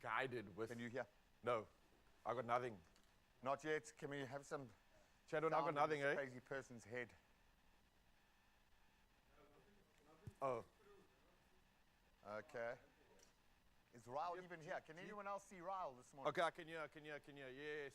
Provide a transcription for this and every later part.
guided with... Can you hear? No, I got nothing. Not yet. Can we have some Shadow, I got nothing, eh? crazy person's head? Oh. Okay. Is Ryle even here? Can anyone else see Ryle this morning? Okay, I can hear. Yes.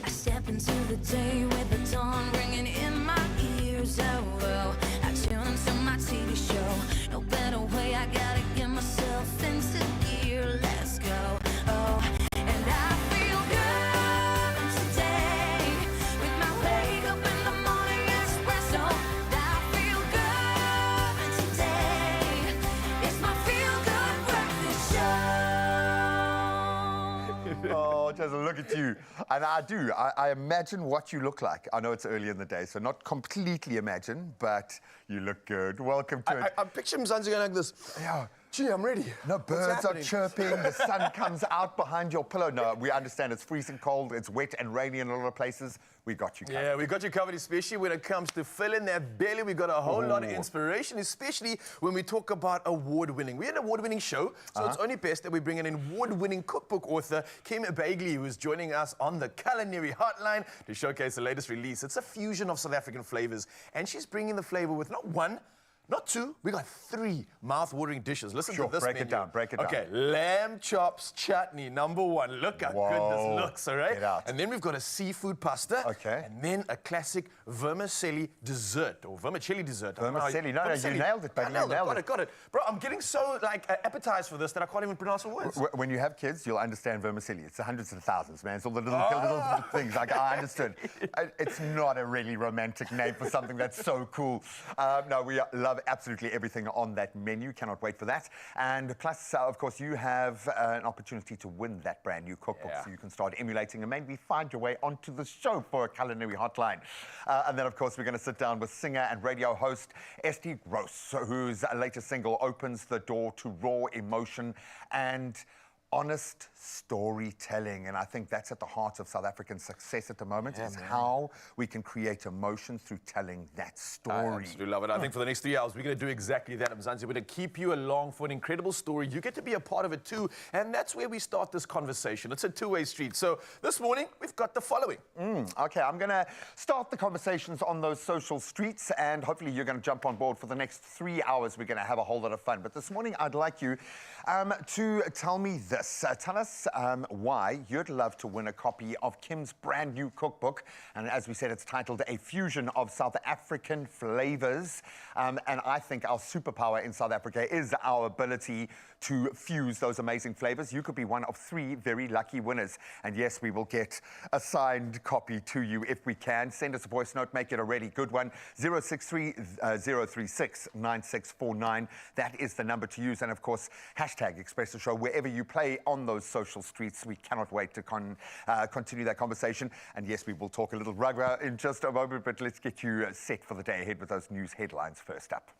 Step into the day with the dawn ringing in my ears. Oh, I tune into my TV show. No better way, I gotta get myself into gear. Let's go. Oh, and I feel good today with my wake up in the morning espresso. I feel good today. It's my feel good breakfast show. Oh, just look at you. And I do. I imagine what you look like. I know it's early in the day, so not completely imagine, but you look good. Welcome to it. I'm picturing Mzansi going like this. Yeah. Gee, I'm ready. No, birds are chirping, the sun comes out behind your pillow. No, we understand it's freezing cold, it's wet and rainy in a lot of places. We got you covered. Yeah, we got you covered, especially when it comes to filling that belly. We got a whole lot of inspiration, especially when we talk about award-winning. We're an award-winning show, so it's only best that we bring an award-winning cookbook author, Kim Bagley, who is joining us on the Culinary hotline to showcase the latest release. It's a fusion of South African flavors, and she's bringing the flavor with not one, not two, we got 3 mouth-watering dishes. Listen to this break menu. it down, break it down. Okay, lamb chops chutney, #1. Look how good this looks, all right? Get out. And then we've got a seafood pasta. Okay. And then a classic vermicelli dessert, or vermicelli dessert. Vermicelli, no, you nailed it, buddy. I nailed it. Got it. Bro, I'm getting so, appetized for this that I can't even pronounce the words. When you have kids, you'll understand vermicelli. It's the hundreds and thousands, man. It's all the little things. Like, I understood. It's not a really romantic name for something that's so cool. No, we love absolutely everything on that menu. Cannot wait for that. And plus, of course, you have an opportunity to win that brand new cookbook, so you can start emulating and maybe find your way onto the show for a Culinary hotline. And then, of course, we're going to sit down with singer and radio host Estie, whose latest single opens the door to raw emotion and honest storytelling. And I think that's at the heart of South African success at the moment, is how we can create emotion through telling that story. I absolutely love it. I think for the next 3 hours, we're going to do exactly that, Mzansi. We're going to keep you along for an incredible story. You get to be a part of it too, and that's where we start this conversation. It's a two-way street. So this morning, we've got the following. Okay, I'm going to start the conversations on those social streets, and hopefully you're going to jump on board for the next 3 hours. We're going to have a whole lot of fun. But this morning, I'd like you to tell me this. Tell us why you'd love to win a copy of Kim's brand new cookbook. And as we said, it's titled A Fusion of South African Flavors. And I think our superpower in South Africa is our ability to fuse those amazing flavors. You could be one of 3 very lucky winners. And yes, we will get a signed copy to you if we can. Send us a voice note, make it a really good one. 063 036 9649. That is the number to use. And of course, hashtag Expresso Show wherever you play on those social streets. We cannot wait to continue that conversation. And yes, we will talk a little rugby in just a moment, but let's get you set for the day ahead with those news headlines first up.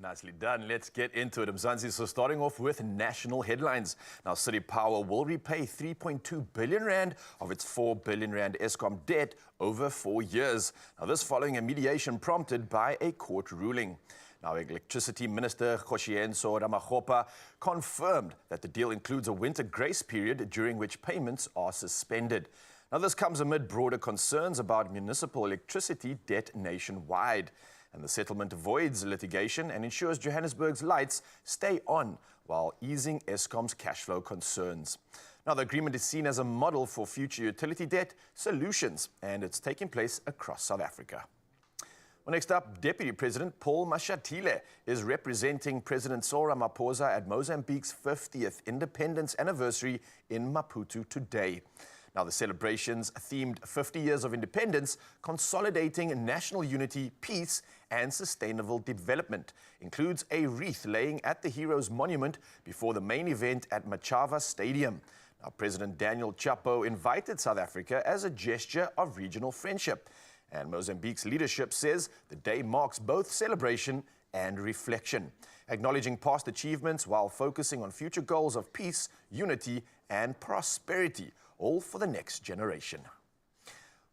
Nicely done. Let's get into it, Mzansi. So starting off with national headlines. Now, City Power will repay 3.2 billion rand of its 4 billion rand Eskom debt over 4 years. Now, this following a mediation prompted by a court ruling. Now, Electricity Minister Kgoshienso Ramakgopa confirmed that the deal includes a winter grace period during which payments are suspended. Now, this comes amid broader concerns about municipal electricity debt nationwide. And the settlement avoids litigation and ensures Johannesburg's lights stay on while easing Eskom's cash flow concerns. Now, the agreement is seen as a model for future utility debt solutions, and it's taking place across South Africa. Well, next up, Deputy President Paul Mashatile is representing President Cyril Ramaphosa at Mozambique's 50th independence anniversary in Maputo today. Now, the celebrations themed 50 years of independence, consolidating national unity, peace, and sustainable development, includes a wreath laying at the Heroes Monument before the main event at Machava Stadium. Now, President Daniel Chapo invited South Africa as a gesture of regional friendship. And Mozambique's leadership says the day marks both celebration and reflection, acknowledging past achievements while focusing on future goals of peace, unity, and prosperity, all for the next generation.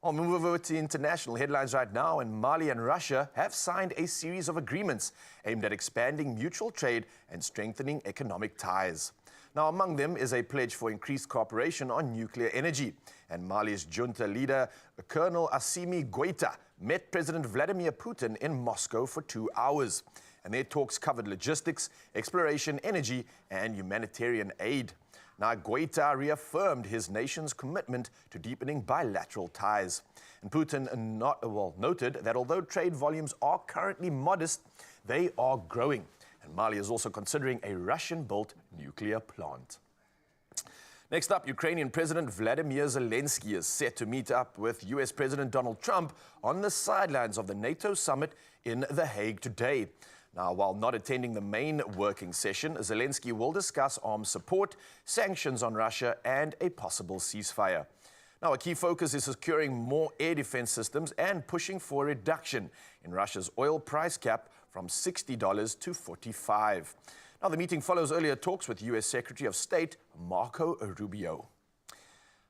I'll move over to international headlines right now, and Mali and Russia have signed a series of agreements aimed at expanding mutual trade and strengthening economic ties. Now, among them is a pledge for increased cooperation on nuclear energy. And Mali's junta leader, Colonel Assimi Goïta, met President Vladimir Putin in Moscow for 2 hours. And their talks covered logistics, exploration, energy, and humanitarian aid. Now, Goïta reaffirmed his nation's commitment to deepening bilateral ties. And Putin noted that although trade volumes are currently modest, they are growing. And Mali is also considering a Russian-built nuclear plant. Next up, Ukrainian President Vladimir Zelensky is set to meet up with US President Donald Trump on the sidelines of the NATO summit in The Hague today. Now, while not attending the main working session, Zelensky will discuss arms support, sanctions on Russia, and a possible ceasefire. Now, a key focus is securing more air defense systems and pushing for a reduction in Russia's oil price cap from $60 to $45. Now, the meeting follows earlier talks with U.S. Secretary of State Marco Rubio.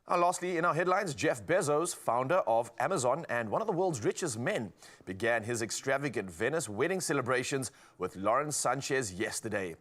Now, lastly, in our headlines, Jeff Bezos, founder of Amazon and one of the world's richest men, began his extravagant Venice wedding celebrations with Lauren Sanchez yesterday.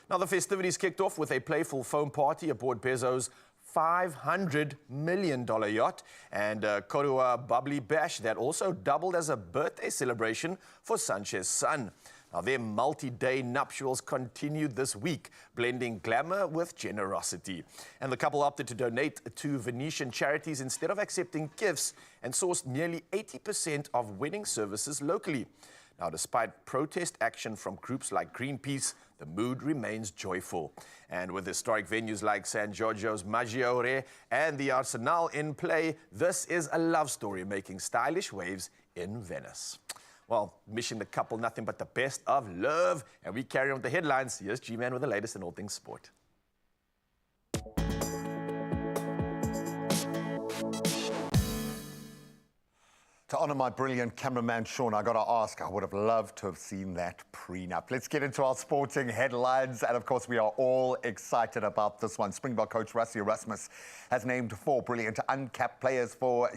Now, the festivities kicked off with a playful foam party aboard Bezos' $500 million yacht and a Korua bubbly bash that also doubled as a birthday celebration for Sanchez's son. Now, their multi-day nuptials continued this week, blending glamour with generosity. And the couple opted to donate to Venetian charities instead of accepting gifts and sourced nearly 80% of wedding services locally. Now, despite protest action from groups like Greenpeace, the mood remains joyful. And with historic venues like San Giorgio's Maggiore and the Arsenal in play, this is a love story making stylish waves in Venice. Well, wishing the couple nothing but the best of love. And we carry on with the headlines. Here's G-Man with the latest in all things sport. To honor my brilliant cameraman, Sean, I got to ask, I would have loved to have seen that prenup. Let's get into our sporting headlines. And of course, we are all excited about this one. Springbok coach Rassie Erasmus has named 4 brilliant uncapped players for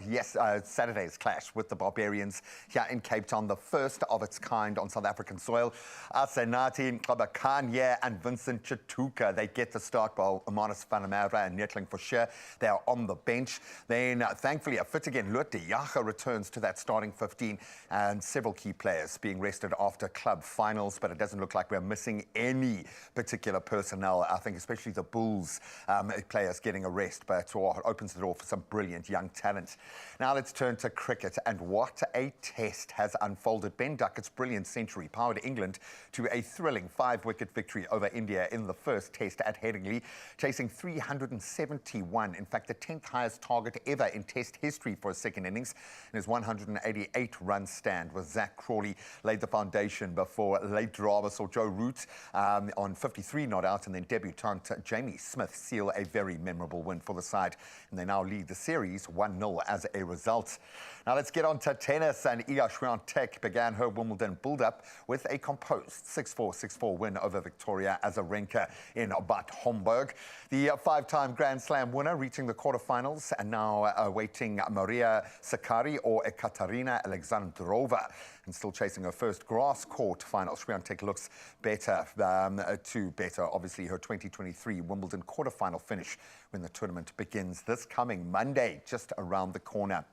Saturday's clash with the Barbarians here in Cape Town, the first of its kind on South African soil. Asenati Nkabakanye and Vincent Chituka, they get the start, while Amanus van der Merwe and Netling for sure, they are on the bench. Then, thankfully, a fit again, Lut de Jager returns to that starting 15, and several key players being rested after club finals, but it doesn't look like we're missing any particular personnel. I think especially the Bulls players getting a rest, but it opens the door for some brilliant young talent. Now let's turn to cricket, and what a test has unfolded. Ben Duckett's brilliant century powered England to a thrilling 5-wicket victory over India in the first test at Headingley, chasing 371, in fact the 10th highest target ever in test history for a second innings, and his 188-run stand with Zach Crawley laid the foundation before late drama saw Joe Root on 53 not out, and then debutante Jamie Smith seal a very memorable win for the side, and they now lead the series 1-0 as a result. Now let's get on to tennis, and Iga Swiatek began her Wimbledon build-up with a composed 6-4, 6-4 win over Victoria Azarenka in Bad Homburg. The 5-time Grand Slam winner reaching the quarterfinals and now awaiting Maria Sakkari or Ekaterina Alexandrova, and still chasing her first grass court final. Swiatek looks better, obviously, her 2023 Wimbledon quarterfinal finish when the tournament begins this coming Monday, just around the corner.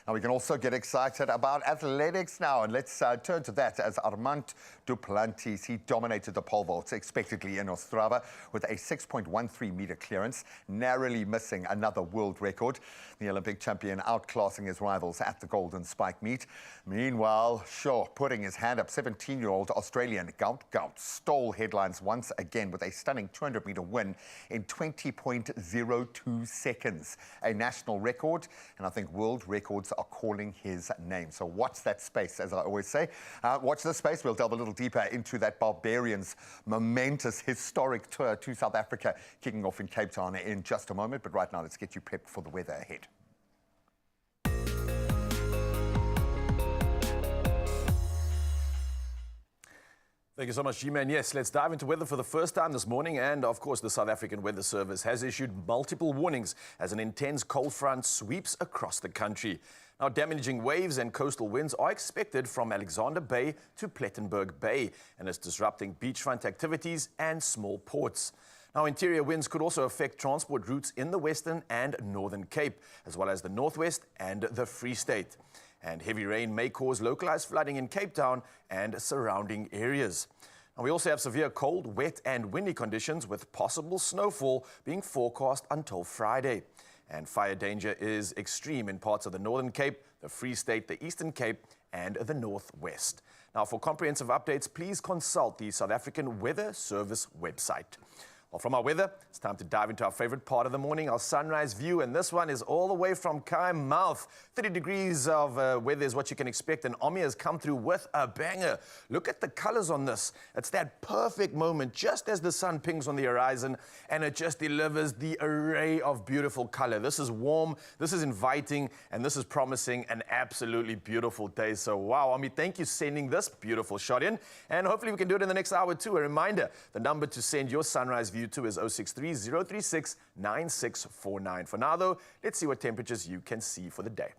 Now, we can also get excited about athletics now, and let's turn to that as Armand Duplantis, he dominated the pole vault expectedly in Ostrava with a 6.13-meter clearance, narrowly missing another world record. The Olympic champion outclassing his rivals at the Golden Spike meet. Meanwhile, putting his hand up, 17-year-old Australian Gout stole headlines once again with a stunning 200-meter win in 20.02 seconds. A national record, and I think world records are calling his name. So watch that space, as I always say. Watch this space. We'll delve a little deeper into that Barbarians' momentous, historic tour to South Africa, kicking off in Cape Town in just a moment. But right now, let's get you prepped for the weather ahead. Thank you so much, G-Man. Yes, let's dive into weather for the first time this morning. And, of course, the South African Weather Service has issued multiple warnings as an intense cold front sweeps across the country. Now, damaging waves and coastal winds are expected from Alexander Bay to Plettenberg Bay, and it's disrupting beachfront activities and small ports. Now, interior winds could also affect transport routes in the Western and Northern Cape, as well as the Northwest and the Free State. And heavy rain may cause localized flooding in Cape Town and surrounding areas. Now, we also have severe cold, wet and windy conditions with possible snowfall being forecast until Friday. And fire danger is extreme in parts of the Northern Cape, the Free State, the Eastern Cape and the Northwest. Now, for comprehensive updates, please consult the South African Weather Service website. Well, from our weather, it's time to dive into our favorite part of the morning, our sunrise view. And this one is all the way from Mouth. 30 degrees of weather is what you can expect. And Omni has come through with a banger. Look at the colors on this. It's that perfect moment just as the sun pings on the horizon. And it just delivers the array of beautiful color. This is warm, this is inviting, and this is promising an absolutely beautiful day. So, wow, Omni, thank you for sending this beautiful shot in. And hopefully we can do it in the next hour too. A reminder, the number to send your sunrise view to is 063-036-9649. For now, though, let's see what temperatures you can see for the day.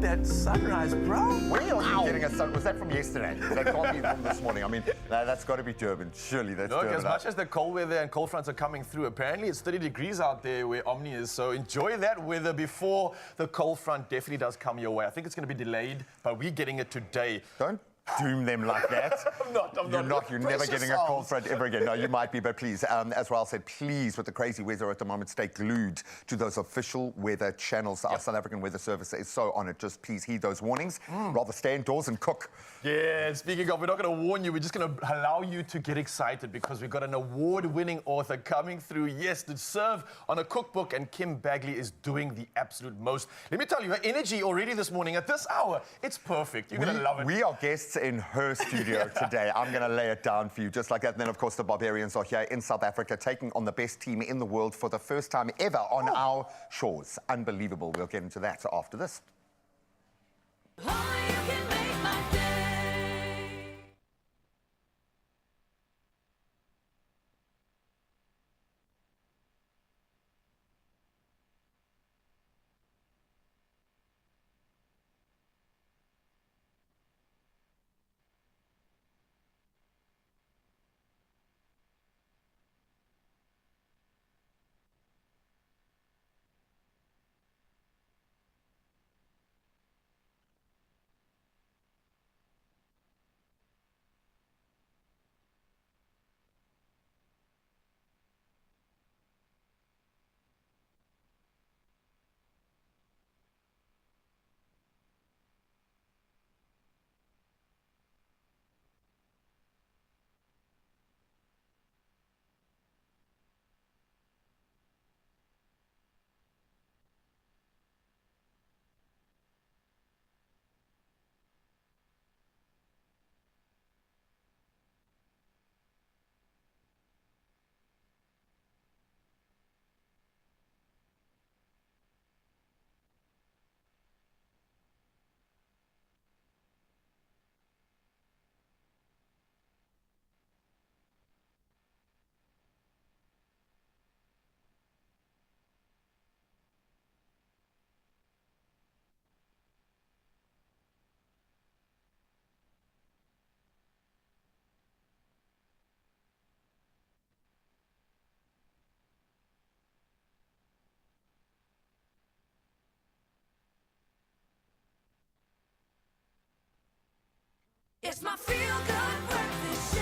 That sunrise, bro. Where are you getting a sun? Was that from yesterday? That can't be from this morning. I mean, that's got to be Durban. Surely that's Look, Durban. as much as the cold weather and cold fronts are coming through, apparently it's 30 degrees out there where Omni is. So enjoy that weather before the cold front definitely does come your way. I think it's going to be delayed, but we're getting it today. Don't doom them like that. I'm not. You're never getting a cold front ever again. No, you might be, but please, as Raul said, please, with the crazy weather at the moment, stay glued to those official weather channels. Our South African Weather Service is so on it. Just please heed those warnings. Rather stay indoors and cook. Yeah, speaking of, we're not going to warn you. We're just going to allow you to get excited because we've got an award-winning author coming through, yes, to serve on a cookbook, and Kim Bagley is doing the absolute most. Let me tell you, her energy already this morning at this hour, it's perfect. You're going to love it. We are guests in her studio today. I'm going to lay it down for you just like that. And then, of course, the Barbarians are here in South Africa taking on the best team in the world for the first time ever on our shores. Unbelievable. We'll get into that after this. Only you can make my day. It's my feel-good breakfast show.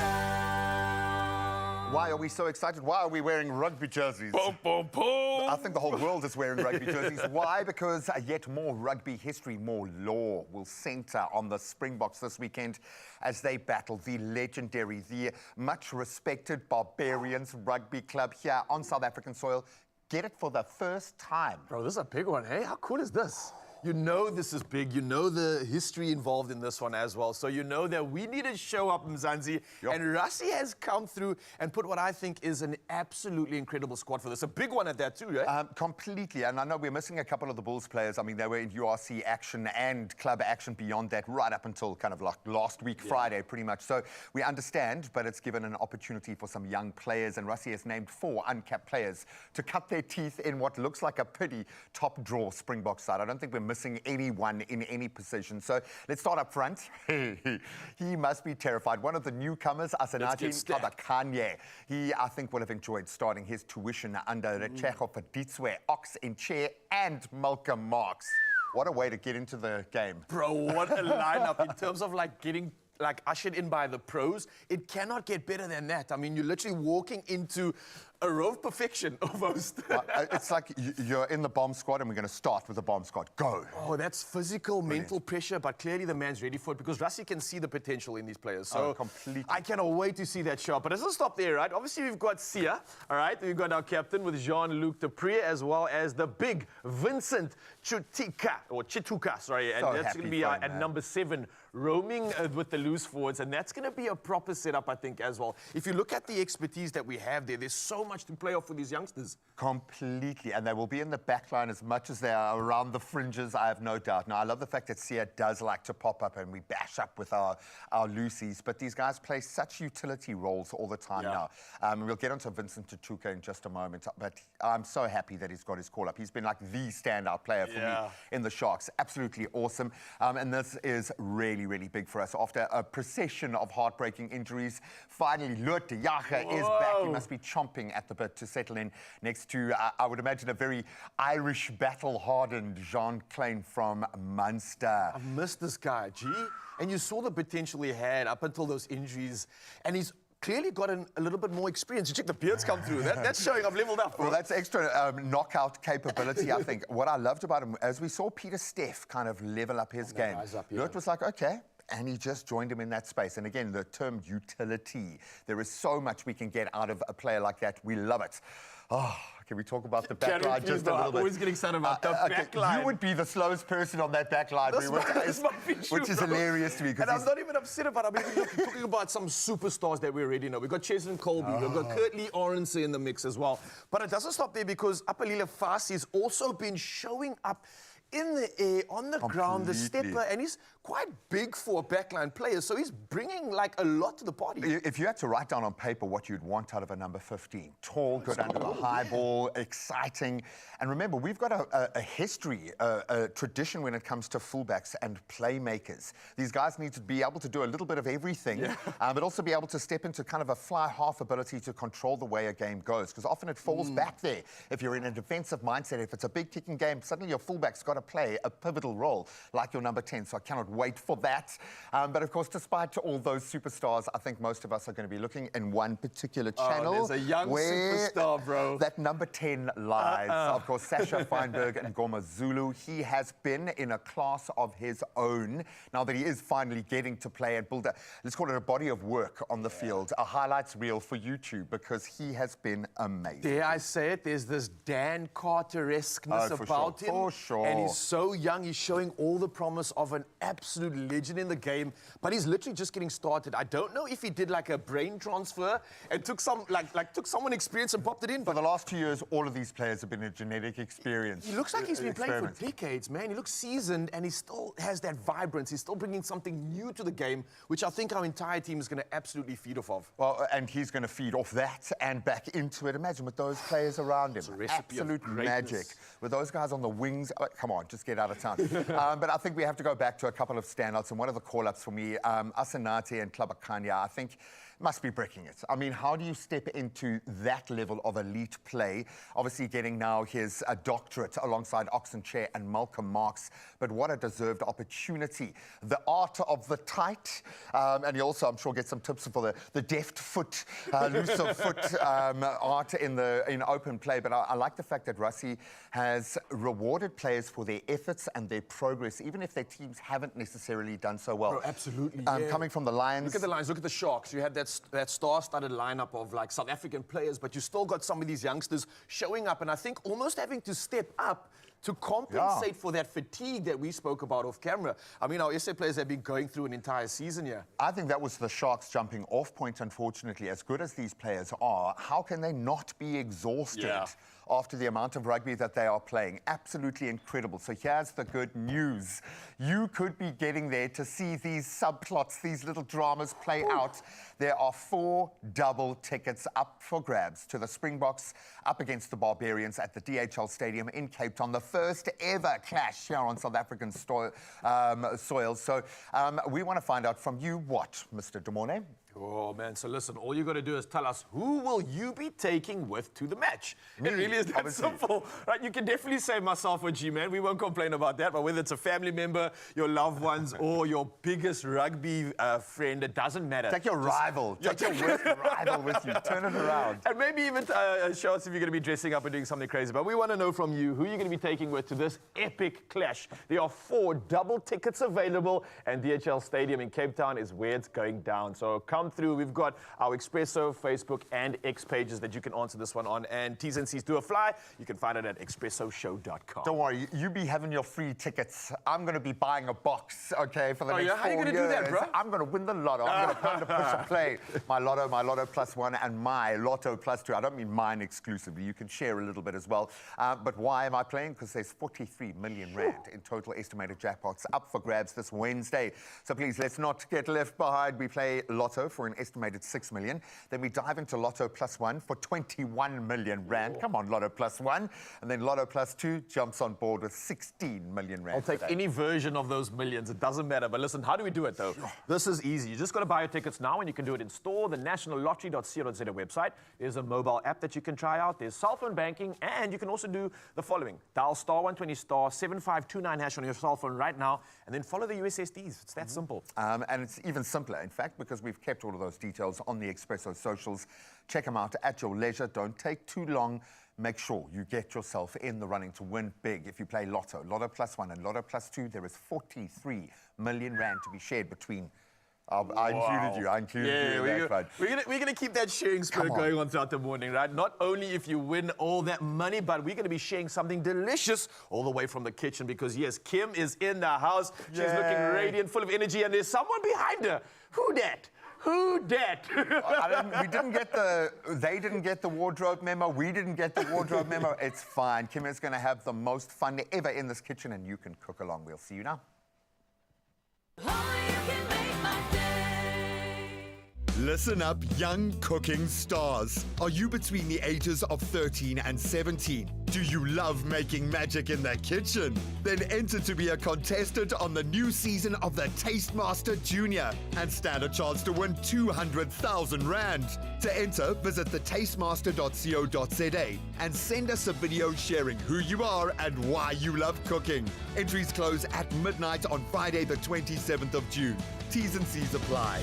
Why are we so excited? Why are we wearing rugby jerseys? Boom, boom, boom. I think the whole world is wearing rugby jerseys. Why? Because yet more rugby history, more law will centre on the Springboks this weekend as they battle the legendary, the much respected Barbarians Rugby Club here on South African soil. Get it for the first time. Bro, this is a big one, hey? How cool is this? You know this is big. You know the history involved in this one as well. So you know that we need to show up, Mzansi. Yep. And Rassie has come through and put what I think is an absolutely incredible squad for this. A big one at that too, right? Completely. And I know we're missing a couple of the Bulls players. I mean, they were in URC action and club action beyond that, right up until kind of like last week, Friday, pretty much. So we understand, but it's given an opportunity for some young players. And Rassie has named 4 uncapped players to cut their teeth in what looks like a pretty top draw Springbok side. I don't think we're missing anyone in any position. So let's start up front. He must be terrified. One of the newcomers, Asenati Kabakanye. He, I think, would have enjoyed starting his tuition under Rechejo Faditswe, Ox in chair, and Malcolm Marks. What a way to get into the game. Bro, what a lineup in terms of like getting ushered in by the pros. It cannot get better than that. I mean, you're literally walking into a row of perfection almost. It's like you're in the bomb squad and we're going to start with the bomb squad. Go. Oh, that's physical, mental pressure, but clearly the man's ready for it because Rassie can see the potential in these players. So completely. I cannot wait to see that show up. But it doesn't stop there, right? Obviously, we've got Sia, all right? We've got our captain with Jean-Luc Dupree, as well as the big Vincent Chituka, sorry. And So that's going to be at number 7, roaming with the loose forwards. And that's going to be a proper setup, I think, as well. If you look at the expertise that we have there, there's so much to play off for these youngsters. Completely. And they will be in the back line as much as they are around the fringes, I have no doubt. Now, I love the fact that Sia does like to pop up and we bash up with our loosies, but these guys play such utility roles all the time now. We'll get onto Vincent Tutuka in just a moment, but I'm so happy that he's got his call-up. He's been like the standout player for me in the Sharks. Absolutely awesome. And this is really, really big for us. After a procession of heartbreaking injuries, finally, Lotte Jager is back. He must be chomping at the bit to settle in next to, I would imagine, a very Irish battle-hardened Jean Klein from Munster. I've missed this guy, G. And you saw the potential he had up until those injuries. And he's clearly got a little bit more experience. You check the beards come through. That's showing I've leveled up. Well, that's extra knockout capability, I think. What I loved about him, as we saw Peter Steff kind of level up his game, it was like, okay, and he just joined him in that space. And again, the term utility. There is so much we can get out of a player like that. We love it. Oh, can we talk about the back line just a little bit? I'm always getting excited about the back line. You would be the slowest person on that back line, which is hilarious to me. And I'm not even upset about it. I mean, look, you're talking about some superstars that we already know. We've got Cheslin Colby, we've got Kurtley Orense in the mix as well. But it doesn't stop there because Apalila Fasi's also been showing up in the air, on the ground, the stepper, and he's quite big for a backline player, so he's bringing like a lot to the party. If you had to write down on paper what you'd want out of a number 15, tall, good under the high ball, exciting, and remember, we've got a history, a tradition when it comes to fullbacks and playmakers. These guys need to be able to do a little bit of everything, but also be able to step into kind of a fly-half ability to control the way a game goes, because often it falls back there. If you're in a defensive mindset, if it's a big kicking game, suddenly your fullback's got to play a pivotal role like your number 10, so I cannot wait for that. But of course, despite all those superstars, I think most of us are going to be looking in one particular channel. There's a young superstar, bro. That number 10 lies. Of course, Sasha Feinberg and Goma Zulu. He has been in a class of his own. Now that he is finally getting to play and build let's call it a body of work on the field, a highlights reel for YouTube, because he has been amazing. Dare I say it, there's this Dan Carter-esqueness about him. For sure. And he's so young, he's showing all the promise of an absolute legend in the game, but he's literally just getting started. I don't know if he did like a brain transfer and took some took someone experience and popped it in. For the last 2 years, all of these players have been a genetic experience. He looks like he's been playing for decades, man. He looks seasoned and he still has that vibrance. He's still bringing something new to the game, which I think our entire team is going to absolutely feed off of. Well, and he's going to feed off that and back into it. Imagine with those players around him. It's a recipe absolute of magic. With those guys on the wings, come on, just get out of town. But I think we have to go back to a couple of standouts, and one of the call-ups for me, Asenati and Klabakanya, I think must be breaking it. I mean, how do you step into that level of elite play? Obviously getting now his doctorate alongside Oxenchair and Malcolm Marx, but what a deserved opportunity. The art of the tight, and he also, I'm sure, gets some tips for the deft foot, loose of foot art in open play. But I like the fact that Rassie has rewarded players for their efforts and their progress, even if their teams haven't necessarily done so well. Bro, absolutely, Coming from the Lions. Look at the Lions, look at the Sharks. You had that star-studded lineup of like South African players, but you still got some of these youngsters showing up, and I think almost having to step up to compensate for that fatigue that we spoke about off camera. I mean, our SA players have been going through an entire season here. I think that was the Sharks jumping off point, unfortunately. As good as these players are, how can they not be exhausted after the amount of rugby that they are playing? Absolutely incredible. So here's the good news. You could be getting there to see these subplots, these little dramas play out. There are 4 double tickets up for grabs to the Springboks up against the Barbarians at the DHL Stadium in Cape Town. The first ever clash here on South African soil. So we want to find out from you what, Mr. Demorne? Oh, man. So listen, all you got to do is tell us who will you be taking with to the match. It really is that simple. Right? You can definitely say myself or G-Man. We won't complain about that. But whether it's a family member, your loved ones, or your biggest rugby friend, it doesn't matter. Take your rival. Take your worst rival with you. Turn it around. And maybe even show us if you're going to be dressing up and doing something crazy. But we want to know from you who you're going to be taking with to this epic clash. There are 4 double tickets available, and DHL Stadium in Cape Town is where it's going down. So come through. We've got our Expresso, Facebook, and X pages that you can answer this one on. And T's and C's do a fly. You can find it at expressoshow.com. Don't worry, you be having your free tickets. I'm going to be buying a box, okay, for the next 4 years. How are you going to do that, bro? I'm going to win the Lotto. I'm going to plan to push a play. My Lotto plus 1, and my Lotto plus 2. I don't mean mine exclusively. You can share a little bit as well. But why am I playing? Because there's 43 million rand in total estimated jackpots up for grabs this Wednesday. So please, let's not get left behind. We play Lotto for an estimated 6 million. Then we dive into Lotto plus 1 for 21 million rand. Come on, Lotto plus 1. And then Lotto plus 2 jumps on board with 16 million rand. I'll take any version of those millions. It doesn't matter. But listen, how do we do it, though? This is easy. You just got to buy your tickets now, and you can do it in store, the nationallottery.co.za website. There's a mobile app that you can try out. There's cell phone banking, and you can also do the following. Dial star 120 star 7529 hash on your cell phone right now, and then follow the USSDs. It's that simple. And it's even simpler, in fact, because we've kept all of those details on the Expresso socials. Check them out at your leisure. Don't take too long. Make sure you get yourself in the running to win big if you play Lotto. Lotto plus 1 and Lotto plus 2. There is 43 million rand to be shared between. I included you. I included you in that. We're gonna keep that sharing spirit going on throughout the morning, right? Not only if you win all that money, but we're gonna be sharing something delicious all the way from the kitchen, because yes, Kim is in the house. She's looking radiant, full of energy, and there's someone behind her. Who dat? Who dat? They didn't get the wardrobe memo. We didn't get the wardrobe memo. It's fine. Kim is going to have the most fun ever in this kitchen, and you can cook along. We'll see you now. Listen up, young cooking stars. Are you between the ages of 13 and 17? Do you love making magic in the kitchen? Then enter to be a contestant on the new season of the Tastemaster Jr. and stand a chance to win 200,000 rand. To enter, visit thetastemaster.co.za and send us a video sharing who you are and why you love cooking. Entries close at midnight on Friday the 27th of June. T's and C's apply.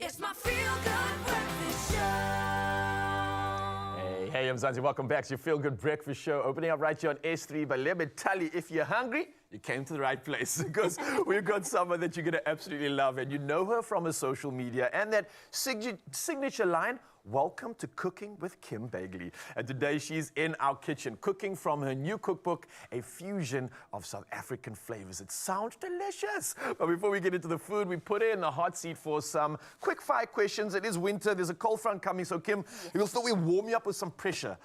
It's my feel-good breakfast show. Hey, I'm Zanzi. Welcome back to your Feel Good Breakfast Show. Opening up right here on S3. But let me tell you, if you're hungry, you came to the right place because we've got someone that you're going to absolutely love. And you know her from her social media and that signature line, "Welcome to Cooking with Kim Bagley." And today she's in our kitchen, cooking from her new cookbook, a fusion of South African flavors. It sounds delicious. But before we get into the food, we put her in the hot seat for some quick fire questions. It is winter, there's a cold front coming, so Kim, we'll thought we'd warm you up with some pressure.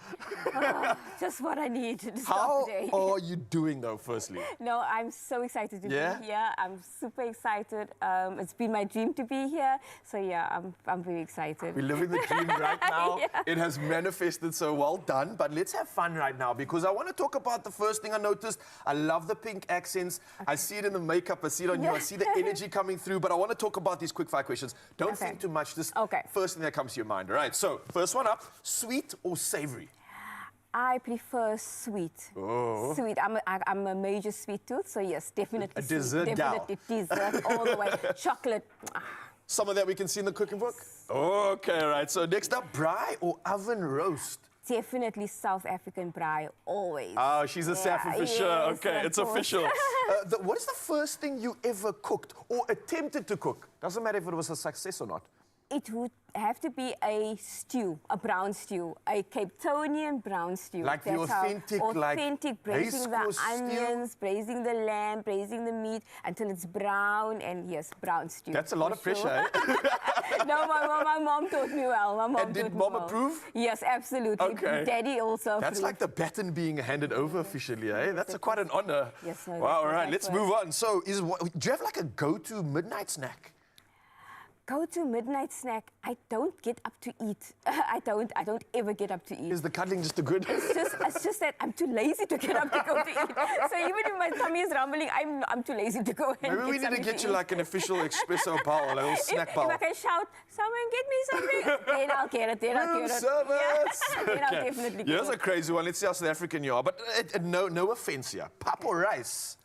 Oh, just what I need to start How the day. are you doing though, firstly? No, I'm so excited to Yeah? be here. I'm super excited. It's been my dream to be here. So yeah, I'm very excited. We're living the dream right now. Yeah. It has manifested, so well done. But let's have fun right now because I want to talk about the first thing I noticed. I love the pink accents. Okay. I see it in the makeup. I see it on you. I see the energy coming through. But I want to talk about these quick fire questions. Don't think too much. Just first thing that comes to your mind. All right. So first one up: sweet or savory? I prefer sweet. Oh. Sweet. I'm a major sweet tooth, so yes, definitely A sweet. dessert gal. Definitely dessert all the way. Chocolate. Some of that we can see in the cooking book? Okay, all right. So next up, braai or oven roast? Definitely South African braai, always. Oh, she's a Safi for sure. Yes, Okay, of it's course. official. What is the first thing you ever cooked or attempted to cook? Doesn't matter if it was a success or not. It would have to be a stew, a brown stew, a Cape Townian brown stew. Like the That's how authentic, braising the Haysco stew? onions, braising the lamb, braising the meat until it's brown, and yes, brown stew. That's a lot of pressure, eh? No, my mom taught me well. My mom And did taught me mom well. approve? Yes, absolutely. Okay. Daddy also That's approved. like the baton being handed over officially, eh? That's quite an honor. Yes, no, wow, that's all right, what let's I move on. So, do you have like a go-to midnight snack? Go-to midnight snack. I don't get up to eat. I don't ever get up to eat. Is the cuddling just a good? It's just that I'm too lazy to get up to go to eat. So even if my tummy is rumbling, I'm too lazy to go and Maybe we need to get you like an official Expresso bowl, a little snack bowl. If I can shout, "Someone get me something," then I'll get it. Then I'll Room get it. service. Yeah. Then I'll definitely Yeah, get that's a it. crazy one. Let's see how South African you are. But no offense here. Pap or rice?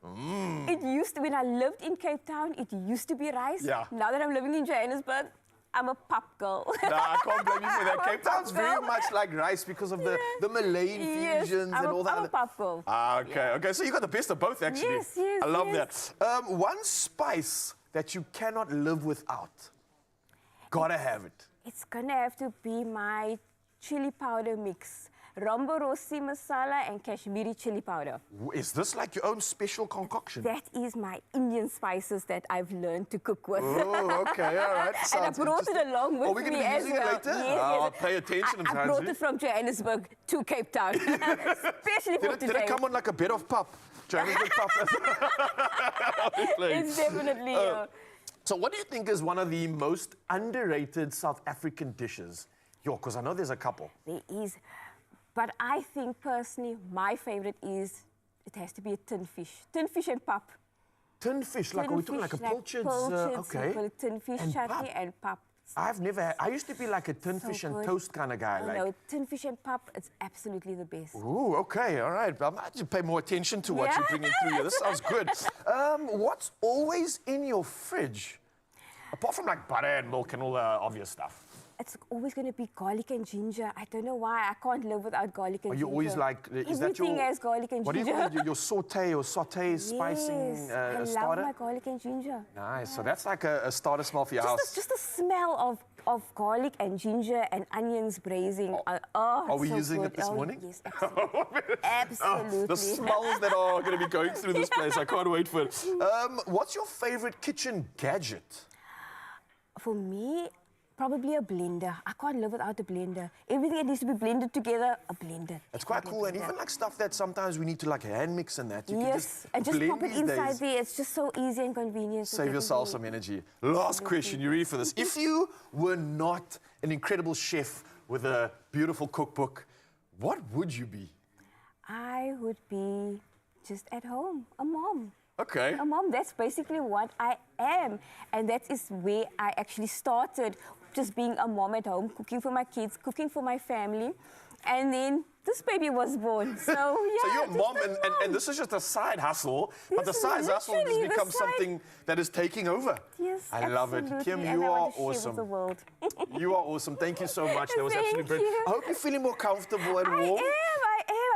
It used to, when I lived in Cape Town, it used to be rice. Yeah. Now that I'm living in Johannesburg, I'm a pap girl. Nah, I can't blame you for that. I'm a Cape Town's pap very girl. much like rice because of the Malay infusions and all that. I'm a pap girl. Ah, okay, okay. So you got the best of both, actually. Yes, yes, I love yes. that. One spice that you cannot live without. Gotta have it. It's gonna have to be my chili powder mix. Rombo Rossi masala and Kashmiri chili powder. Is this like your own special concoction? That is my Indian spices that I've learned to cook with. Oh, okay, all right. And I Sounds brought it interesting. along with Are we me gonna be as using it well. later? Yes, I'll yes. pay attention. I brought it from Johannesburg to Cape Town, especially for Did today. it come on like a bed of pap? Johannesburg pap. It's definitely. So what do you think is one of the most underrated South African dishes? Because I know there's a couple. There is. But I think personally, my favorite is, it has to be a tin fish. Tin fish and pap. Tin fish, like are we talking like a pilchard? Okay. We call it tin fish And chutney pap. and pap. I've never had, I used to be like a tin So fish and good. toast kind of guy. Like, No, tin fish and pap, it's absolutely the best. ooh, okay, all right. I might have to pay more attention to what you're bringing through here. This sounds good. What's always in your fridge? Apart from like butter and milk and all the obvious stuff. It's always going to be garlic and ginger. I don't know why. I can't live without garlic and Are ginger. you always like, is that your... Everything has garlic and What do you ginger. call it? Your saute or saute spicing Yes, I starter? love my garlic and ginger. Nice. So that's like a starter smell for your house. Just the smell of garlic and ginger and onions braising. Are we so using good. it this morning? Yes, absolutely. Absolutely. The smells that are going to be going through this place. I can't wait for it. What's your favorite kitchen gadget? For me, probably a blender. I can't live without a blender. Everything that needs to be blended together, a blender. It's quite cool, and even like stuff that sometimes we need to like hand mix and that. You can Yes, and just blend pop it these inside days. there. It's just so easy and convenient. So Save yourself definitely- some energy. Last question, you ready for this? If you were not an incredible chef with a beautiful cookbook, what would you be? I would be just at home, a mom. Okay. A mom, that's basically what I am. And that is where I actually started, just being a mom at home, cooking for my kids, cooking for my family. And then this baby was born. So yeah. So you're a just mom, a and this is just a side hustle, but the This is side hustle has literally the become side- something that is taking over. Yes, I love it. absolutely. Kim, And you I are want to share with awesome. the world. You are awesome. Thank you so much. That was Thank absolutely brilliant. you. I hope you're feeling more comfortable and I warm. am.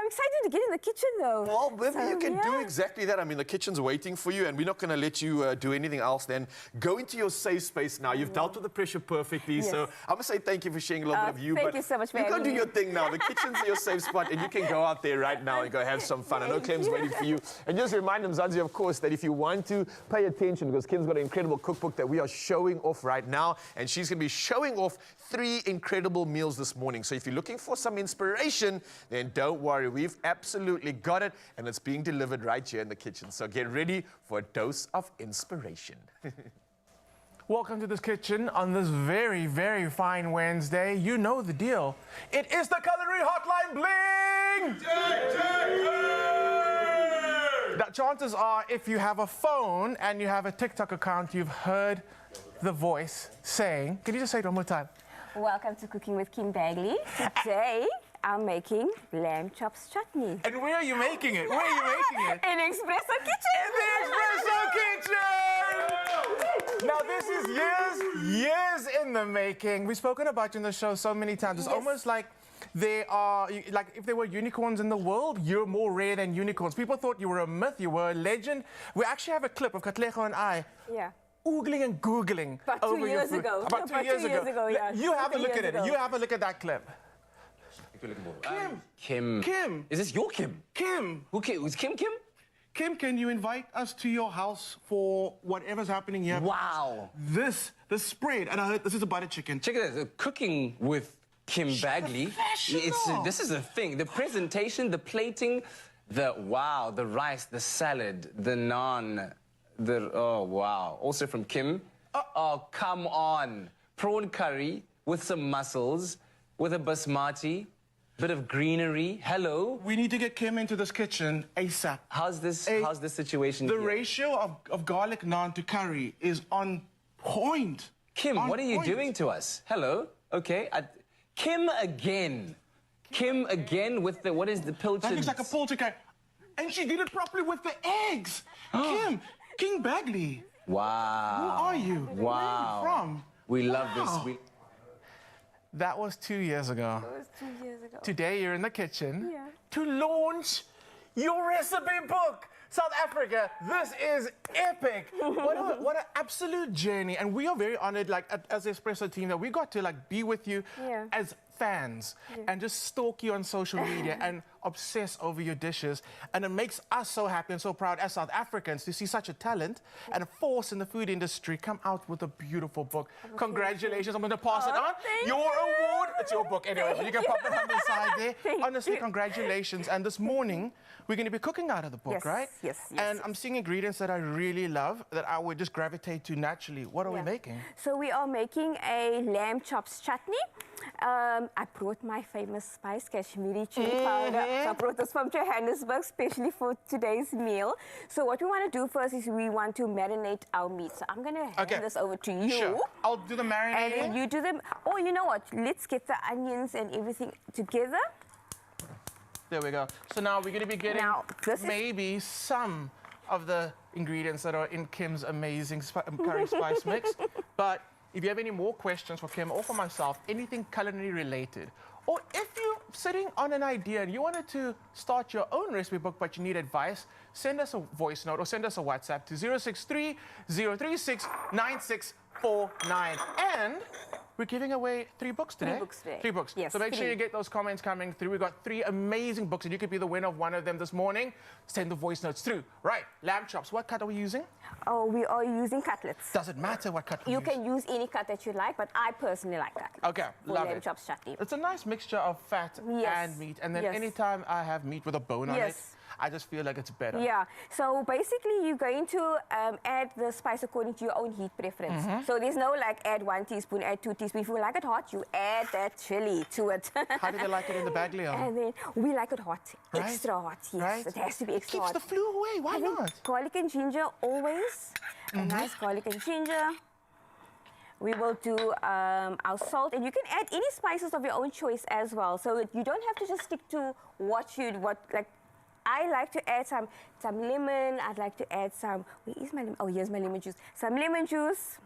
I'm excited to get in the kitchen though. Well, maybe So, you can do yeah. exactly that. I mean, the kitchen's waiting for you, and we're not going to let you do anything else then. Go into your safe space now. You've dealt with the pressure perfectly, Yes. so I'm going to say thank you for sharing a little bit of you. thank but you so much for you go having do me. your thing now. The kitchen's your safe spot, and you can go out there right now and go have some fun. I know Thank Kim's you. waiting for you. And just remind them, Zanzi, of course, that if you want to pay attention, because Kim's got an incredible cookbook that we are showing off right now, and she's going to be showing off 3 incredible meals this morning. So if you're looking for some inspiration, then don't worry. We've absolutely got it, and it's being delivered right here in the kitchen. So get ready for a dose of inspiration. Welcome to this kitchen on this very, very fine Wednesday. You know the deal. It is the Culinary Hotline Bling! Now, chances are, if you have a phone and you have a TikTok account, you've heard the voice saying, can you just say it one more time? Welcome to Cooking with Kim Bagley. Today, I'm making lamb chops chutney. And where are you making it? Where are you making it? In Expresso kitchen. In the Expresso kitchen! Now, this is years in the making. We've spoken about you in the show so many times. It's Yes. almost like they are, like if there were unicorns in the world, you're more rare than unicorns. People thought you were a myth, you were a legend. We actually have a clip of Katlego and I Yeah. oogling and googling About 2 over your years food. ago. About 2 years ago. Yeah. You have a 2 look years at it. ago. You have a look at that clip. Kim. Kim. Is this your Kim? Kim. Who Kim? Who's Kim? Kim, can you invite us to your house for whatever's happening here? Wow. The spread, and I heard this is a butter chicken. Check it out. Cooking with Kim Bagley. professional. This is a thing. The presentation, the plating, the rice, the salad, the naan, oh wow. Also from Kim. Oh, come on. Prawn curry with some mussels, with a basmati, bit of greenery. Hello. We need to get Kim into this kitchen ASAP. How's this situation The here? ratio of garlic naan to curry is on point. Kim, On what are you point. doing to us? Hello? Okay. Kim again. Kim again with the, what is the pilchard? That looks like a poltergeist. And she did it properly with the eggs. Kim, King Bagley, Wow. who are you? Wow. Where are you from? We love Wow. this. That was 2 years ago. That was 2 years ago. Today you're in the kitchen Yeah. to launch your recipe book. South Africa, this is epic. What an absolute journey. And we are very honored, like, as the Espresso team, that we got to, like, be with you Yeah. as fans and just stalk you on social media and obsess over your dishes. And it makes us so happy and so proud as South Africans to see such a talent and a force in the food industry come out with a beautiful book. Congratulations. I'm going to pass it on. thank Your you. award. It's your book anyway, but you can pop it on the side there. Thank Honestly, you. congratulations. And this morning, we're going to be cooking out of the book, Yes, right? yes, And yes. I'm seeing ingredients that I really love, that I would just gravitate to naturally. What are we Yeah. making? So we are making a lamb chops chutney. I brought my famous spice, Kashmiri chili powder. So I brought this from Johannesburg, especially for today's meal. So what we want to do first is we want to marinate our meat. So I'm going to hand Okay. this over to you. Sure. I'll do the And marinating. then you do them. Oh, you know what? Let's get the onions and everything together. There we go. So now we're going to be getting Now, this is- maybe some of the ingredients that are in Kim's amazing curry spice mix. But if you have any more questions for Kim or for myself, anything culinary related, or if you're sitting on an idea and you wanted to start your own recipe book but you need advice, send us a voice note or send us a WhatsApp to 063 036 9649. And we're giving away 3 books today. 3 books today. 3 books. Yes, So make sure 3. you get those comments coming through. We've got 3 amazing books, and you could be the winner of one of them this morning. Send the voice notes through. Right, lamb chops. What cut are we using? Oh, we are using cutlets. Does it matter what cut we You use? can use any cut that you like, but I personally like cutlets. Okay, for love lamb it. chops chutney. It's a nice mixture of fat Yes. and meat. And then Yes. anytime I have meat with a bone on it, Yes. I just feel like it's better. Yeah, so basically you're going to add the spice according to your own heat preference. Mm-hmm. So there's no like add 1 teaspoon, add 2 teaspoons. If you like it hot, you add that chili to it. How do they like it in the Bagley oven? And then we like it hot, Right? extra hot, yes. Right? It has to be extra Keeps hot. the flu away. Why And then not? garlic and ginger always. Mm-hmm. A nice garlic and ginger. we will do our salt, and you can add any spices of your own choice as well. So you don't have to just stick to like. I like to add some lemon. I'd like to add some. Where is my lemon? Oh, here's my lemon juice. Some lemon juice.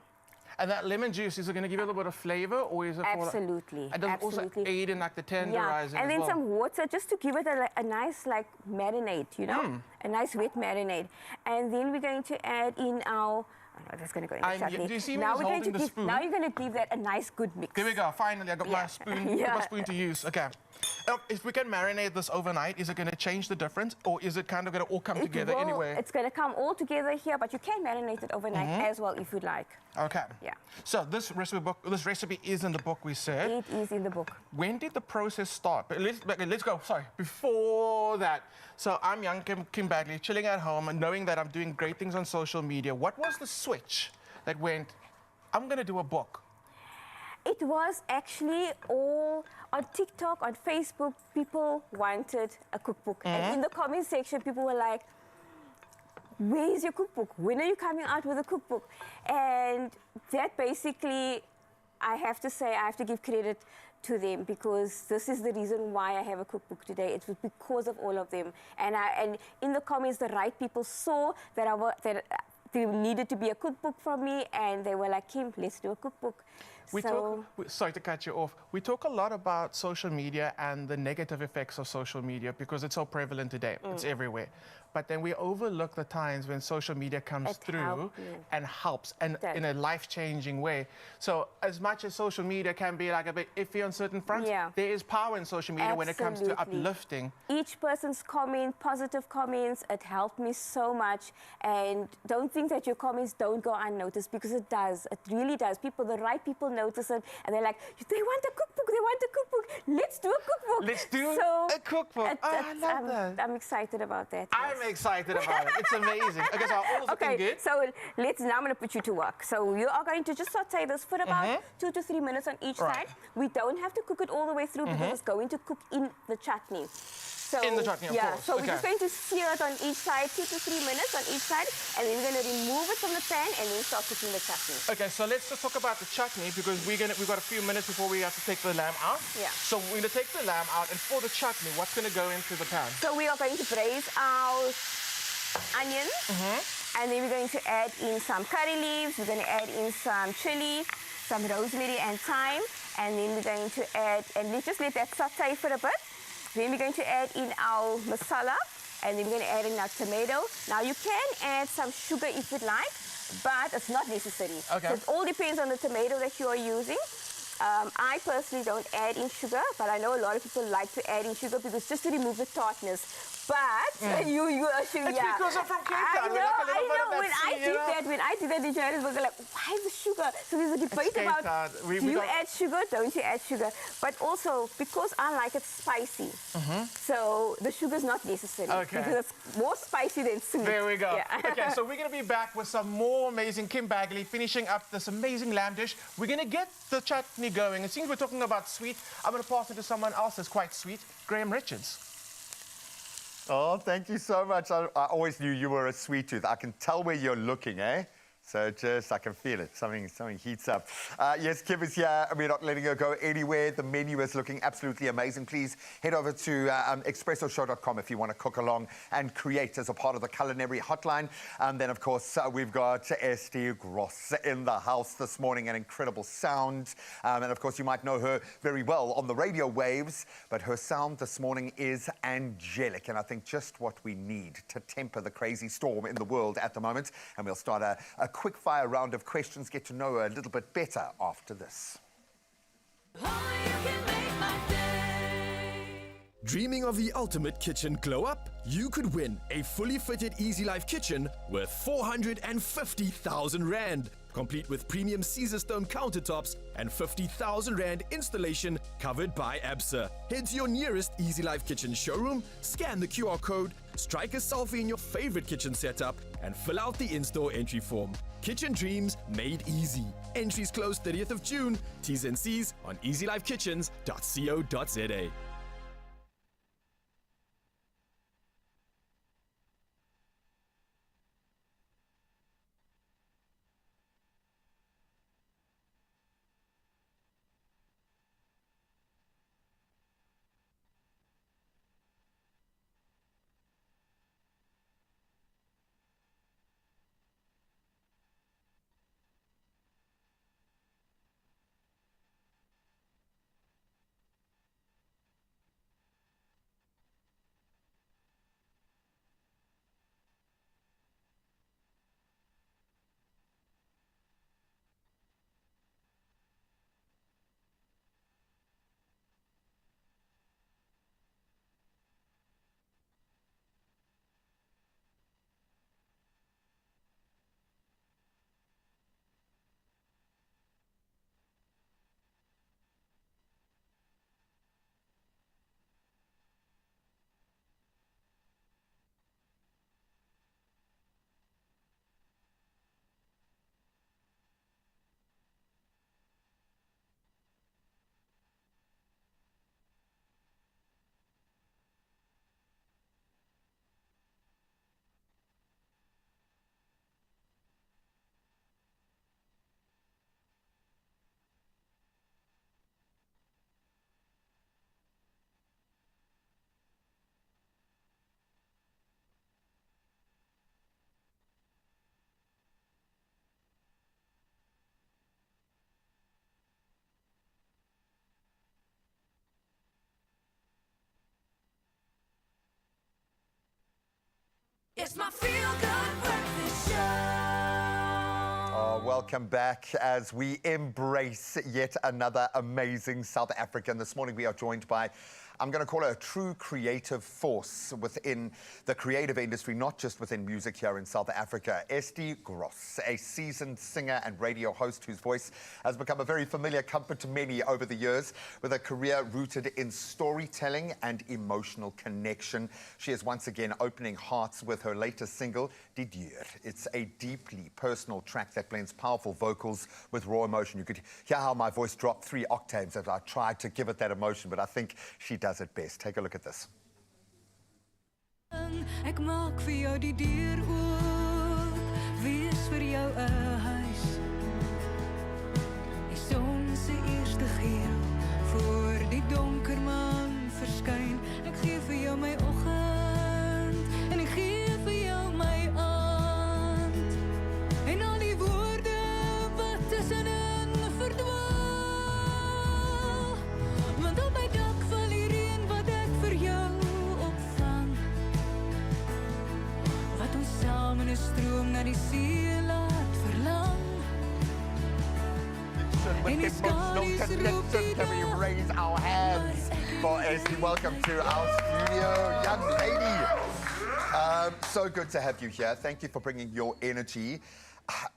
And that lemon juice, is it going to give you a little bit of flavor, or is it Absolutely. And does it also aid in like the tenderizing and then as well? some water just to give it a nice like marinade, you know, a nice wet marinade. And then we're going to add in our. Oh, no, that's going to go in the chutney. Do you see me now just we're going holding to the give. spoon? Now you're going to give that a nice good mix. There we go. Finally, I got my spoon. Yeah. Got my spoon to use. Okay. If we can marinate this overnight, is it going to change the difference, or is it kind of going to all come together anyway? It's going to come all together here, but you can marinate it overnight as well if you'd like. Okay. Yeah. So this recipe is in the book, we said. It is in the book. When did the process start? But let's go. Sorry. Before that, so I'm young Kim Bagley, chilling at home and knowing that I'm doing great things on social media. What was the switch that went, I'm going to do a book? It was actually all on TikTok, on Facebook. People wanted a cookbook. And in the comment section, people were like, where is your cookbook? When are you coming out with a cookbook? And that basically, I have to say, I have to give credit to them, because this is the reason why I have a cookbook today. It was because of all of them. And in the comments, the right people saw that there needed to be a cookbook from me, and they were like, Kim, let's do a cookbook. Sorry to cut you off. We talk a lot about social media and the negative effects of social media because it's so prevalent today. It's everywhere. But then we overlook the times when social media comes through and helps, and in a life-changing way. So as much as social media can be like a bit iffy on certain fronts, there is power in social media when it comes to uplifting. Each person's comment, positive comments, it helped me so much. And don't think that your comments don't go unnoticed, because it does. It really does. The right people notice it, and they're like, they want a cookbook, they want a cookbook. Let's do a cookbook. Let's do a cookbook. I love that. I'm excited about that. I'm excited about it. It's amazing. Okay, so all looking good. So now I'm going to put you to work. So you are going to just saute this for about 2 to 3 minutes on each side. We don't have to cook it all the way through because it's going to cook in the chutney. So, in the chutney, of course. So we're just going to sear it on each side, 2 to 3 minutes on each side, and then we're going to remove it from the pan and then start cooking the chutney. Okay, so let's just talk about the chutney, because we've got a few minutes before we have to take the lamb out. Yeah. So we're going to take the lamb out, and for the chutney, what's going to go into the pan? So we are going to braise our onions, and then we're going to add in some curry leaves. We're going to add in some chili, some rosemary and thyme, and then we're going to add, and let's just let that saute for a bit. Then we're going to add in our masala, and then we're going to add in our tomato. Now you can add some sugar if you'd like, but it's not necessary. Okay. So it all depends on the tomato that you are using. I personally don't add in sugar, but I know a lot of people like to add in sugar because just to remove the tartness. But you are sugar. It's because I'm from Cape Town. I know. When I did that in Johannesburg, like, why is the sugar? So there's a debate about do you add sugar, don't you add sugar? But also, because I like it spicy, so the sugar's not necessary. Okay. Because it's more spicy than sweet. There we go. Yeah. Okay, so we're going to be back with some more amazing Kim Bagley, finishing up this amazing lamb dish. We're going to get the chutney going. And since we're talking about sweet, I'm going to pass it to someone else that's quite sweet, Graham Richards. Oh, thank you so much. I always knew you were a sweet tooth. I can tell where you're looking, eh? So I can feel it. Something heats up. Yes, Kim is here. We're not letting her go anywhere. The menu is looking absolutely amazing. Please head over to expressoshow.com if you want to cook along and create as a part of the Culinary hotline. And then, of course, we've got Estie Gross in the house this morning, an incredible sound. And, of course, you might know her very well on the radio waves, but her sound this morning is angelic, and I think just what we need to temper the crazy storm in the world at the moment. And we'll start a quick fire round of questions, get to know her a little bit better after this. Dreaming of the ultimate kitchen glow up? You could win a fully fitted Easy Life kitchen worth 450,000 Rand. Complete with premium Caesar stone countertops and 50,000 Rand installation covered by ABSA. Head to your nearest Easy Life kitchen showroom, scan the QR code, strike a selfie in your favorite kitchen setup, and fill out the in-store entry form. Kitchen dreams made easy. Entries close 30th of June. T's and C's on easylifekitchens.co.za. It's my feel-good breakfast show. Oh, welcome back as we embrace yet another amazing South African. This morning we are joined by, I'm going to call her a true creative force within the creative industry, not just within music here in South Africa. Estie, a seasoned singer and radio host whose voice has become a very familiar comfort to many over the years, with a career rooted in storytelling and emotional connection. She is once again opening hearts with her latest single, Didier. It's a deeply personal track that blends powerful vocals with raw emotion. You could hear how my voice dropped 3 octaves as I tried to give it that emotion, but I think she does it best. Take a look at this. Ek maak vir jou die deur oop, wees vir jou 'n huis. Die son se eerste geel voor die donker maan verskyn. Ek gee vir jou my oggend en ek gee vir jou my aand. En al die woorde wat tussenin verdwaal. Want op my dak val die reën wat ek vir jou opvang. Wat ons saam in 'n stroom na die see laat verlang. With emotional connection, can we raise our hands for Estie? Welcome to our studio, young lady. So good to have you here. Thank you for bringing your energy.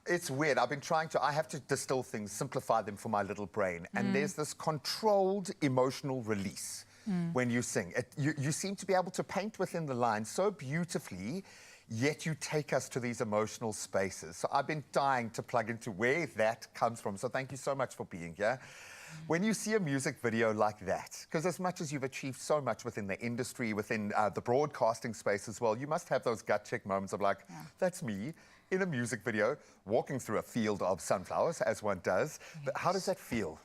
It's weird. I have to distill things, simplify them for my little brain. And there's this controlled emotional release when you sing. You seem to be able to paint within the lines so beautifully, yet you take us to these emotional spaces. So I've been dying to plug into where that comes from. So thank you so much for being here. When you see a music video like that, because as much as you've achieved so much within the industry, within the broadcasting space as well, you must have those gut check moments of like, that's me in a music video, walking through a field of sunflowers, as one does. But how does that feel?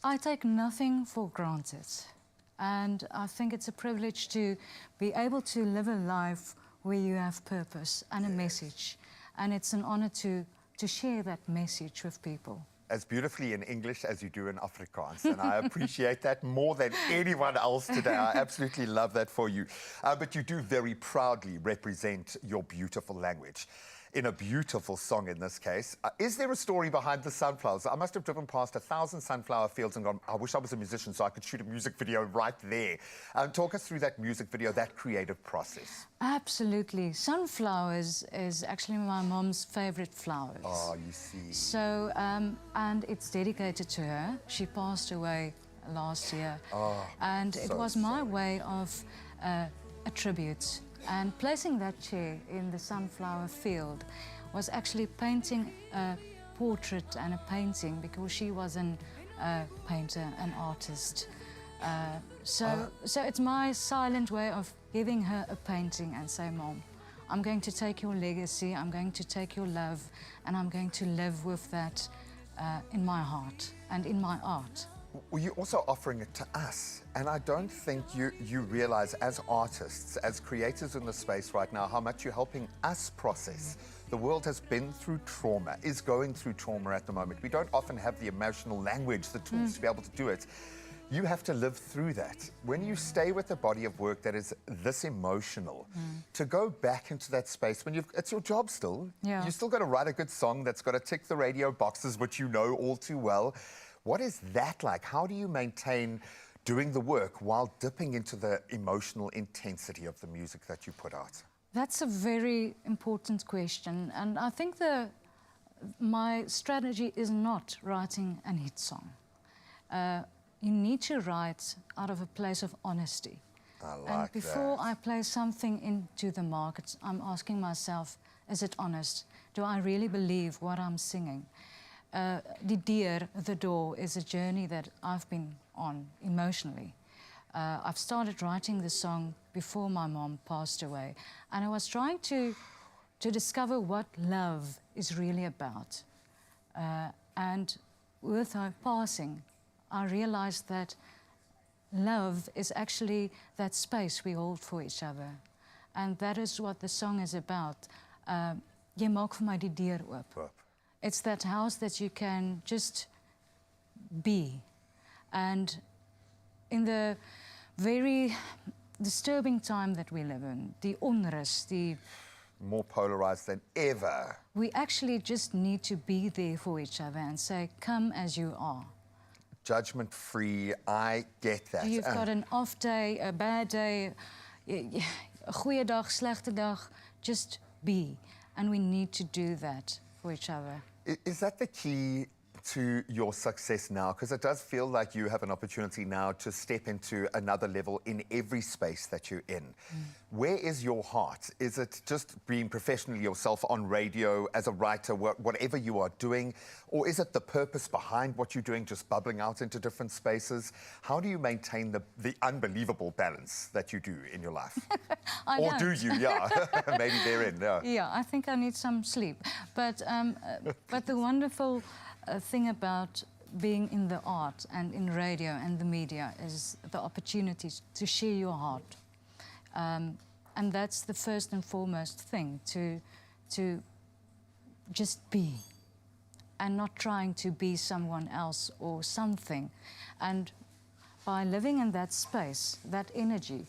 I take nothing for granted. And I think it's a privilege to be able to live a life where you have purpose and a message. And it's an honor to share that message with people. As beautifully in English as you do in Afrikaans. And I appreciate that more than anyone else today. I absolutely love that for you. But you do very proudly represent your beautiful language in a beautiful song in this case. Is there a story behind the sunflowers? I must have driven past 1,000 sunflower fields and gone, I wish I was a musician so I could shoot a music video right there. Talk us through that music video, that creative process. Absolutely. Sunflowers is actually my mom's favorite flowers. Oh, you see. So, and it's dedicated to her. She passed away last year. Oh, and it was my way of a tribute. And placing that chair in the sunflower field was actually painting a portrait and a painting because she was a painter, an artist. So it's my silent way of giving her a painting and say, Mom, I'm going to take your legacy, I'm going to take your love, and I'm going to live with that in my heart and in my art. Well, you're also offering it to us. And I don't think you realize as artists, as creators in the space right now, how much you're helping us process. The world has been through trauma, is going through trauma at the moment. We don't often have the emotional language, the tools to be able to do it. You have to live through that. When you stay with a body of work that is this emotional, to go back into that space when it's your job still. Yeah. You still got to write a good song that's got to tick the radio boxes, which you know all too well. What is that like? How do you maintain doing the work while dipping into the emotional intensity of the music that you put out? That's a very important question. And I think my strategy is not writing a hit song. You need to write out of a place of honesty. I like and before that. I place something into the market, I'm asking myself, is it honest? Do I really believe what I'm singing? Didier, the door, is a journey that I've been on emotionally. I've started writing the song before my mom passed away, and I was trying to discover what love is really about. And with her passing, I realized that love is actually that space we hold for each other. And that is what the song is about. Jy maak vir my die deur oop. It's that house that you can just be. And in the very disturbing time that we live in, the onrus, more polarized than ever. We actually just need to be there for each other and say, come as you are. Judgment-free, I get that. You've got an off day, a bad day, a goeie dag, slechte dag, just be. And we need to do that for each other. Is that the key to your success now? Because it does feel like you have an opportunity now to step into another level in every space that you're in. Where is your heart? Is it just being professionally yourself on radio, as a writer, whatever you are doing? Or is it the purpose behind what you're doing, just bubbling out into different spaces? How do you maintain the unbelievable balance that you do in your life? Or do you? Yeah, maybe therein, yeah. Yeah, I think I need some sleep. But the wonderful thing about being in the art and in radio and the media is the opportunities to share your heart. And that's the first and foremost thing, to just be and not trying to be someone else or something. And by living in that space, that energy,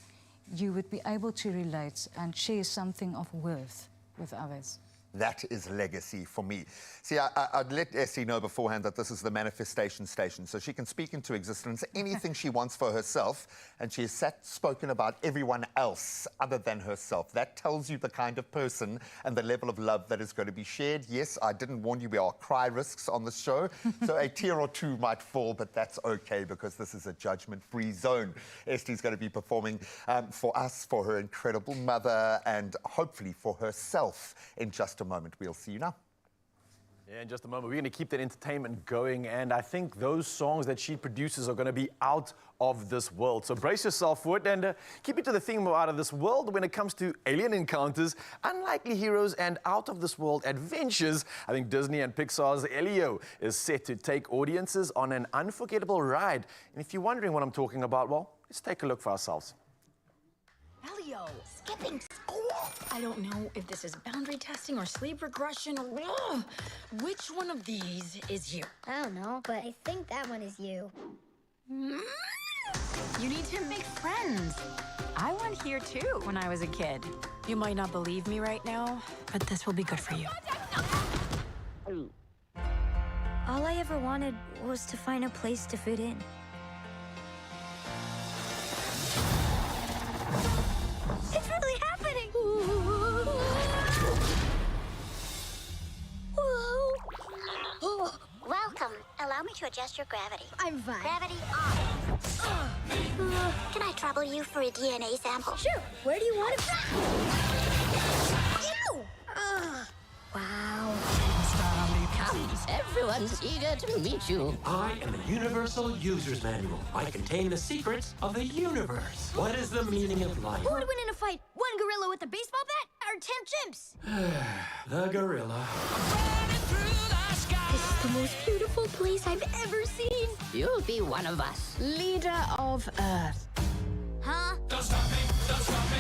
you would be able to relate and share something of worth with others. That is legacy for me. See, I'd let Estie know beforehand that this is the manifestation station, so she can speak into existence anything she wants for herself, and she has spoken about everyone else other than herself. That tells you the kind of person and the level of love that is going to be shared. Yes, I didn't warn you, we are cry risks on the show, so a tear or two might fall, but that's okay because this is a judgment-free zone. Estie's going to be performing for us, for her incredible mother, and hopefully for herself in just a moment. We'll see you now. Yeah, in just a moment, we're going to keep that entertainment going, and I think those songs that she produces are going to be out of this world. So brace yourself for it, and keep it to the theme of out of this world when it comes to alien encounters, unlikely heroes, and out-of-this-world adventures. I think Disney and Pixar's Elio is set to take audiences on an unforgettable ride. And if you're wondering what I'm talking about, well, let's take a look for ourselves. Elio, skipping school. I don't know if this is boundary testing or sleep regression or... Ugh. Which one of these is you? I don't know, but I think that one is you. You need to make friends. I went here too when I was a kid. You might not believe me right now, but this will be good for you. All I ever wanted was to find a place to fit in. It's really happening! Whoa. Welcome. Allow me to adjust your gravity. I'm fine. Gravity off. Can I trouble you for a DNA sample? Sure. Where do you want it? Ew! Wow. Everyone's eager to meet you. I am the Universal User's Manual. I contain the secrets of the universe. What is the meaning of life? Who would win in a fight? One gorilla with a baseball bat or 10 chimps? The gorilla. This is the most beautiful place I've ever seen. You'll be one of us. Leader of Earth. Huh? Don't stop me, don't stop me.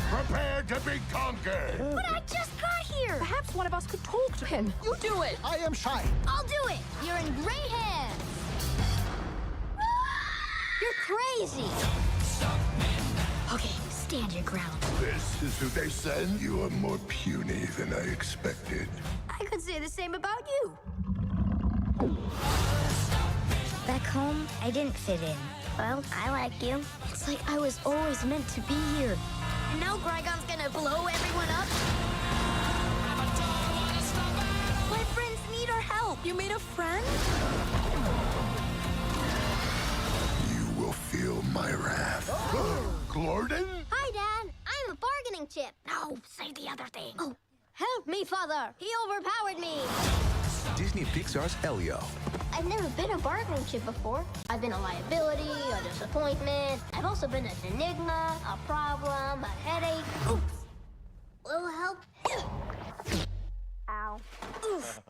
Prepare to be conquered. But I just got here. Perhaps one of us could talk to him. You do it. I am shy. I'll do it. You're in great hands. You're crazy. Okay, stand your ground. This is who they send. You are more puny than I expected. I could say the same about you. Back home, I didn't fit in. Well, I like you. It's like I was always meant to be here. And now Grygon's gonna blow everyone up? My friends need our help. You made a friend? You will feel my wrath. Glorden? Hi, Dad. I'm a bargaining chip. No, say the other thing. Oh, help me, Father. He overpowered me. Disney Pixar's Elio. I've never been a bargaining chip before. I've been a liability, a disappointment. I've also been an enigma, a problem, a headache. Oops. Little help. Ow. Oof.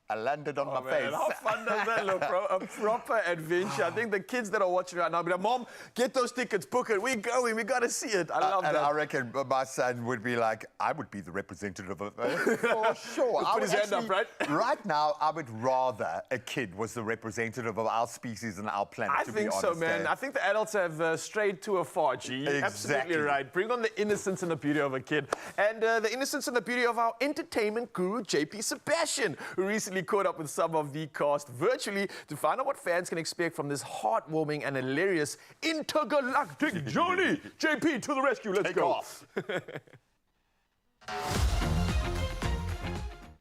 I landed on my face. How fun does that look, bro? A proper adventure. I think the kids that are watching right now be like, Mom, get those tickets, book it. We're going. We got to see it. I love and that. I reckon my son would be like, I would be the representative of it. For sure. Put his hand up, right? Right now, I would rather a kid was the representative of our species and our planet, I think so, man. I think the adults have strayed too far, G. You're absolutely right. Bring on the innocence and the beauty of a kid. And the innocence and the beauty of our entertainment guru, JP Sebastian, who recently caught up with some of the cast virtually to find out what fans can expect from this heartwarming and hilarious intergalactic journey. JP, to the rescue. Let's go. Off.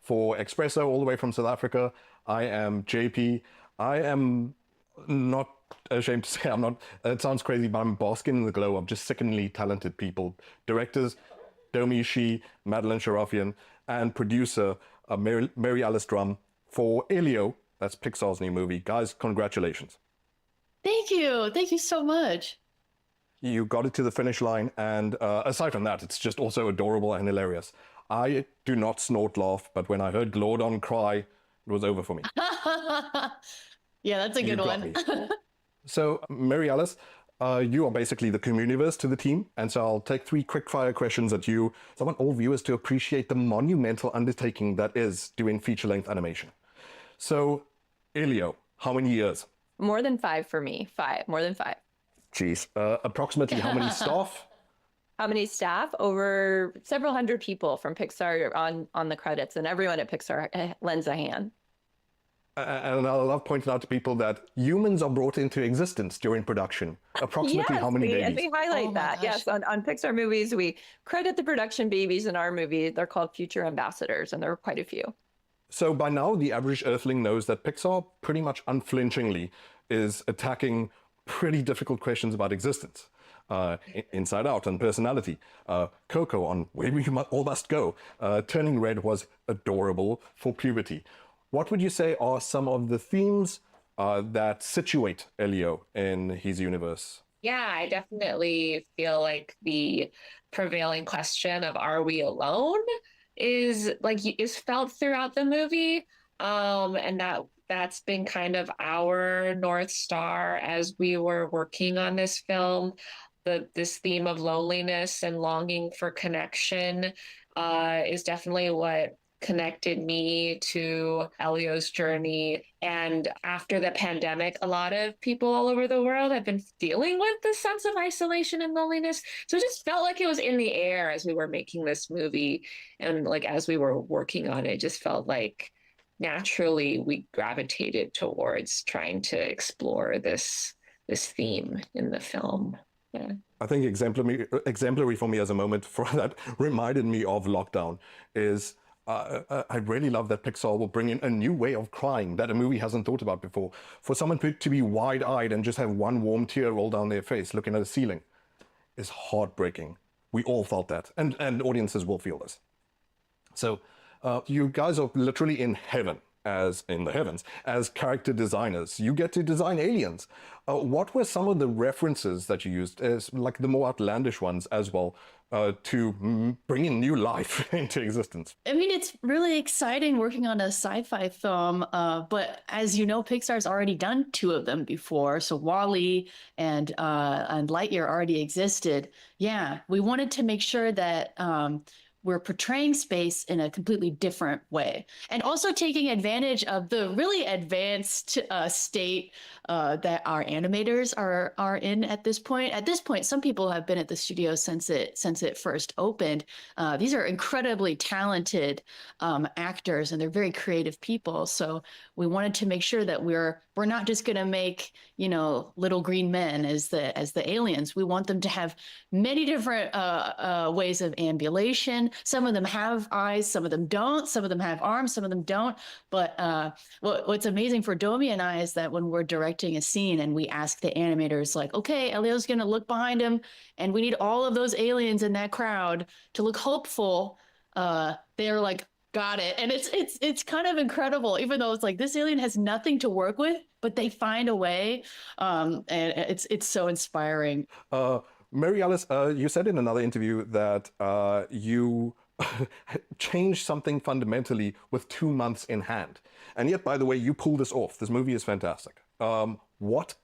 For Expresso, all the way from South Africa, I am JP. I am not ashamed to say I'm not, it sounds crazy, but I'm basking in the glow of just sickeningly talented people. Directors, Domi Shi, Madeline Sharafian, and producer Mary Alice Drum for Elio. That's Pixar's new movie. Guys, congratulations. Thank you. Thank you so much. You got it to the finish line, and aside from that, it's just also adorable and hilarious. I do not snort laugh, but when I heard Glordon cry, it was over for me. Yeah, that's a good one. So, Mary Alice, you are basically the communiverse to the team, and so I'll take 3 quick-fire questions at you. So I want all viewers to appreciate the monumental undertaking that is doing feature-length animation. So, Elio, how many years? More than 5 for me. 5. More than 5. Jeez. Approximately how many staff? How many staff? Over several hundred people from Pixar on the credits, and everyone at Pixar lends a hand. And I love pointing out to people that humans are brought into existence during production. Approximately how many babies? Yes, we highlight that. Yes, on Pixar movies, we credit the production babies in our movie. They're called future ambassadors, and there are quite a few. So by now, the average Earthling knows that Pixar pretty much unflinchingly is attacking pretty difficult questions about existence. Inside Out on personality, Coco on Where We All Must Go, Turning Red was adorable for puberty. What would you say are some of the themes that situate Elio in his universe? Yeah, I definitely feel like the prevailing question of are we alone is felt throughout the movie. And that's been kind of our North Star as we were working on this film. This theme of loneliness and longing for connection is definitely what connected me to Elio's journey. And after the pandemic, a lot of people all over the world have been dealing with this sense of isolation and loneliness. So it just felt like it was in the air as we were making this movie. And as we were working on it, just felt like naturally we gravitated towards trying to explore this theme in the film. Yeah. I think exemplary for me as a moment for that reminded me of lockdown is I really love that Pixar will bring in a new way of crying that a movie hasn't thought about before. For someone to be wide-eyed and just have one warm tear roll down their face looking at the ceiling is heartbreaking. We all felt that, and audiences will feel this. So you guys are literally in heaven, as in the heavens, as character designers. You get to design aliens. What were some of the references that you used, as like the more outlandish ones as well, to bring in new life into existence? I mean, it's really exciting working on a sci-fi film, but as you know, Pixar's already done 2 of them before. So WALL-E and Lightyear already existed. Yeah, we wanted to make sure that we're portraying space in a completely different way. And also taking advantage of the really advanced state that our animators are in at this point. At this point, some people have been at the studio since it first opened. These are incredibly talented actors, and they're very creative people. So we wanted to make sure that we're not just going to make, little green men as the aliens. We want them to have many different ways of ambulation. Some of them have eyes, some of them don't. Some of them have arms, some of them don't. But what's amazing for Domi and I is that when we're directing a scene and we ask the animators, like, okay, Elio's going to look behind him, and we need all of those aliens in that crowd to look hopeful. They're like, got it. And it's kind of incredible, even though it's like this alien has nothing to work with, but they find a way. And it's so inspiring. Mary Alice, you said in another interview that you change something fundamentally with 2 months in hand. And yet, by the way, you pull this off. This movie is fantastic. What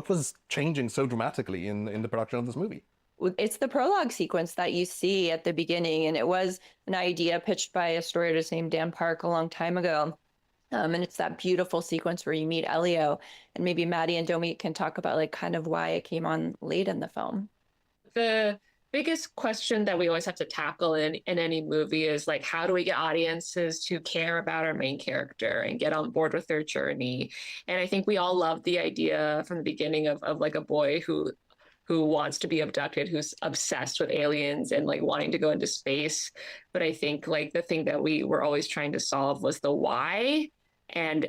was changing so dramatically in the production of this movie? It's the prologue sequence that you see at the beginning, and it was an idea pitched by a story artist named Dan Park a long time ago. And it's that beautiful sequence where you meet Elio, and maybe Maddie and Domi can talk about like kind of why it came on late in the film. The biggest question that we always have to tackle in any movie is like, how do we get audiences to care about our main character and get on board with their journey? And I think we all loved the idea from the beginning of like a boy who wants to be abducted, who's obsessed with aliens and like wanting to go into space. But I think like the thing that we were always trying to solve was the why, and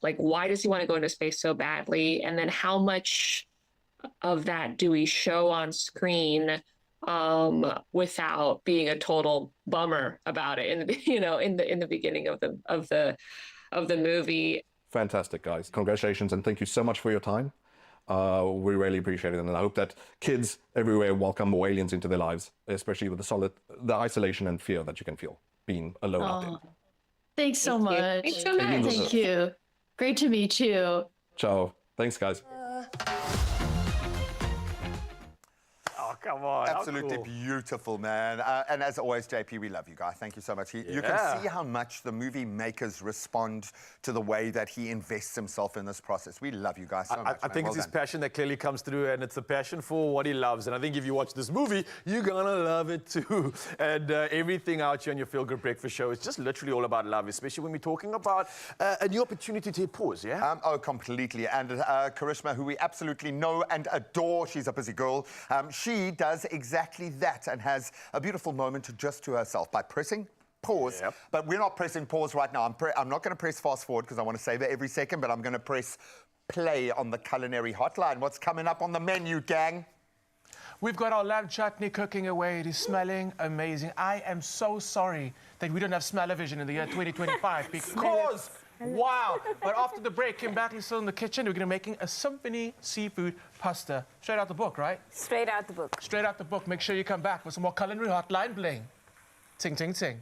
like, why does he want to go into space so badly? And then how much of that do we show on screen without being a total bummer about it in the beginning of the movie. Fantastic, guys. Congratulations, and thank you so much for your time. We really appreciate it, and I hope that kids everywhere welcome more aliens into their lives, especially with the isolation and fear that you can feel being alone out there. Thanks so much. Thanks so much. Thank you. Great to meet you. Ciao. Thanks, guys. Oh, come on. Absolutely beautiful, man. And as always, JP, we love you, guy. Thank you so much. You can see how much the movie makers respond to the way that he invests himself in this process. We love you guys so much. I think it's his passion that clearly comes through, and it's a passion for what he loves. And I think if you watch this movie, you're going to love it too. And everything out here on your Feel Good Breakfast show is just literally all about love, especially when we're talking about a new opportunity to pause, yeah? Oh, completely. And Karishma, who we absolutely know and adore, she's a busy girl. She does exactly that and has a beautiful moment just to herself by pressing pause. Yep. But we're not pressing pause right now. I'm not going to press fast forward because I want to savor every second, but I'm going to press play on the Culinary hotline. What's coming up on the menu, gang? We've got our lamb chutney cooking away. It is smelling amazing. I am so sorry that we don't have smell-o-vision in the year 2025 because... Wow. But after the break, Kim Batley's still in the kitchen. We're going to be making a symphony seafood pasta. Straight out the book, right? Straight out the book. Straight out the book. Make sure you come back with some more Culinary hotline bling. Ting, ting, ting.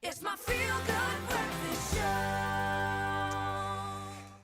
It's my Feel Good Breakfast Show.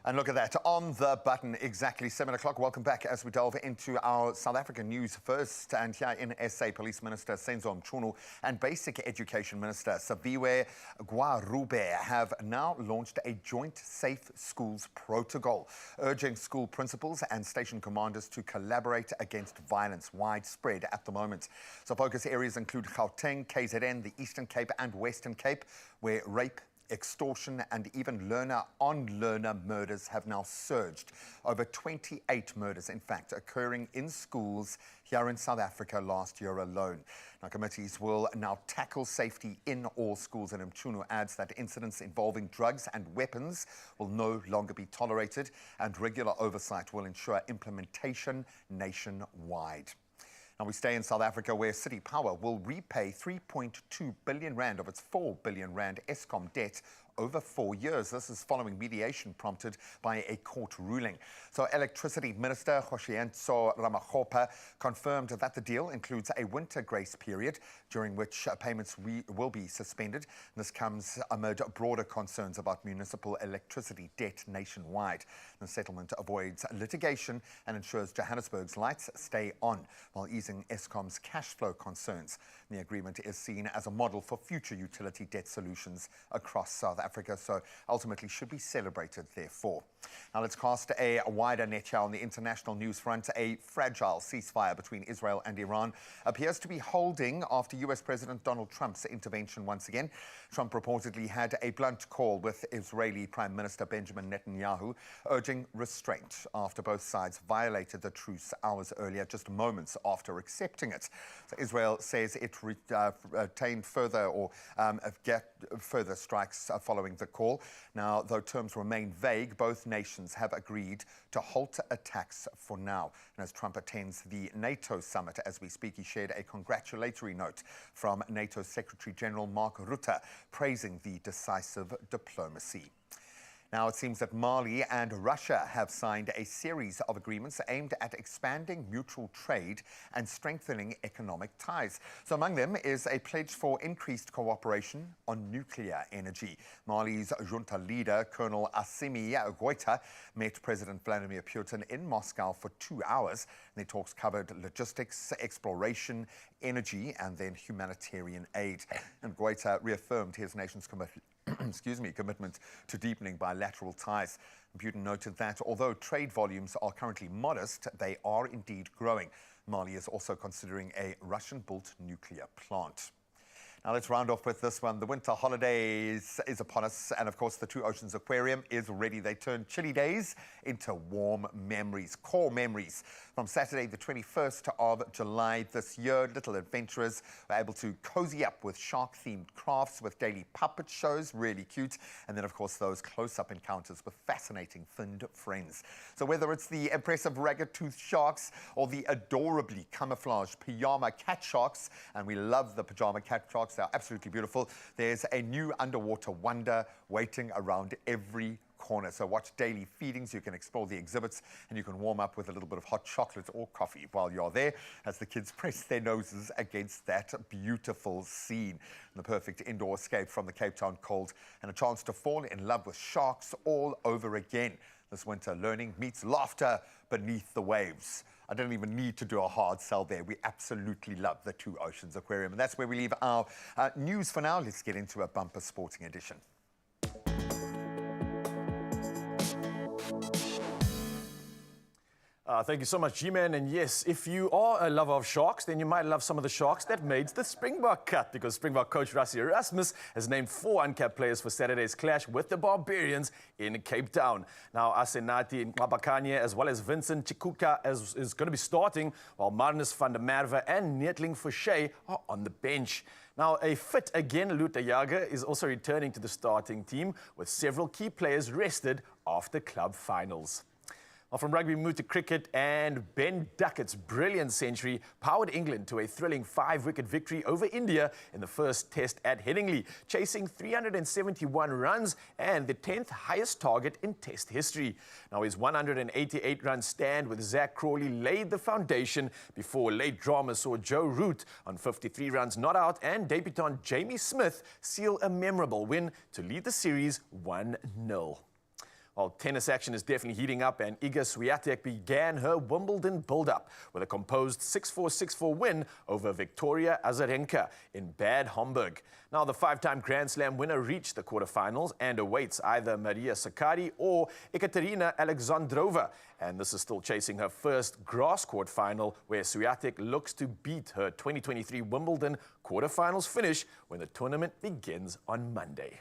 And look at that, on the button, exactly 7 o'clock. Welcome back as we delve into our South African news first. And here in SA, Police Minister Senzo Mchunu and Basic Education Minister Saviwe Gwarube have now launched a joint safe schools protocol, urging school principals and station commanders to collaborate against violence widespread at the moment. So focus areas include Gauteng, KZN, the Eastern Cape and Western Cape, where rape, extortion and even learner-on-learner murders have now surged. Over 28 murders, in fact, occurring in schools here in South Africa last year alone. Now, committees will now tackle safety in all schools, and Mchunu adds that incidents involving drugs and weapons will no longer be tolerated, and regular oversight will ensure implementation nationwide. Now we stay in South Africa, where City Power will repay 3.2 billion rand of its 4 billion rand Eskom debt over 4 years. This is following mediation prompted by a court ruling. So Electricity Minister Kgosientsho Ramokgopa confirmed that the deal includes a winter grace period during which payments will be suspended. This comes amid broader concerns about municipal electricity debt nationwide. The settlement avoids litigation and ensures Johannesburg's lights stay on while easing Eskom's cash flow concerns. The agreement is seen as a model for future utility debt solutions across South Africa, so ultimately should be celebrated, therefore. Now let's cast a wider net here on the international news front. A fragile ceasefire between Israel and Iran appears to be holding after US President Donald Trump's intervention once again. Trump reportedly had a blunt call with Israeli Prime Minister Benjamin Netanyahu, urging restraint after both sides violated the truce hours earlier, just moments after accepting it. So Israel says it retained further or get further strikes following the call. Now, though terms remain vague, both nations have agreed to halt attacks for now. And as Trump attends the NATO summit as we speak, he shared a congratulatory note from NATO Secretary General Mark Rutte, praising the decisive diplomacy. Now, it seems that Mali and Russia have signed a series of agreements aimed at expanding mutual trade and strengthening economic ties. So among them is a pledge for increased cooperation on nuclear energy. Mali's junta leader, Colonel Assimi Goïta, met President Vladimir Putin in Moscow for 2 hours. And the talks covered logistics, exploration, energy, and then humanitarian aid. And Goïta reaffirmed his nation's commitment to deepening bilateral ties. Putin noted that although trade volumes are currently modest, they are indeed growing. Mali is also considering a Russian-built nuclear plant. Now let's round off with this one. The winter holidays is upon us, and of course the Two Oceans Aquarium is ready. They turn chilly days into warm memories, core memories. From Saturday the 21st of July this year, little adventurers were able to cozy up with shark-themed crafts with daily puppet shows, really cute, and then of course those close-up encounters with fascinating finned friends. So whether it's the impressive ragged-toothed sharks or the adorably camouflaged pyjama cat sharks, and we love the pyjama cat sharks, they're absolutely beautiful, there's a new underwater wonder waiting around every corner. So watch daily feedings, you can explore the exhibits, and you can warm up with a little bit of hot chocolate or coffee while you're there as the kids press their noses against that beautiful scene. The perfect indoor escape from the Cape Town cold and a chance to fall in love with sharks all over again. This winter, learning meets laughter beneath the waves. I don't even need to do a hard sell there. We absolutely love the Two Oceans Aquarium. And that's where we leave our news for now. Let's get into a bumper sporting edition. Thank you so much, G-Man. And yes, if you are a lover of sharks, then you might love some of the sharks that made the Springbok cut, because Springbok coach Rassie Erasmus has named 4 uncapped players for Saturday's clash with the Barbarians in Cape Town. Now, Asenati Mabakanye as well as Vincent Chikuka is going to be starting, while Marnus van der Merwe and Neetling Forshey are on the bench. Now, a fit again, Luther Jager is also returning to the starting team, with several key players rested after club finals. Well, from rugby, we move to cricket, and Ben Duckett's brilliant century powered England to a thrilling 5-wicket victory over India in the first test at Headingley, chasing 371 runs and the 10th highest target in test history. Now, his 188-run stand with Zach Crawley laid the foundation before late drama saw Joe Root on 53 runs not out and debutant Jamie Smith seal a memorable win to lead the series 1-0. Well, tennis action is definitely heating up, and Iga Swiatek began her Wimbledon build-up with a composed 6-4, 6-4 win over Victoria Azarenka in Bad Homburg. Now, the five-time Grand Slam winner reached the quarterfinals and awaits either Maria Sakkari or Ekaterina Alexandrova. And this is still chasing her first grass court final, where Swiatek looks to beat her 2023 Wimbledon quarterfinals finish when the tournament begins on Monday.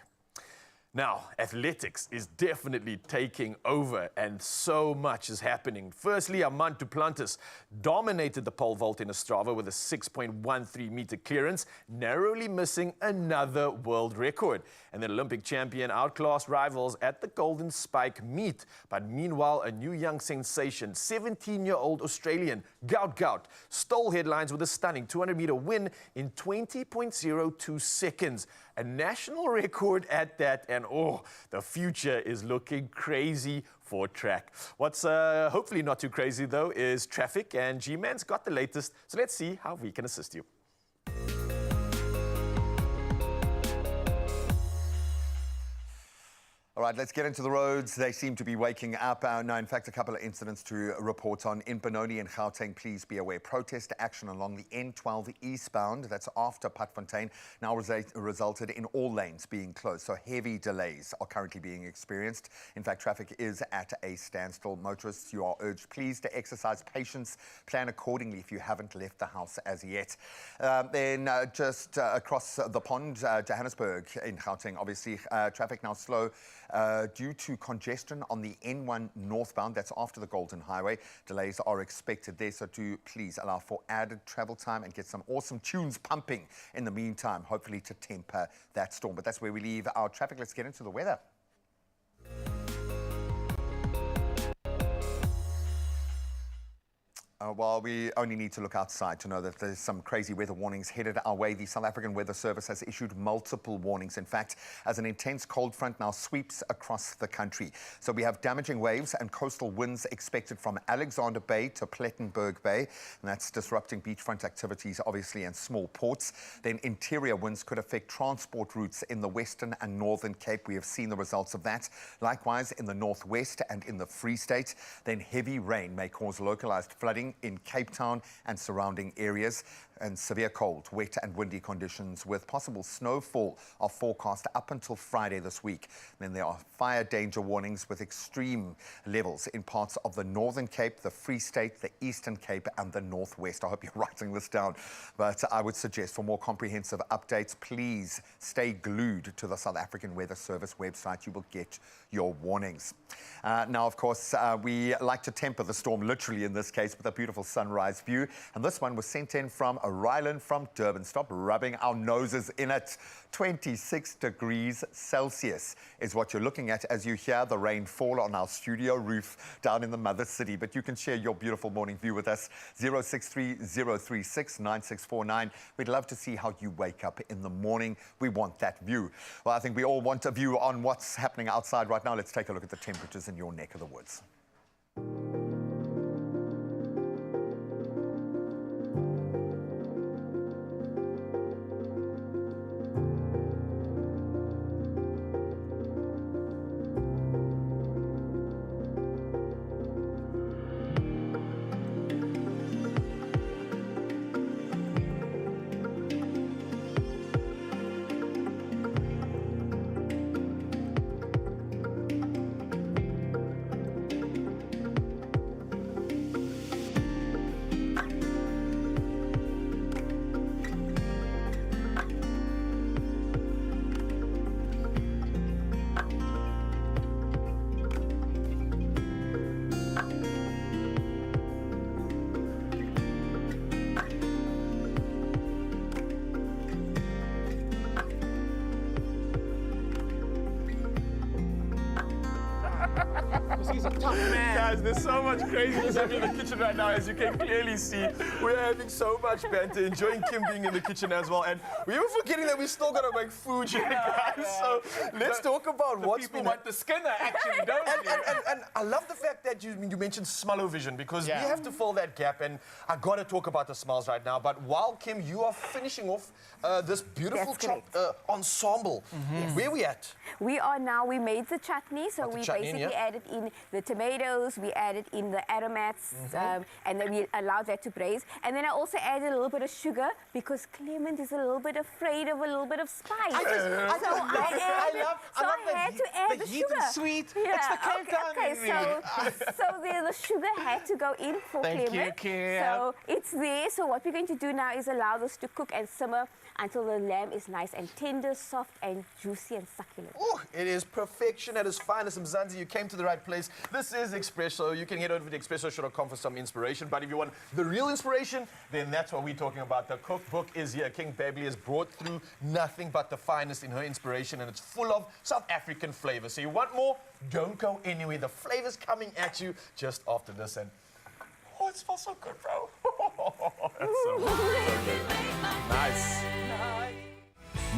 Now, athletics is definitely taking over, and so much is happening. Firstly, Armand Duplantis dominated the pole vault in Ostrava with a 6.13-meter clearance, narrowly missing another world record. And the Olympic champion outclassed rivals at the Golden Spike meet. But meanwhile, a new young sensation, 17-year-old Australian Gout Gout, stole headlines with a stunning 200-meter win in 20.02 seconds. A national record at that, and oh, the future is looking crazy for track. What's hopefully not too crazy, though, is traffic, and G-Man's got the latest, so let's see how we can assist you. All right, let's get into the roads. They seem to be waking up. Now, in fact, a couple of incidents to report on. In Benoni and Gauteng, please be aware. Protest action along the N12 eastbound, that's after Patfontein, now resulted in all lanes being closed. So heavy delays are currently being experienced. In fact, traffic is at a standstill. Motorists, you are urged, please, to exercise patience. Plan accordingly if you haven't left the house as yet. Then just across the pond, Johannesburg in Gauteng, obviously, traffic now slow. Due to congestion on the N1 northbound, that's after the Golden Highway. Delays are expected there, so do please allow for added travel time and get some awesome tunes pumping in the meantime, hopefully to temper that storm. But that's where we leave our traffic. Let's get into the weather. Well, we only need to look outside to know that there's some crazy weather warnings headed our way. The South African Weather Service has issued multiple warnings, in fact, as an intense cold front now sweeps across the country. So we have damaging waves and coastal winds expected from Alexander Bay to Plettenberg Bay, and that's disrupting beachfront activities, obviously, and small ports. Then interior winds could affect transport routes in the Western and Northern Cape. We have seen the results of that. Likewise, in the Northwest and in the Free State. Then heavy rain may cause localized flooding in Cape Town and surrounding areas, and severe cold, wet and windy conditions with possible snowfall are forecast up until Friday this week. Then there are fire danger warnings with extreme levels in parts of the Northern Cape, the Free State, the Eastern Cape and the Northwest. I hope you're writing this down, but I would suggest for more comprehensive updates, please stay glued to the South African Weather Service website. You will get your warnings. Now, of course, we like to temper the storm, literally in this case, with a beautiful sunrise view. And this one was sent in from Rylan from Durban. Stop rubbing our noses in it. 26 degrees Celsius is what you're looking at as you hear the rain fall on our studio roof down in the mother city. But you can share your beautiful morning view with us. 063-036-9649. We'd love to see how you wake up in the morning. We want that view. Well, I think we all want a view on what's happening outside right now. Let's take a look at the temperatures in your neck of the woods. He's a tough man. Guys, there's so much craziness happening in the kitchen right now, as you can clearly see. We're having so much banter, enjoying Kim being in the kitchen as well. And we were forgetting that we still got to make food here, guys. So let's talk about what's people been... want the Skinner, actually, don't they? And I love the fact that you mentioned smell-o-vision, because we have to fill that gap. And I got to talk about the smells right now. But while, Kim, you are finishing off this beautiful ensemble, where are we at? We made the chutney, so we basically added in the tomatoes, we added in the aromats, and then we allowed that to braise. And then I also added a little bit of sugar, because Clement is a little bit afraid of a little bit of spice. I had to add the sugar. And sweet. Yeah, it's the Cape Town in me. So the sugar had to go in for Clement. Thank you, Kim. So it's there. So what we're going to do now is allow this to cook and simmer until the lamb is nice and tender, soft and juicy and succulent. Oh, it is perfection at its finest. Mzansi, you came to the right place. This is Expresso. You can head over to expresso.com for some inspiration. But if you want the real inspiration, then that's what we're talking about. The cookbook is here. King Babley has brought through nothing but the finest in her inspiration, and it's full of South African flavors. So you want more? Don't go anywhere. The flavors coming at you just after this. And oh, it smells so good, bro. That's so good. Nice.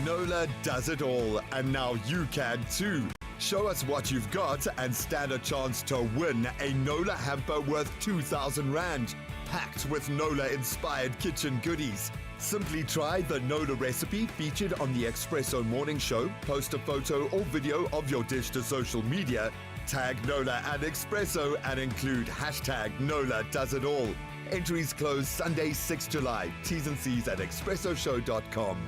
Nola does it all, and now you can too. Show us what you've got and stand a chance to win a Nola hamper worth 2,000 Rand, packed with Nola-inspired kitchen goodies. Simply try the Nola recipe featured on the Expresso Morning Show, post a photo or video of your dish to social media, tag Nola and Expresso, and include hashtag Nola does it all. Entries close Sunday, 6 July. T's and C's at expressoshow.com.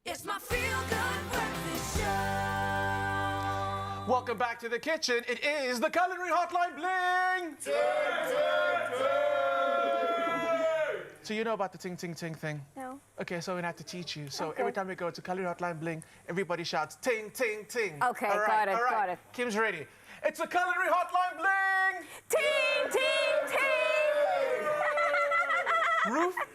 It's my feel-good breakfast show. Welcome back to the kitchen. It is the Culinary Hotline Bling! So you know about the ting, ting, ting thing? No. Okay, so we have to teach you. So every time we go to Culinary Hotline Bling, everybody shouts ting, ting, ting. Okay, all right, got it. Kim's ready. It's a culinary hotline bling! Ting, ting, ting!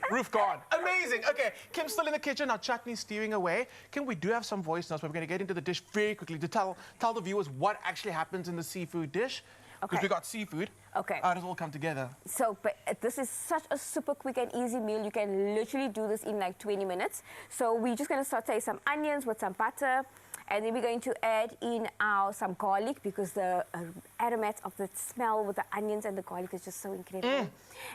Roof gone. Amazing. Okay, Kim's still in the kitchen. Our chutney's stewing away. Kim, we do have some voice notes, but we're going to get into the dish very quickly to tell the viewers what actually happens in the seafood dish. Because we got seafood. Okay. How does it all come together? So, but this is such a super quick and easy meal. You can literally do this in like 20 minutes. So we're just going to saute some onions with some butter. And then we're going to add in some garlic because the aromats of the smell with the onions and the garlic is just so incredible.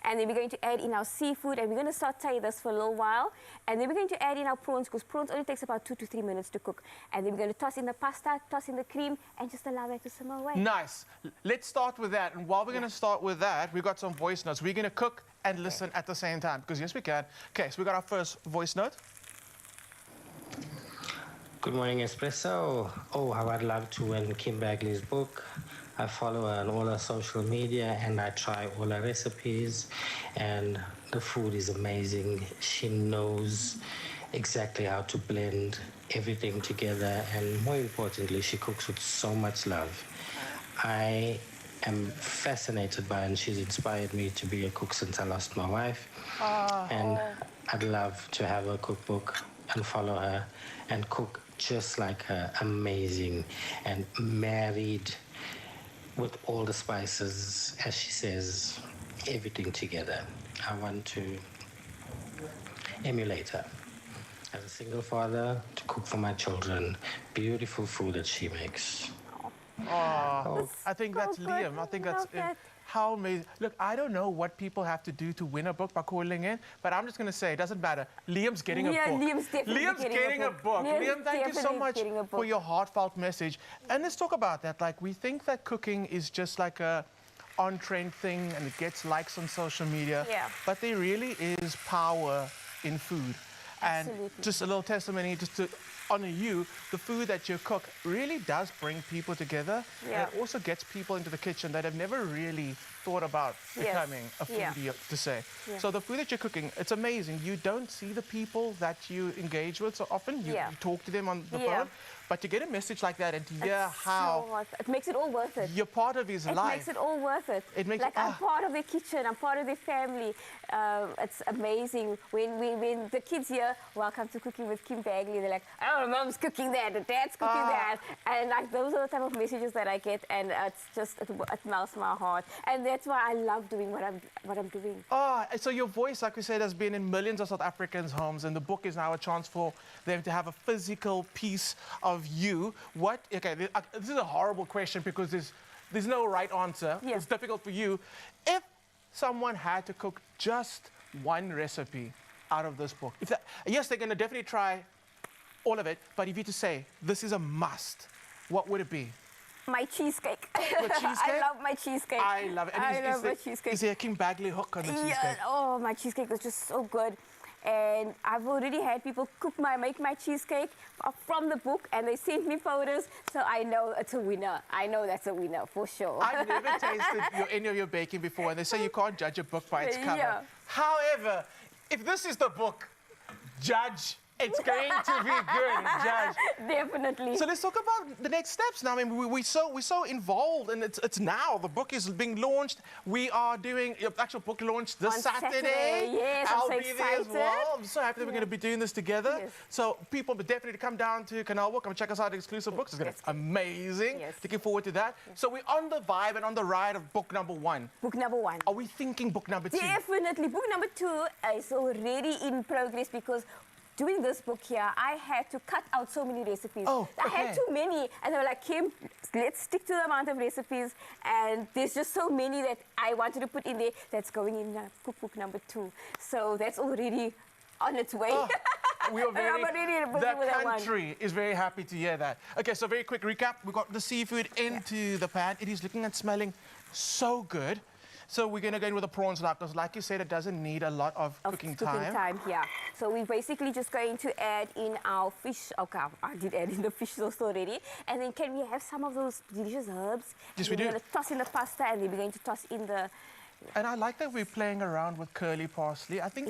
And then we're going to add in our seafood and we're going to saute this for a little while. And then we're going to add in our prawns because prawns only takes about 2 to 3 minutes to cook. And then we're going to toss in the pasta, toss in the cream and just allow that to simmer away. Nice. Let's start with that. And while we're going to start with that, we've got some voice notes. We're going to cook and listen at the same time because yes, we can. Okay, so we got our first voice note. Good morning, Espresso. Oh, how I'd love to win Kim Bagley's book. I follow her on all her social media and I try all her recipes and the food is amazing. She knows exactly how to blend everything together and more importantly, she cooks with so much love. I am fascinated by her and she's inspired me to be a cook since I lost my wife. And I'd love to have a cookbook and follow her and cook just like her, amazing and married with all the spices, as she says, everything together. I want to emulate her. As a single father, to cook for my children, beautiful food that she makes. Oh, I think that's Liam. I think that's how amazing. Look, I don't know what people have to do to win a book by calling in, but I'm just going to say it doesn't matter. Liam's getting a book. Liam's definitely getting a book. Liam, thank you so much for your heartfelt message. And let's talk about that. Like, we think that cooking is just like a on-trend thing and it gets likes on social media. Yeah. But there really is power in food. And Absolutely. just a little testimony, just to honor you, the food that you cook really does bring people together. Yeah. And it also gets people into the kitchen that have never really thought about becoming a foodie, to say. Yeah. So the food that you're cooking, it's amazing. You don't see the people that you engage with so often. You talk to them on the phone. But to get a message like that and to hear how... it makes it all worth it. You're part of his life. It makes it all worth it. It makes like, I'm part of their kitchen, I'm part of their family. It's amazing. When the kids hear, welcome to Cooking with Kim Bagley, they're like, oh, Mom's cooking that, Dad's cooking that. And like, those are the type of messages that I get, and it's just, it melts my heart. And that's why I love doing what I'm doing. Oh, so your voice, like we said, has been in millions of South Africans' homes, and the book is now a chance for them to have a physical piece of you. Okay, this is a horrible question because there's no right answer. It's difficult for you. If someone had to cook just one recipe out of this book, yes, they're going to definitely try all of it, but if you had to say, this is a must, what would it be? My cheesecake. Your cheesecake? I love my cheesecake. I love it. And I love my cheesecake. Is there a Kim Bagley hook on the cheesecake? Oh, my cheesecake was just so good. And I've already had people make my cheesecake from the book, and they sent me photos, so I know it's a winner. I know that's a winner, for sure. I've never tasted any of your baking before, and they say you can't judge a book by its cover. However, if this is the book, judge. It's going to be good, Judge. Definitely. So let's talk about the next steps now. I mean, we're so involved, and it's now. The book is being launched. We are doing your actual book launch this Saturday. Yes, I'll I'm so be there as well. I'm so happy that we're going to be doing this together. Yes. So people definitely come down to Canal Book and check us out. Exclusive books. It's going to be amazing. Yes. Looking forward to that. Yes. So we're on the vibe and on the ride of book number 1. Book number 1. Are we thinking book number 2? Definitely. Book number 2 is already in progress because doing this book here, I had to cut out so many recipes. Oh, okay. I had too many. And they were like, Kim, let's stick to the amount of recipes. And there's just so many that I wanted to put in there that's going in cookbook number 2. So that's already on its way. Oh, we are very, the country is very happy to hear that. Okay, so very quick recap. We've got the seafood into the pan. It is looking and smelling so good. So we're going to go in with the prawns now, because like you said, it doesn't need a lot of cooking time. Yeah. So we're basically just going to add in our fish. Okay, I did add in the fish sauce already. And then can we have some of those delicious herbs? Yes, we do. We're going to toss in the pasta, and then we're going to toss in the... And I like that we're playing around with curly parsley. I think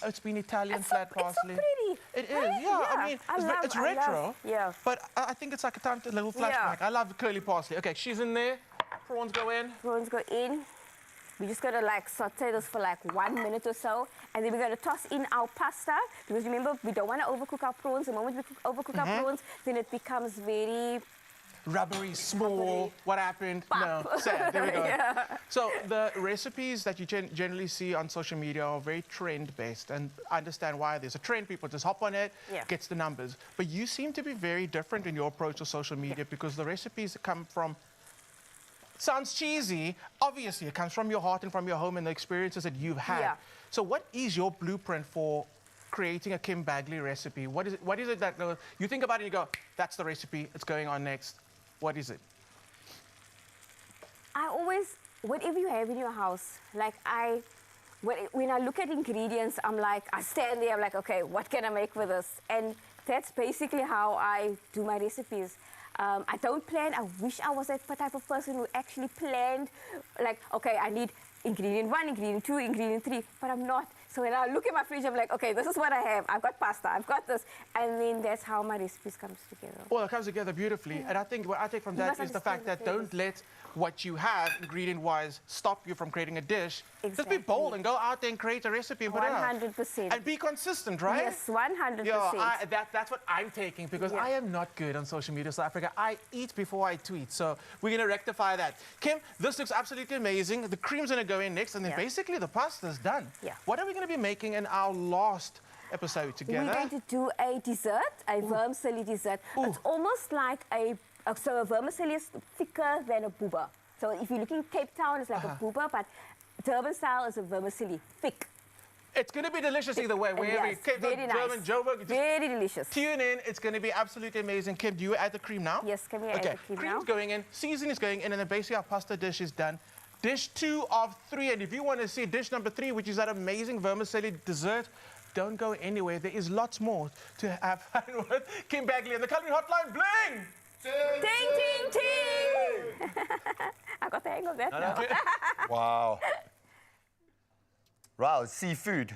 it's been Italian it's flat so, parsley. It's so pretty. It is, yeah. I mean, it's retro. Yeah. But I think it's like a time to a little flashback. Yeah. I love curly parsley. Okay, she's in there. Prawns go in. Prawns go in. We're just gonna like saute this for like 1 minute or so, and then we're gonna toss in our pasta, because remember, we don't wanna overcook our prawns. The moment we overcook our prawns, then it becomes very rubbery, small. What happened? Pop. No, sad. There we go. Yeah. So the recipes that you generally see on social media are very trend-based, and I understand why. There's a trend, people just hop on it, gets the numbers. But you seem to be very different in your approach to social media, because the recipes come from, sounds cheesy, obviously it comes from your heart and from your home and the experiences that you've had. Yeah. So what is your blueprint for creating a Kim Bagley recipe? What is it that you think about it and you go, that's the recipe, it's going on next? What is it? I always, whatever you have in your house, like when I look at ingredients, I'm like, I stand there, I'm like, okay, what can I make with this? And that's basically how I do my recipes. I don't plan. I wish I was that type of person who actually planned, like, okay, I need ingredient 1, ingredient 2, ingredient 3, but I'm not. So when I look at my fridge, I'm like, okay, this is what I have. I've got pasta, I've got this. And then that's how my recipes comes together. Well, it comes together beautifully. And I think what I take from that is the fact that don't let what you have, ingredient-wise, stop you from creating a dish. Just be bold and go out there and create a recipe and put it out. 100%. And be consistent, right? Yes, 100%. Yeah, that's what I'm taking, because I am not good on social media, South Africa. I eat before I tweet, so we're going to rectify that. Kim, this looks absolutely amazing. The cream's going to go in next, and then basically the pasta's done. Yeah. What are we going to be making in our last episode together? We're going to do a dessert, a vermicelli dessert. It's almost like so a vermicelli is thicker than a booba. So if you're looking Cape Town, it's like a booba, but Durban style is a vermicelli, thick. It's going to be delicious either way. Wherever yes, Cape Town, Durban, Joburg. Very delicious. Tune in. It's going to be absolutely amazing. Kim, do you add the cream now? Yes, can we add the cream now? Cream's going in, seasoning is going in, and then basically our pasta dish is done. Dish 2 of 3, and if you want to see dish number 3, which is that amazing vermicelli dessert, don't go anywhere. There is lots more to have fun with. Kim Bagley and the Culinary Hotline, bling! Ting, ting, ting! I got the hang of that now. Wow. Raul, seafood.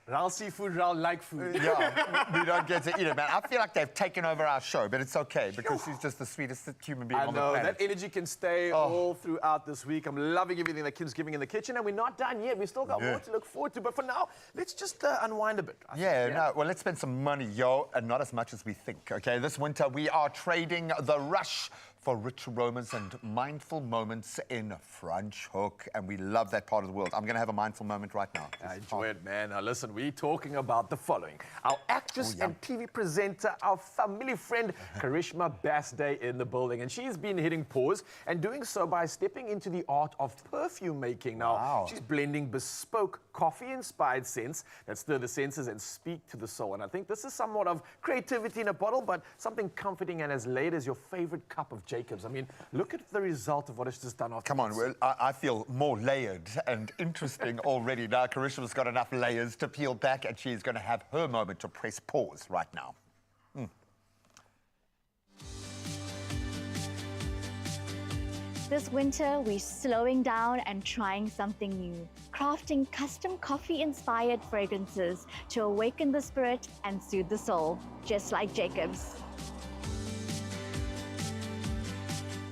Raul seafood, Raul like food. Yeah, we don't get to eat it, man. I feel like they've taken over our show, but it's okay, because he's just the sweetest human being on the planet. That energy can stay all throughout this week. I'm loving everything that Kim's giving in the kitchen, and we're not done yet. We still got more to look forward to, but for now, let's just unwind a bit. Well, let's spend some money, and not as much as we think, okay? This winter, we are trading the rush for rich aromas and mindful moments in French Hook, and we love that part of the world. I'm going to have a mindful moment right now. I enjoy it, man. Now, listen, we're talking about the following. Our actress and TV presenter, our family friend, Karishma Basday in the building, and she's been hitting pause and doing so by stepping into the art of perfume making. Now, she's blending bespoke coffee-inspired scents that stir the senses and speak to the soul, and I think this is somewhat of creativity in a bottle, but something comforting and as laid as your favorite cup of Jacobs. I mean, look at the result of what it's just done. Come on, well, I feel more layered and interesting already. Now, Karishma's got enough layers to peel back, and she's going to have her moment to press pause right now. This winter, we're slowing down and trying something new, crafting custom coffee-inspired fragrances to awaken the spirit and soothe the soul, just like Jacobs.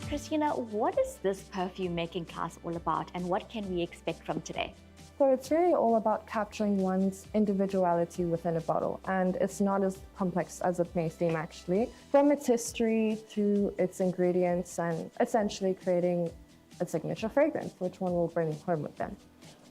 Christina, what is this perfume making class all about, and what can we expect from today? So it's really all about capturing one's individuality within a bottle, and it's not as complex as it may seem actually. From its history to its ingredients, and essentially creating a signature fragrance, which one will bring home with them.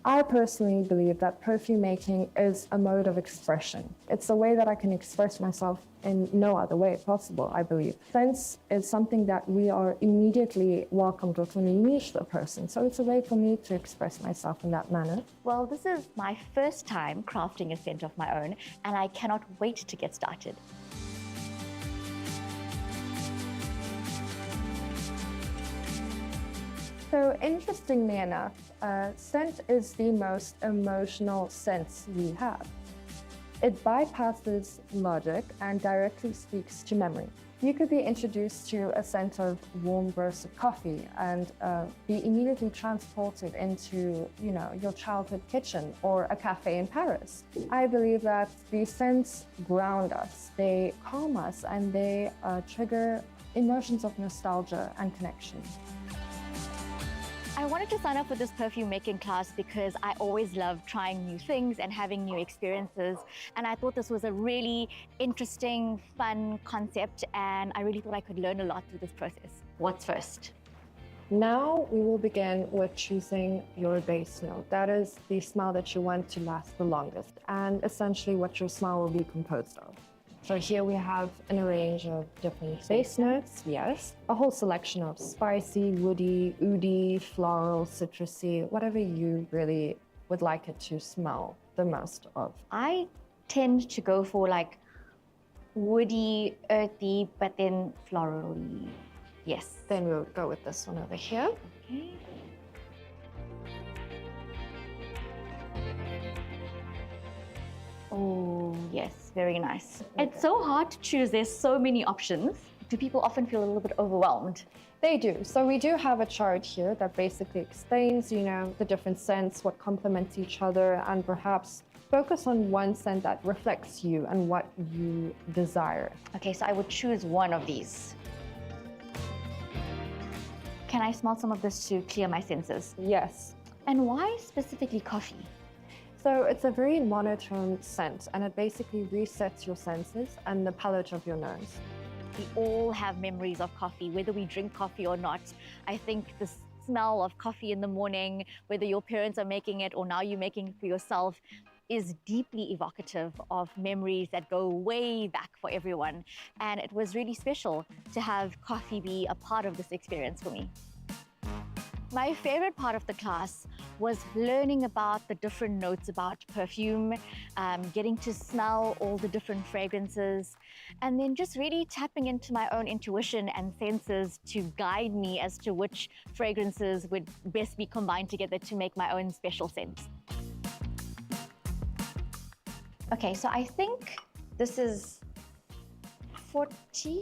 I personally believe that perfume making is a mode of expression. It's a way that I can express myself in no other way possible, I believe. Scents is something that we are immediately welcomed with when we meet the person. So it's a way for me to express myself in that manner. Well, this is my first time crafting a scent of my own, and I cannot wait to get started. So interestingly enough, scent is the most emotional sense we have. It bypasses logic and directly speaks to memory. You could be introduced to a scent of warm roasted coffee and be immediately transported into, your childhood kitchen or a cafe in Paris. I believe that these scents ground us, they calm us, and they trigger emotions of nostalgia and connection. I wanted to sign up for this perfume making class because I always love trying new things and having new experiences. And I thought this was a really interesting, fun concept, and I really thought I could learn a lot through this process. What's first? Now we will begin with choosing your base note. That is the smell that you want to last the longest, and essentially what your smell will be composed of. So here we have an arrange of different base notes, yes. A whole selection of spicy, woody, oody, floral, citrusy, whatever you really would like it to smell the most of. I tend to go for like woody, earthy, but then florally. Yes. Then we'll go with this one over here. Okay. Oh, yes, very nice. It's so hard to choose. There's so many options. Do people often feel a little bit overwhelmed? They do. So we do have a chart here that basically explains, the different scents, what complements each other, and perhaps focus on one scent that reflects you and what you desire. Okay, so I would choose one of these. Can I smell some of this to clear my senses? Yes. And why specifically coffee? So it's a very monotone scent, and it basically resets your senses and the palate of your nose. We all have memories of coffee, whether we drink coffee or not. I think the smell of coffee in the morning, whether your parents are making it or now you're making it for yourself, is deeply evocative of memories that go way back for everyone. And it was really special to have coffee be a part of this experience for me. My favorite part of the class was learning about the different notes about perfume, getting to smell all the different fragrances, and then just really tapping into my own intuition and senses to guide me as to which fragrances would best be combined together to make my own special scent. Okay, so I think this is 40,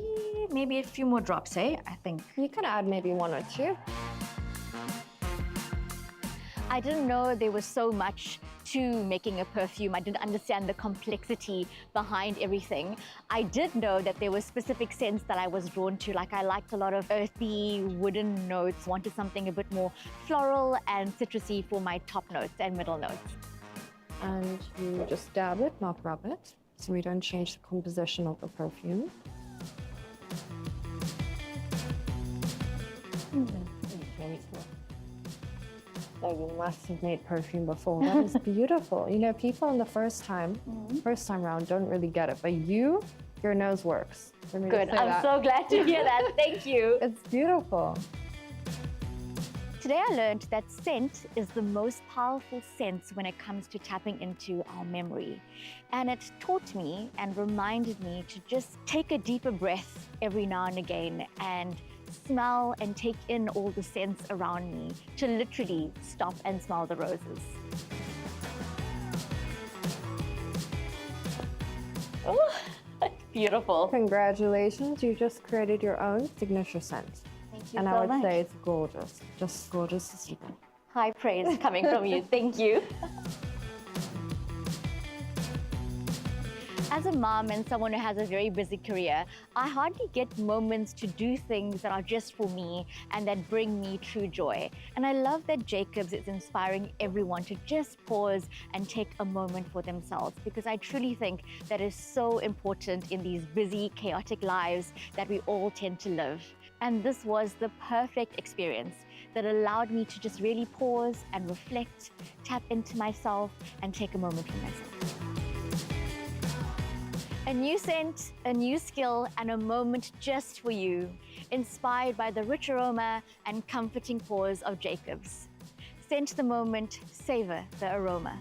maybe a few more drops, eh? I think. You can add maybe one or two. I didn't know there was so much to making a perfume. I didn't understand the complexity behind everything. I did know that there were specific scents that I was drawn to. Like I liked a lot of earthy, wooden notes, wanted something a bit more floral and citrusy for my top notes and middle notes. And you just dab it, not rub it, so we don't change the composition of the perfume. Oh, you must have made perfume before. That is beautiful. People in the first time round don't really get it, but your nose works. Good, I'm so glad to hear that. Thank you. It's beautiful. Today I learned that scent is the most powerful sense when it comes to tapping into our memory. And it taught me and reminded me to just take a deeper breath every now and again and smell and take in all the scents around me, to literally stop and smell the roses. Oh, beautiful. Congratulations, you just created your own signature scent. Thank you and so I would much. say it's gorgeous, just gorgeous to see. High praise coming from you. Thank you. As a mom and someone who has a very busy career, I hardly get moments to do things that are just for me and that bring me true joy. And I love that Jacobs is inspiring everyone to just pause and take a moment for themselves, because I truly think that is so important in these busy, chaotic lives that we all tend to live. And this was the perfect experience that allowed me to just really pause and reflect, tap into myself, and take a moment for myself. A new scent, a new skill, and a moment just for you, inspired by the rich aroma and comforting pause of Jacobs. Scent the moment, savor the aroma.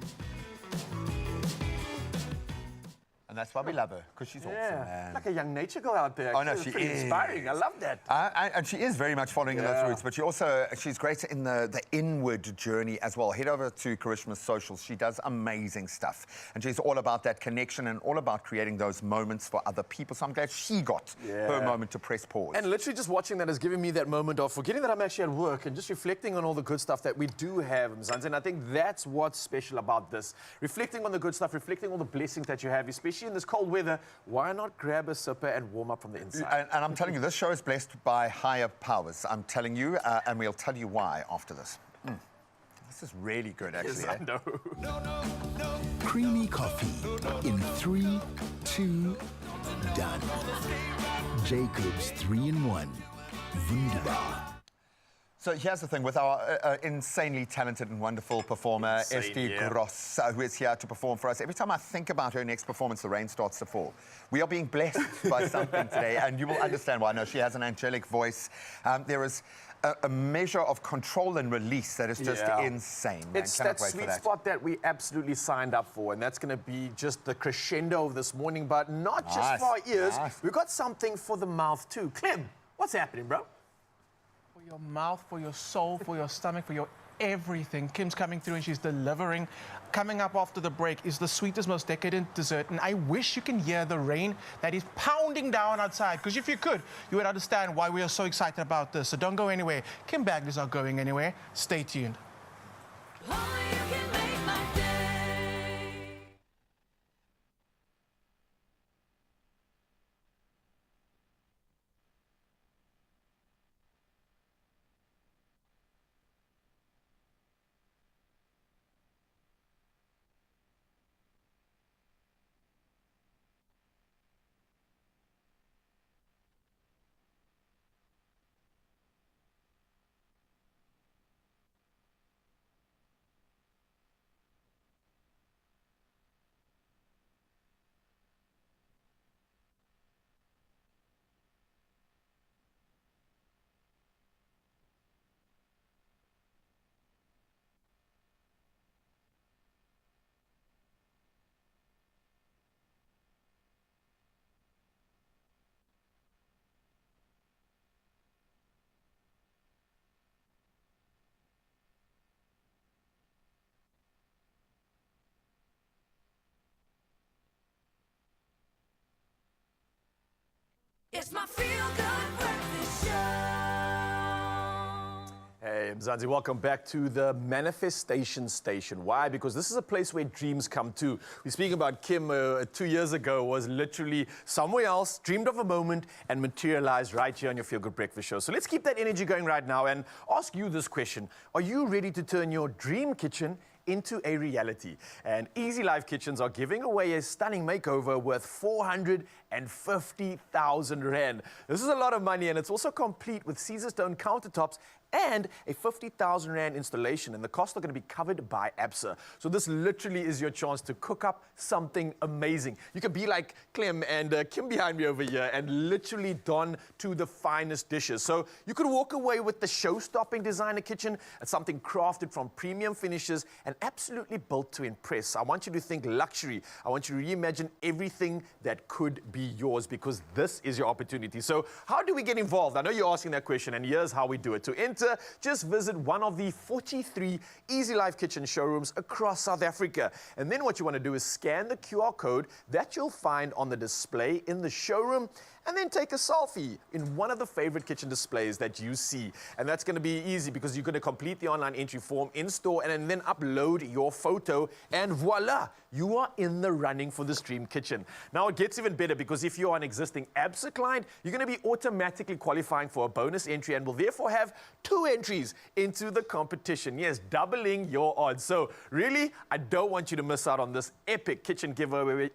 And that's why we love her, because she's awesome, man. Like a young nature girl out there. Oh, no, It's she pretty is. inspiring. I love that. And she is very much following in those roots, but she's great in the inward journey as well. Head over to Karishma's socials. She does amazing stuff. And she's all about that connection and all about creating those moments for other people. So I'm glad she got her moment to press pause. And literally just watching that has given me that moment of forgetting that I'm actually at work and just reflecting on all the good stuff that we do have, Mzansi. And I think that's what's special about this. Reflecting on the good stuff, reflecting on all the blessings that you have, especially in this cold weather. Why not grab a sipper and warm up from the inside? And I'm telling you, this show is blessed by higher powers. I'm telling you, and we'll tell you why after this. This is really good, actually. Yes, I know. Creamy coffee in 3, 2, done. Jacob's 3-in-1. Wunderbar. So here's the thing, with our insanely talented and wonderful performer, Estie, who is here to perform for us. Every time I think about her next performance, the rain starts to fall. We are being blessed by something today, and you will understand why. I know she has an angelic voice. There is a measure of control and release that is just insane. Man. It's that sweet spot that we absolutely signed up for, and that's going to be just the crescendo of this morning, but not just for our ears. We've got something for the mouth too. Clem, what's happening, bro? For your mouth, for your soul, for your stomach, for your everything. Kim's coming through and she's delivering. Coming up after the break is the sweetest, most decadent dessert, and I wish you can hear the rain that is pounding down outside, because if you could, you would understand why we are so excited about this. So don't go anywhere. Kim Bagley's not going anywhere. Stay tuned. It's my feel-good breakfast show. Hey, Mzansi, welcome back to the Manifestation Station. Why? Because this is a place where dreams come true. We're speaking about Kim 2 years ago, was literally somewhere else, dreamed of a moment, and materialized right here on your Feel Good Breakfast Show. So let's keep that energy going right now and ask you this question. Are you ready to turn your dream kitchen into a reality? And Easy Life Kitchens are giving away a stunning makeover worth 450,000 Rand. This is a lot of money, and it's also complete with Caesar stone countertops and a 50,000 Rand installation, and the costs are going to be covered by ABSA. So this literally is your chance to cook up something amazing. You can be like Clem and Kim behind me over here and literally don to the finest dishes. So you could walk away with the show-stopping designer kitchen. It's something crafted from premium finishes and absolutely built to impress. I want you to think luxury. I want you to reimagine everything that could be yours, because this is your opportunity. So how do we get involved? I know you're asking that question, and here's how we do it. To enter, just visit one of the 43 Easy Life Kitchen showrooms across South Africa. And then what you want to do is scan the QR code that you'll find on the display in the showroom, and then take a selfie in one of the favorite kitchen displays that you see. And that's going to be easy, because you're going to complete the online entry form in store and then upload your photo, and voila, you are in the running for this dream kitchen. Now it gets even better, because if you're an existing ABSA client, you're going to be automatically qualifying for a bonus entry and will therefore have 2 entries into the competition. Yes, doubling your odds. So really, I don't want you to miss out on this epic kitchen giveaway,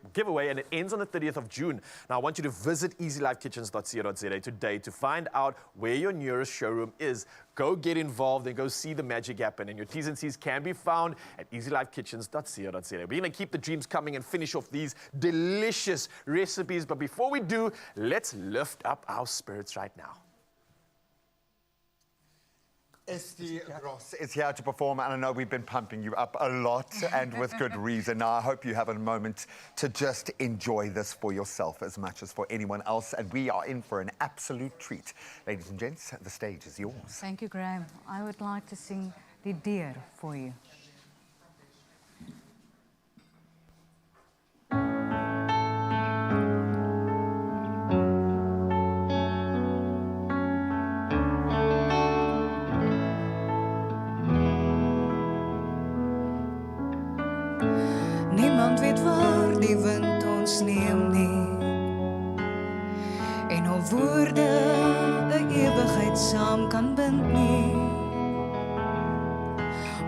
and it ends on the 30th of June. Now I want you to visit easylifekitchens.co.za today to find out where your nearest showroom is. Go get involved and go see the magic happen. And your T's and C's can be found at easylifekitchens.co.za. We're going to keep the dreams coming and finish off these delicious recipes. But before we do, let's lift up our spirits right now. Estie Gross is here to perform, and I know we've been pumping you up a lot, and with good reason. Now, I hope you have a moment to just enjoy this for yourself as much as for anyone else, and we are in for an absolute treat. Ladies and gents, the stage is yours. Thank you, Graham. I would like to sing Die Deur for you. Niemand weet waar die wind ons neem nie, en of woorde 'n ewigheid saam kan bind nie.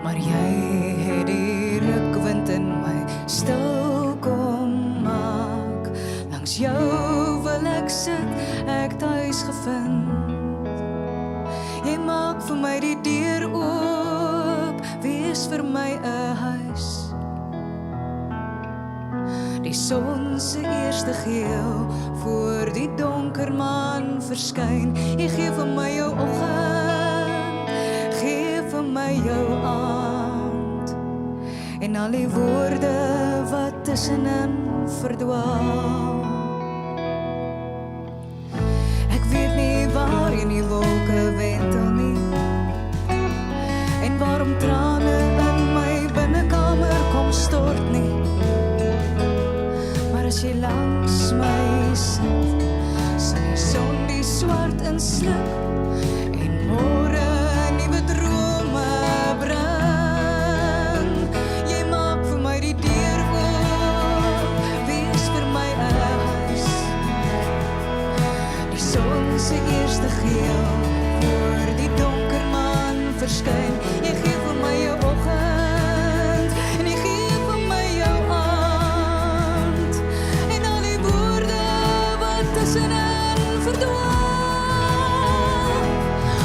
Maar jy het die rukwind in my stil kom maak. Langs jou wil ek sit, ek tuis gevind. Jy maak vir my die deur oop, wees vir my 'n huis. Die son se eerste geel voor die donker maan verskyn. Jy gee vir my jou oggend, gee vir my jou aand, en al die woorde wat tussenin verdwaal. Ek weet nie waarheen die wolke wentel nie, en waarom trane in my binnekamer kom stort nie. As jy langs my sit, sal die son die swart inslip, en môre nuwe drome bring. Jy maak vir my die deur oop, wees vir my 'n huis. Die son se eerste geel voor die donker maan verskyn. Jy gee vir my jou oggend, en jy gee vir my jou aand, tussenin verdwaal.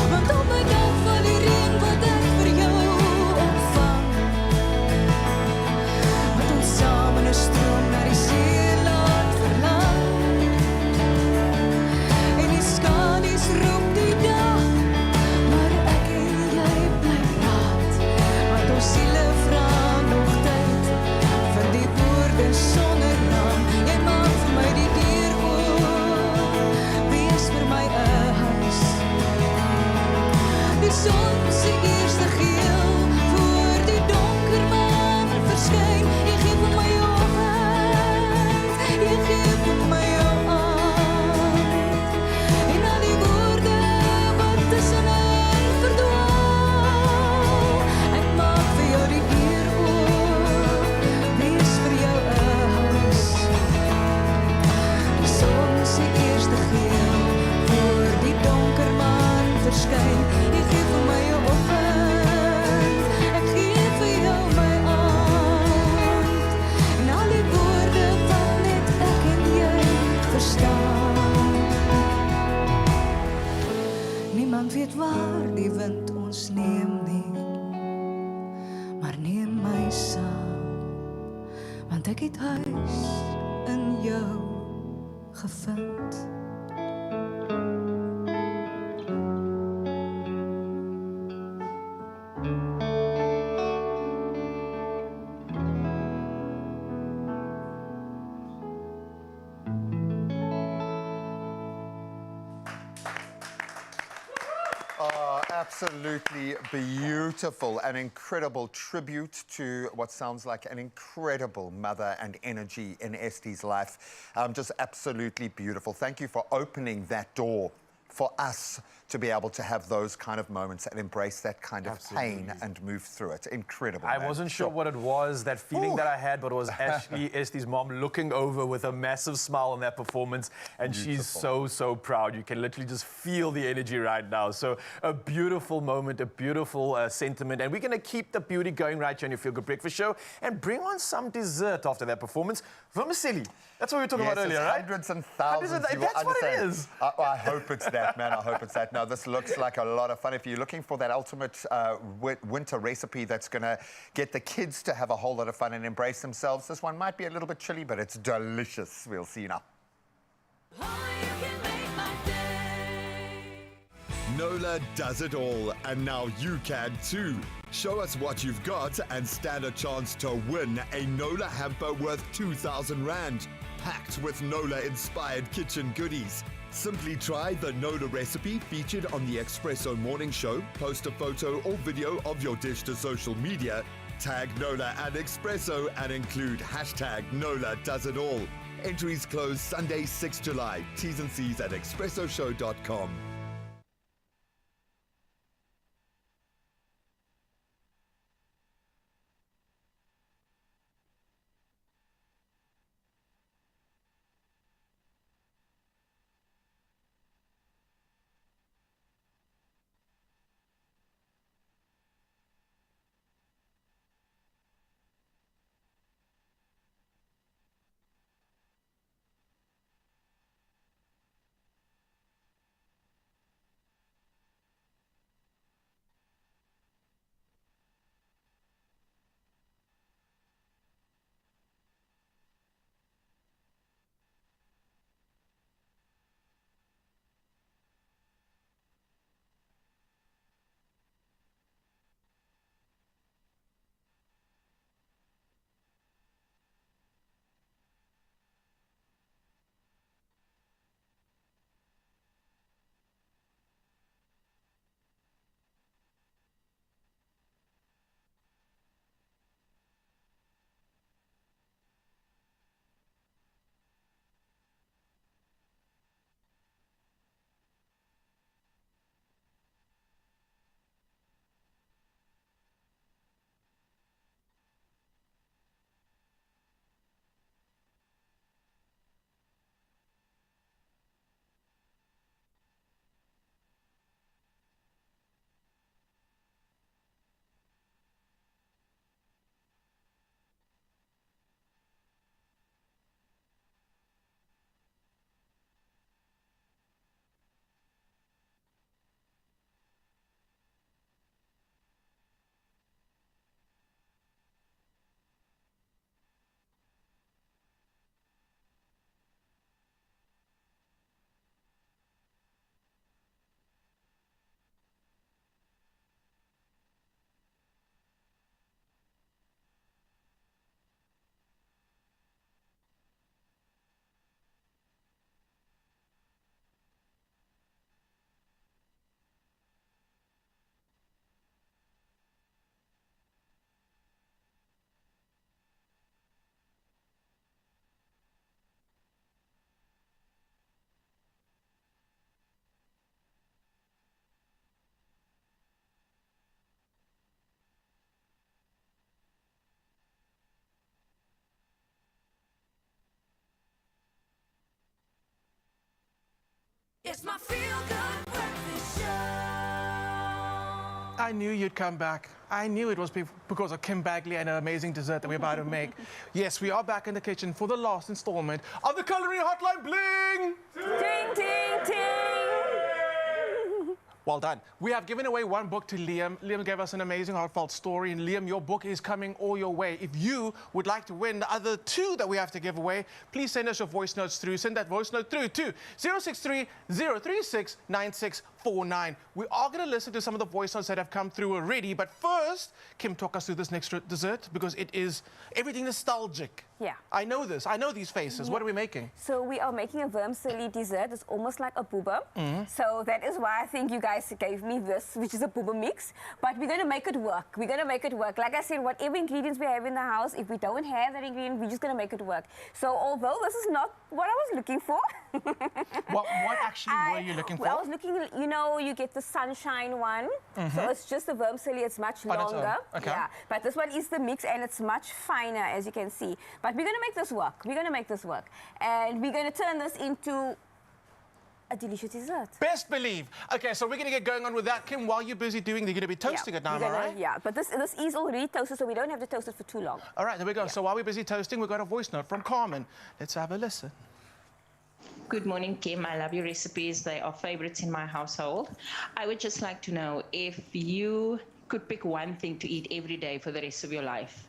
Want op my dag val die reën wat ek vir jou ontvang, wat ons saam in 'n stroom na die see laat verlang. En die skadu's roep die dag, maar ek en jy bly praat, want ons siele vra nog tyd vir die woorde sonder naam. Jy maak vir my die deur vir my 'n huis. Die son se eerste geel voor die donker maan verskyn. Jy gee vir my jou oggend, jy gee vir my jou aand, en al die woorde wat tussenin verdwaal. Ek maak vir jou die deur oop, wees vir jou 'n huis. Die son se eerste geel die donker maan verskyn. Jy gee vir my jou oggend, ek gee vir jou my aand, en al die woorde wat net ek en jy verstaan. Niemand weet waar die wind ons neem nie, maar neem my saam, want ek het huis in jou gevind. Absolutely beautiful, an incredible tribute to what sounds like an incredible mother and energy in Estie's life. Just absolutely beautiful. Thank you for opening that door for us to be able to have those kind of moments and embrace that kind of pain and move through it. Incredible. I wasn't sure what it was, that feeling that I had, but it was actually Estie's mom looking over with a massive smile on that performance, and she's so proud. You can literally just feel the energy right now. So a beautiful moment, a beautiful sentiment, and we're going to keep the beauty going right here on your Feel Good Breakfast Show and bring on some dessert after that performance. Vermicelli. That's what we were talking about earlier, right? Hundreds and thousands. That's what it is. I hope it's that, man. I hope it's that. Now, this looks like a lot of fun. If you're looking for that ultimate winter recipe that's going to get the kids to have a whole lot of fun and embrace themselves, this one might be a little bit chilly, but it's delicious. We'll see you now. Nola does it all, and now you can too. Show us what you've got and stand a chance to win a Nola hamper worth 2,000 Rand, packed with Nola-inspired kitchen goodies. Simply try the Nola recipe featured on the Expresso morning show, post a photo or video of your dish to social media, tag Nola and Expresso, and include hashtag Nola does it all. Entries close Sunday, 6 July. T's and C's at expressoshow.com. It's my feel-good breakfast show. I knew you'd come back. I knew it was because of Kim Bagley and her amazing dessert that we're about to make. Yes, we are back in the kitchen for the last installment of the Culinary Hotline Bling! Ting, ting, ting! Well done. We have given away one book to Liam. Liam gave us an amazing heartfelt story, and Liam, your book is coming all your way. If you would like to win the other two that we have to give away, please send us your voice notes through. Send that voice note through to 063-036-9649. We are going to listen to some of the voice notes that have come through already, but first, Kim, talk us through this next dessert, because it is everything nostalgic. Yeah. I know this. I know these faces. Yeah. What are we making? So we are making a vermicelli dessert. It's almost like a booba. So that is why I think you guys gave me this, which is a booba mix. But we're going to make it work. We're going to make it work. Like I said, whatever ingredients we have in the house, if we don't have that ingredient, we're just going to make it work. So although this is not what I was looking for. What actually were you looking for? I was looking, you know, you get the sunshine one. So it's just the vermicelli. It's much longer. Okay. Yeah. But this one is the mix, and it's much finer, as you can see. But we're going to make this work. We're going to make this work. And we're going to turn this into a delicious dessert. Best believe. Okay, so we're going to get going on with that. Kim, while you're busy doing, you're going to be toasting it now, am I right? Yeah, but this is already toasted, so we don't have to toast it for too long. All right, there we go. So while we're busy toasting, we've got a voice note from Carmen. Let's have a listen. Good morning, Kim. I love your recipes. They are favorites in my household. I would just like to know, if you could pick one thing to eat every day for the rest of your life,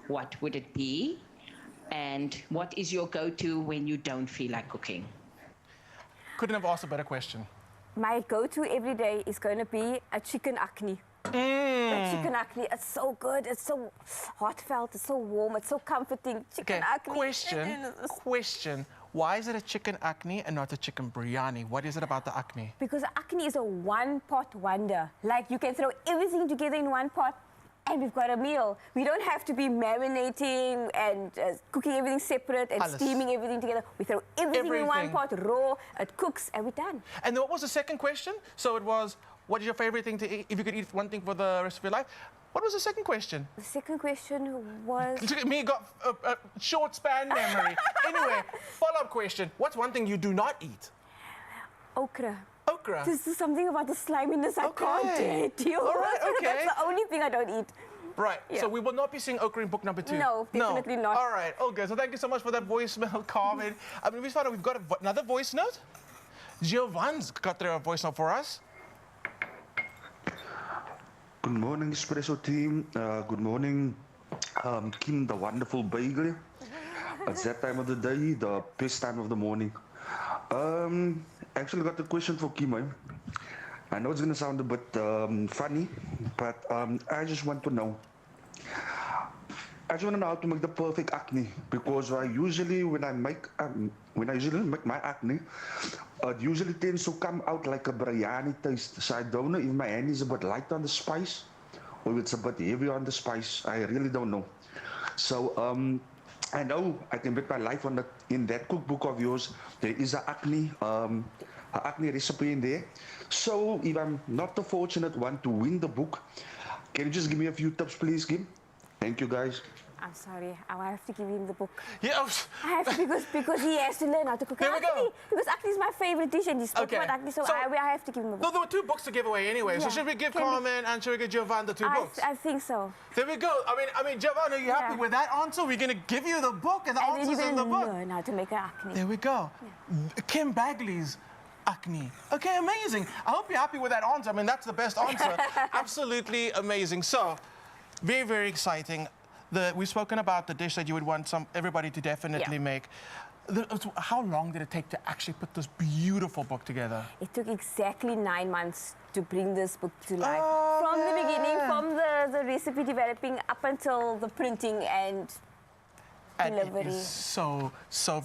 what would it be? And what is your go-to when you don't feel like cooking? Couldn't have asked a better question. my go-to every day is going to be a chicken acne. A chicken acne, it's so good, it's so heartfelt, it's so warm, it's so comforting. Chicken acne. Question. Why is it a chicken acne and not a chicken biryani? What is it about the acne? Because acne is a one-pot wonder. Like, you can throw everything together in one pot and we've got a meal. We don't have to be marinating and cooking everything separate and steaming everything together. We throw everything in one pot, raw, it cooks, and we're done. And what was the second question? So it was, what is your favorite thing to eat? If you could eat one thing for the rest of your life. What was the second question? The second question was... Look at me, got a short span memory. Anyway, follow-up question. What's one thing you do not eat? Okra. Okra? This is something about the sliminess I can't deal with. Okay. That's the only thing I don't eat. Right, Yeah. so we will not be seeing okra in book number 2. No, definitely not. All right, okay, so thank you so much for that voicemail, Carmen. I mean, we found out we've got another voice note. Giovan's got their voice note for us. Good morning, Espresso team. Good morning, Kim, the wonderful bagel. It's that time of the day, the best time of the morning. Actually got a question for Kim. I know it's going to sound a bit funny, but I just want to know. I just want to know how to make the perfect acne, because I usually, when I usually make my acne, it usually tends to come out like a biryani taste. So I don't know if my hand is a bit light on the spice or if it's a bit heavy on the spice. I really don't know. So I know I can bet my life on in that cookbook of yours. There is an acne recipe in there. So if I'm not the fortunate one to win the book, can you just give me a few tips, please, Kim? Thank you, guys. I'm sorry, I have to give him the book. Yeah. I have to, because he has to learn how to cook acne. Because acne is my favorite dish and he spoke about acne, so I have to give him the book. No, there were 2 books to give away anyway, so should we give Carmen and should we give Giovanni the 2 books? I think so. There we go. I mean, Giovanni, are you happy with that answer? We're going to give you the book and the answers in the book. Learn how to make an acne. There we go. Yeah. Kim Bagley's acne. Okay, amazing. I hope you're happy with that answer. I mean, that's the best answer. Absolutely amazing. So, very, very exciting. We've spoken about the dish that you would want everybody to definitely make. How long did it take to actually put this beautiful book together? It took exactly 9 months to bring this book to life. From the beginning, from the recipe developing up until the printing and delivery. It is so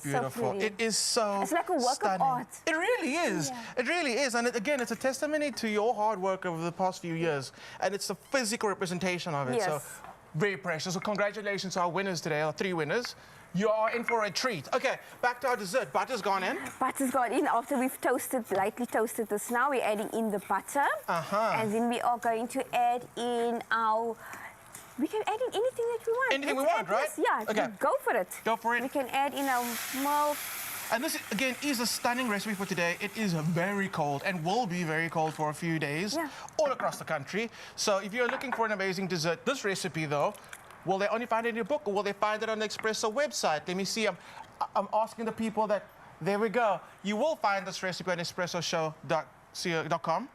beautiful. It is so It's like a work stunning. of art. It really is. Yeah. It really is. And again, it's a testimony to your hard work over the past few years. And it's a physical representation of it. Yes. So very precious. So congratulations to our winners today, our 3 winners. You are in for a treat. Okay, back to our dessert. Butter's gone in. Butter's gone in after we've lightly toasted this now. We're adding in the butter. And then we are going to add in our... We can add in anything that we want. Anything we want, right? Yeah, okay. Go for it. Go for it. We can add in our milk. And this, again, is a stunning recipe for today. It is very cold and will be very cold for a few days all across the country. So if you're looking for an amazing dessert, this recipe, though, will they only find it in your book or will they find it on the Expresso website? Let me see. I'm asking the people that... There we go. You will find this recipe on espressoshow.co.com.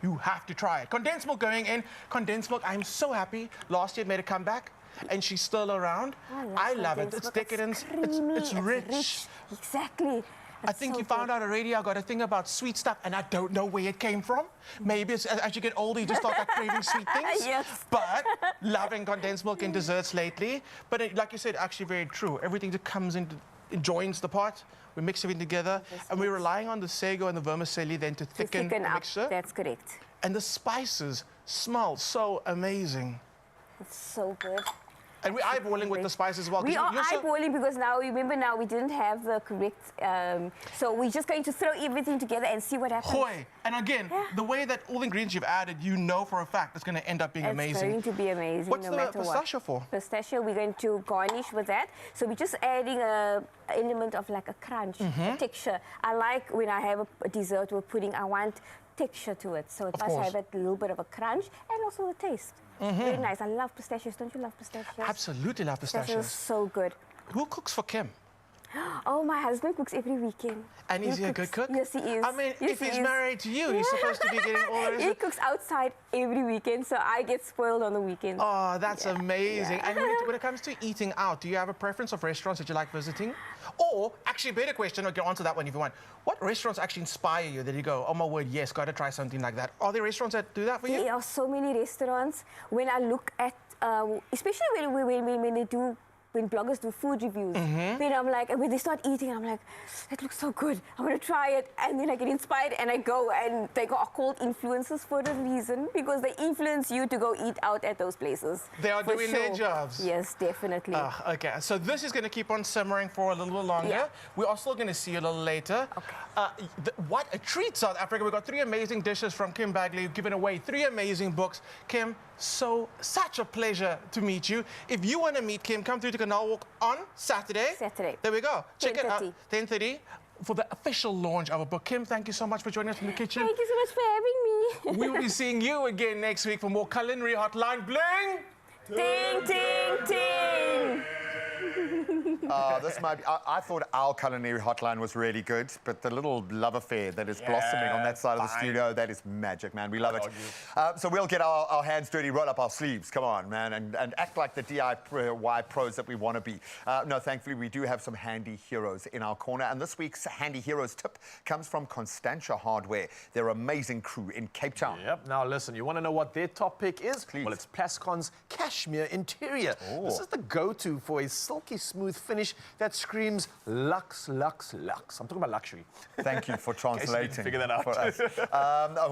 You have to try it. Condensed milk going in. Condensed milk, I'm so happy. Last year it made a comeback. And she's still around. I love it. It's decadent. It's rich. Exactly. I think you found out already. I got a thing about sweet stuff, and I don't know where it came from. Maybe it's, as you get older, you just start craving sweet things. Yes. But loving condensed milk in desserts lately. But like you said, actually very true. Everything that comes in, it joins the pot. We mix everything together, and we're relying on the sago and the vermicelli then to thicken the mixture. That's correct. And the spices smell so amazing. It's so good. And we're eyeballing with the spices as well. We are eyeballing because now, remember now, we didn't have the correct... so we're just going to throw everything together and see what happens. Hoi. And again, the way that all the ingredients you've added, you know for a fact it's going to end up being amazing. It's going to be amazing. What's the pistachio for? Pistachio, we're going to garnish with that. So we're just adding an element of like a crunch, a texture. I like when I have a dessert with pudding, I want texture to it. So it must have a little bit of a crunch and also the taste. Very nice. I love pistachios. Don't you love pistachios? Absolutely love pistachios. Pistachios are so good. Who cooks for Kim? Oh, my husband cooks every weekend. And is he a good cook? Yes, he is. I mean, yes, if he's married to you, he's supposed to be getting all the He cooks outside every weekend, so I get spoiled on the weekends. Oh, that's amazing. And when it comes to eating out, do you have a preference of restaurants that you like visiting? Or, actually, better question, I can answer that one if you want. What restaurants actually inspire you that you go, oh my word, yes, got to try something like that? Are there restaurants that do that for you? There are so many restaurants. When I look at, especially when they do, when bloggers do food reviews, then I'm like, when they start eating, I'm like, that looks so good. I want to try it. And then I get inspired and I go, and they are called influencers for a reason, because they influence you to go eat out at those places. They are doing their jobs. Yes, definitely. Okay, so this is going to keep on simmering for a little bit longer. Yeah. We're also going to see you a little later. Okay. What a treat, South Africa. We've got 3 amazing dishes from Kim Bagley, giving away 3 amazing books. Kim, such a pleasure to meet you. If you want to meet Kim, come through to Canal Walk on Saturday. There we go. Check it out. 10:30 for the official launch of a book. Kim, thank you so much for joining us from the kitchen. Thank you so much for having me. We will be seeing you again next week for more Culinary Hotline Bling. Ting, ting, ting. This might be, I thought our Culinary Hotline was really good, but the little love affair that is blossoming on that side of the studio, that is magic, man. We love it. So we'll get our hands dirty, roll up our sleeves, come on, man, and act like the DIY pros that we want to be. No, thankfully, we do have some handy heroes in our corner, and this week's Handy Heroes tip comes from Constantia Hardware. Their amazing crew in Cape Town. Yep. Now, listen, you want to know what their top pick is? Please. Well, it's Plascon's Cashmere Interior. This is the go-to for a silky smooth finish that screams luxe, luxe, luxe. I'm talking about luxury. Thank you for translating figure that out. for us.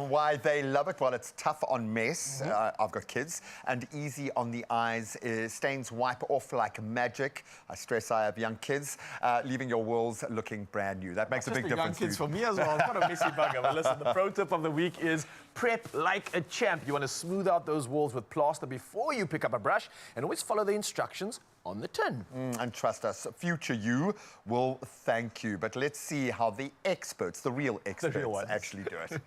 Why they love it? Well, it's tough on mess. I've got kids. And easy on the eyes. Stains wipe off like magic. I stress I have young kids, leaving your walls looking brand new. That makes a big difference. Young kids for me as well. I'm kind of messy bugger. But listen, the pro tip of the week is prep like a champ. You want to smooth out those walls with plaster before you pick up a brush, and always follow the instructions on the tin. And trust us, future you will thank you. But let's see how the experts, the real experts, actually do it.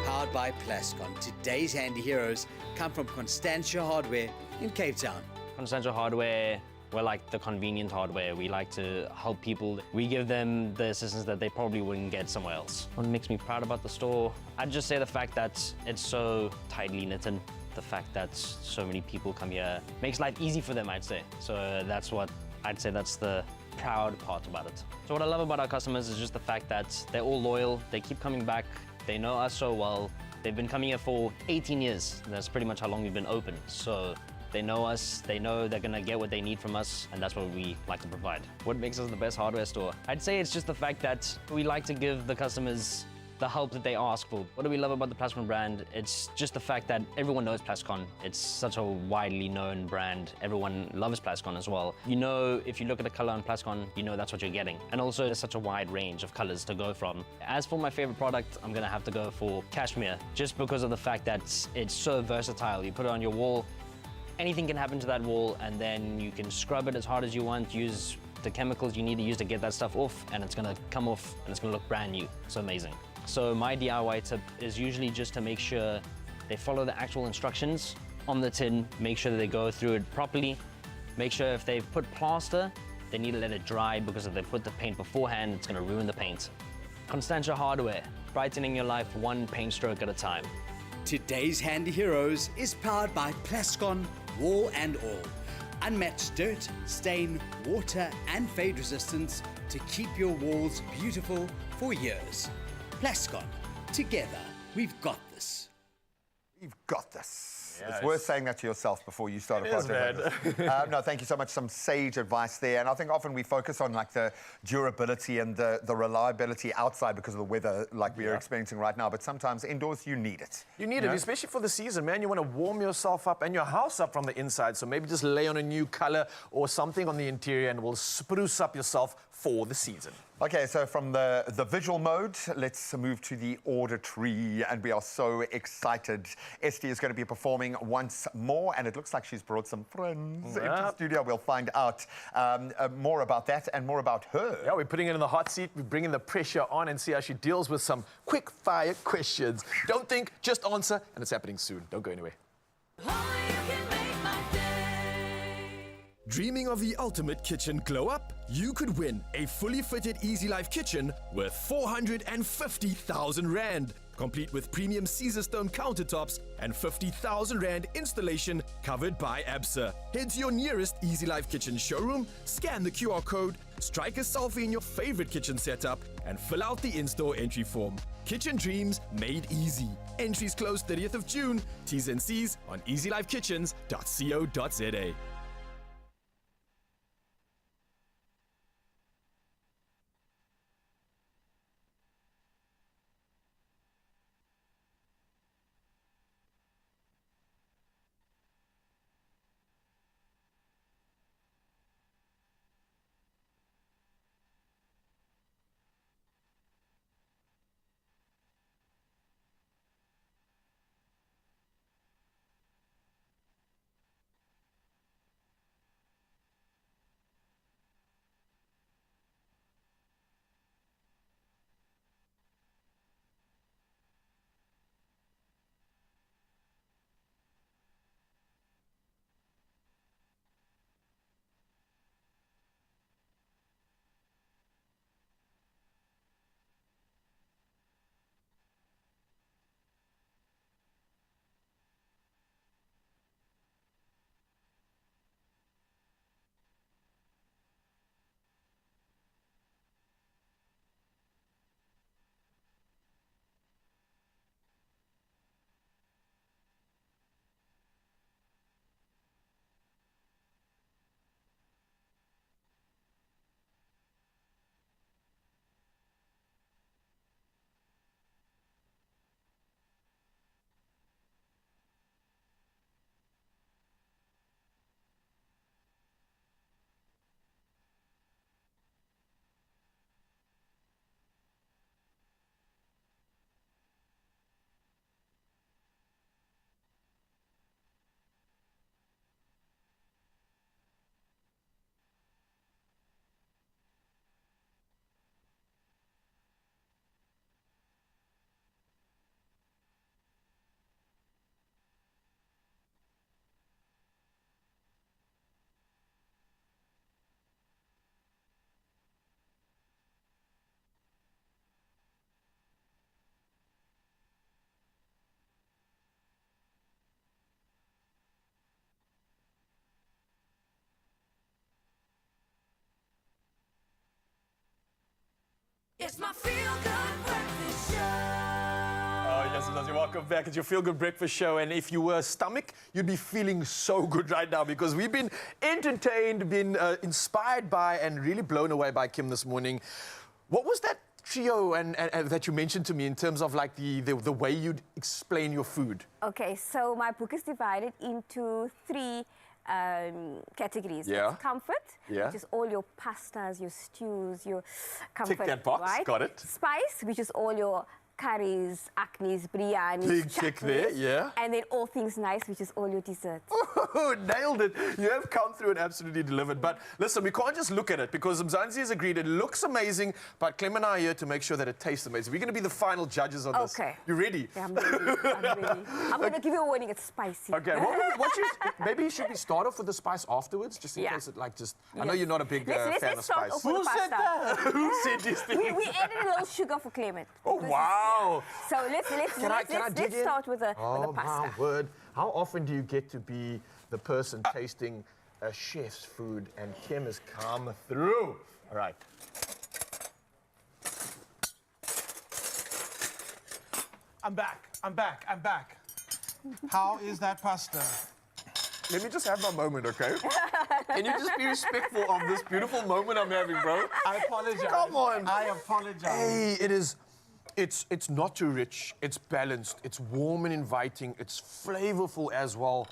Powered by Plascon, today's handy heroes come from Constantia Hardware in Cape Town. Constantia Hardware, we're like the convenient hardware. We like to help people. We give them the assistance that they probably wouldn't get somewhere else. What makes me proud about the store? I'd just say the fact that it's so tightly knitted. The fact that so many people come here makes life easy for them, I'd say. So that's what I'd say, that's the proud part about it. So what I love about our customers is just the fact that they're all loyal. They keep coming back. They know us so well. They've been coming here for 18 years. That's pretty much how long we've been open. So they know us, they know they're gonna get what they need from us, and that's what we like to provide. What makes us the best hardware store? I'd say it's just the fact that we like to give the customers the help that they ask for. What do we love about the Plascon brand? It's just the fact that everyone knows Plascon. It's such a widely known brand. Everyone loves Plascon as well. You know, if you look at the color on Plascon, you know that's what you're getting. And also, there's such a wide range of colors to go from. As for my favorite product, I'm gonna have to go for Cashmere, just because of the fact that it's so versatile. You put it on your wall, anything can happen to that wall, and then you can scrub it as hard as you want, use the chemicals you need to use to get that stuff off, and it's gonna come off and it's gonna look brand new. It's amazing. So my DIY tip is usually just to make sure they follow the actual instructions on the tin, make sure that they go through it properly, make sure if they've put plaster, they need to let it dry, because if they put the paint beforehand, it's gonna ruin the paint. Constantia Hardware, brightening your life one paint stroke at a time. Today's Handy Heroes is powered by Plascon Wall and All. Unmatched dirt, stain, water and fade resistance to keep your walls beautiful for years. Plascon, together, we've got this. We've got this. Yes. It's worth saying that to yourself before you start a project like this. No, thank you so much. Some sage advice there. And I think often we focus on like the durability and the reliability outside because of the weather like we are experiencing right now. But sometimes indoors, you need it. You need it, especially for the season, man. You want to warm yourself up and your house up from the inside. So maybe just lay on a new color or something on the interior and we'll spruce up yourself for the season. Okay, so from the visual mode, let's move to the auditory, and we are so excited. Estie is going to be performing once more, and it looks like she's brought some friends into the studio. We'll find out more about that and more about her. Yeah, we're putting it in the hot seat. We're bringing the pressure on and see how she deals with some quick-fire questions. Don't think, just answer, and it's happening soon. Don't go anywhere. Dreaming of the ultimate kitchen glow up? You could win a fully fitted Easy Life kitchen worth 450,000 Rand, complete with premium Caesar stone countertops and 50,000 Rand installation covered by ABSA. Head to your nearest Easy Life kitchen showroom, scan the QR code, strike a selfie in your favorite kitchen setup, and fill out the in-store entry form. Kitchen dreams made easy. Entries close 30th of June. T's and C's on easylifekitchens.co.za. It's my feel-good breakfast show. Oh, yes, yes, welcome back. It's your Feel Good Breakfast Show. And if you were a stomach, you'd be feeling so good right now because we've been entertained, been inspired by, and really blown away by Kim this morning. What was that trio and that you mentioned to me in terms of like the way you'd explain your food? Okay, so my book is divided into three categories. Yeah. It's comfort, Yeah. which is all your pastas, your stews, your comfort. Tick that box, right? got it. Spice, which is all your curries, acnes, biryanis, Big tick there, yeah. And then all things nice, which is all your desserts. Oh, nailed it. You have come through and absolutely delivered. But listen, we can't just look at it because Mzansi has agreed it looks amazing, but Clem and I are here to make sure that it tastes amazing. We're going to be the final judges on this. Okay. You ready? Yeah, I'm ready. I'm going to give you a warning, it's spicy. Okay, maybe should we start off with the spice afterwards, just in case it like just... I know you're not a big fan let's of start spice. off with the pasta. Who said this thing? We added a little sugar for Clement. Oh, wow. So let's start with the Oh, pasta. my word. How often do you get to be the person tasting a chef's food? And Kim has come through. All right. I'm back. How is that pasta? Let me just have my moment, okay? Can you just be respectful of this beautiful moment I'm having, bro? I apologize. Come on. I apologize. Hey, it is... It's not too rich, it's balanced, it's warm and inviting, it's flavorful as well.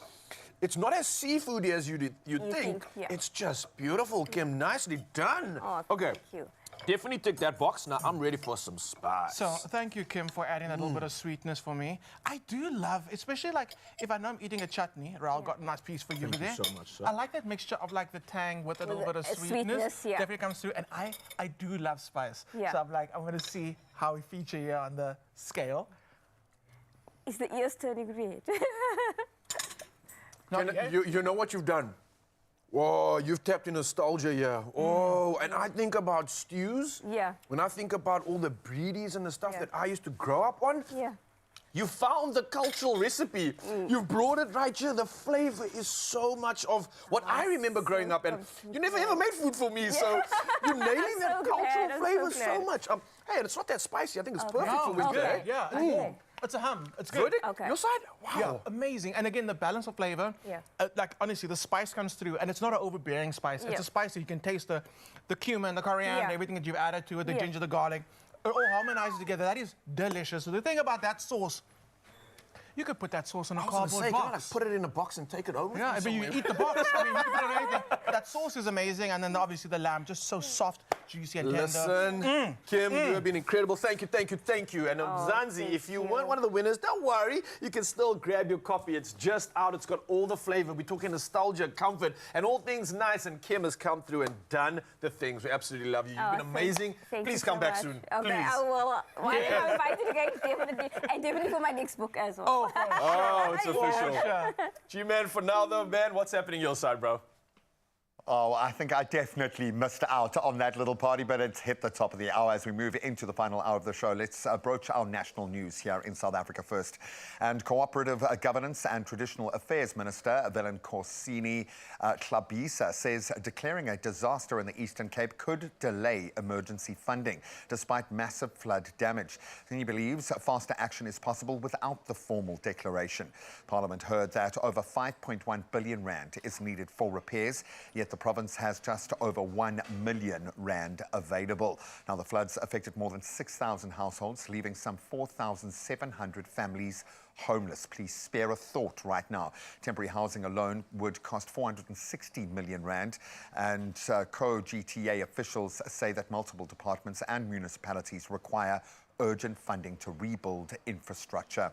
It's not as seafoody as you'd think. Yeah. It's just beautiful, Kim. Nicely done. Oh, okay. Thank you. Definitely tick that box. Now I'm ready for some spice. So thank you, Kim, for adding that little bit of sweetness for me. I do love, especially like if I know I'm eating a chutney. Raul got a nice piece for you Thank there. you so much, sir. I like that mixture of like the tang with a little bit of sweetness. Yeah. Definitely comes through, and I do love spice. Yeah. So I'm like, I'm gonna see how we feature here on the scale. Is the ears turning red? You know what you've done? Whoa, you've tapped in nostalgia here. Oh, and I think about stews. Yeah. When I think about all the breedies and the stuff that I used to grow up on. Yeah. You found the cultural recipe. You've brought it right here. The flavor is so much of what I remember growing up. And you never ever made food for me, so you're nailing that cultural flavor so much. Hey, and it's not that spicy. I think it's perfect for winter. Yeah. It's a hum. It's good. Okay. Your side? Wow. Yeah, amazing. And again, the balance of flavor. Yeah. Like, honestly, the spice comes through, and it's not an overbearing spice. It's a spice that you can taste the cumin, the coriander, everything that you've added to it, the ginger, the garlic. It all harmonizes together. That is delicious. So the thing about that sauce, you could put that sauce in a cardboard box. Can I like put it in a box and take it over? Yeah, but you eat the box. I mean, you can put it on anything. That sauce is amazing, and then obviously the lamb, just so soft, juicy, and tender. Listen, Kim, you have been incredible. Thank you, thank you, thank you. And Mzansi, if you want one of the winners, don't worry. You can still grab your copy. It's just out. It's got all the flavor. We're talking nostalgia, comfort, and all things nice. And Kim has come through and done the things. We absolutely love you. You've been amazing. Please come back soon. Okay, Please. I will. Why I'm invited again, definitely. And definitely for my next book as well. Oh, it's official. G-Man, for now though, man, what's happening your side, bro? Oh, I think I definitely missed out on that little party, but it's hit the top of the hour as we move into the final hour of the show. Let's broach our national news here in South Africa first. And Cooperative Governance and Traditional Affairs Minister Willem Korsini Tlabisa says declaring a disaster in the Eastern Cape could delay emergency funding, despite massive flood damage. He believes faster action is possible without the formal declaration. Parliament heard that over 5.1 billion rand is needed for repairs, yet the province has just over 1 million rand available. Now, the floods affected more than 6,000 households, leaving some 4,700 families homeless. Please spare a thought right now. Temporary housing alone would cost 460 million rand, and co-GTA officials say that multiple departments and municipalities require urgent funding to rebuild infrastructure.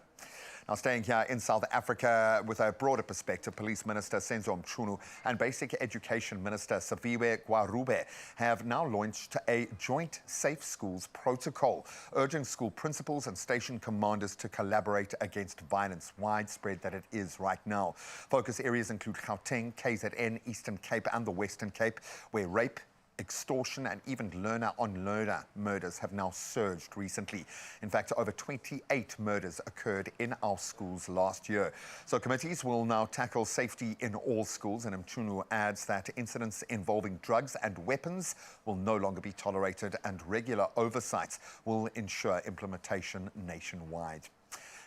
Now, staying here in South Africa with a broader perspective, Police Minister Senzo Mchunu and Basic Education Minister Saviwe Gwarube have now launched a joint safe schools protocol, urging school principals and station commanders to collaborate against violence, widespread that it is right now. Focus areas include Gauteng, KZN, Eastern Cape and the Western Cape, where rape, extortion and even learner-on-learner murders have now surged recently. In fact, over 28 murders occurred in our schools last year. So committees will now tackle safety in all schools, and Mchunu adds that incidents involving drugs and weapons will no longer be tolerated, and regular oversight will ensure implementation nationwide.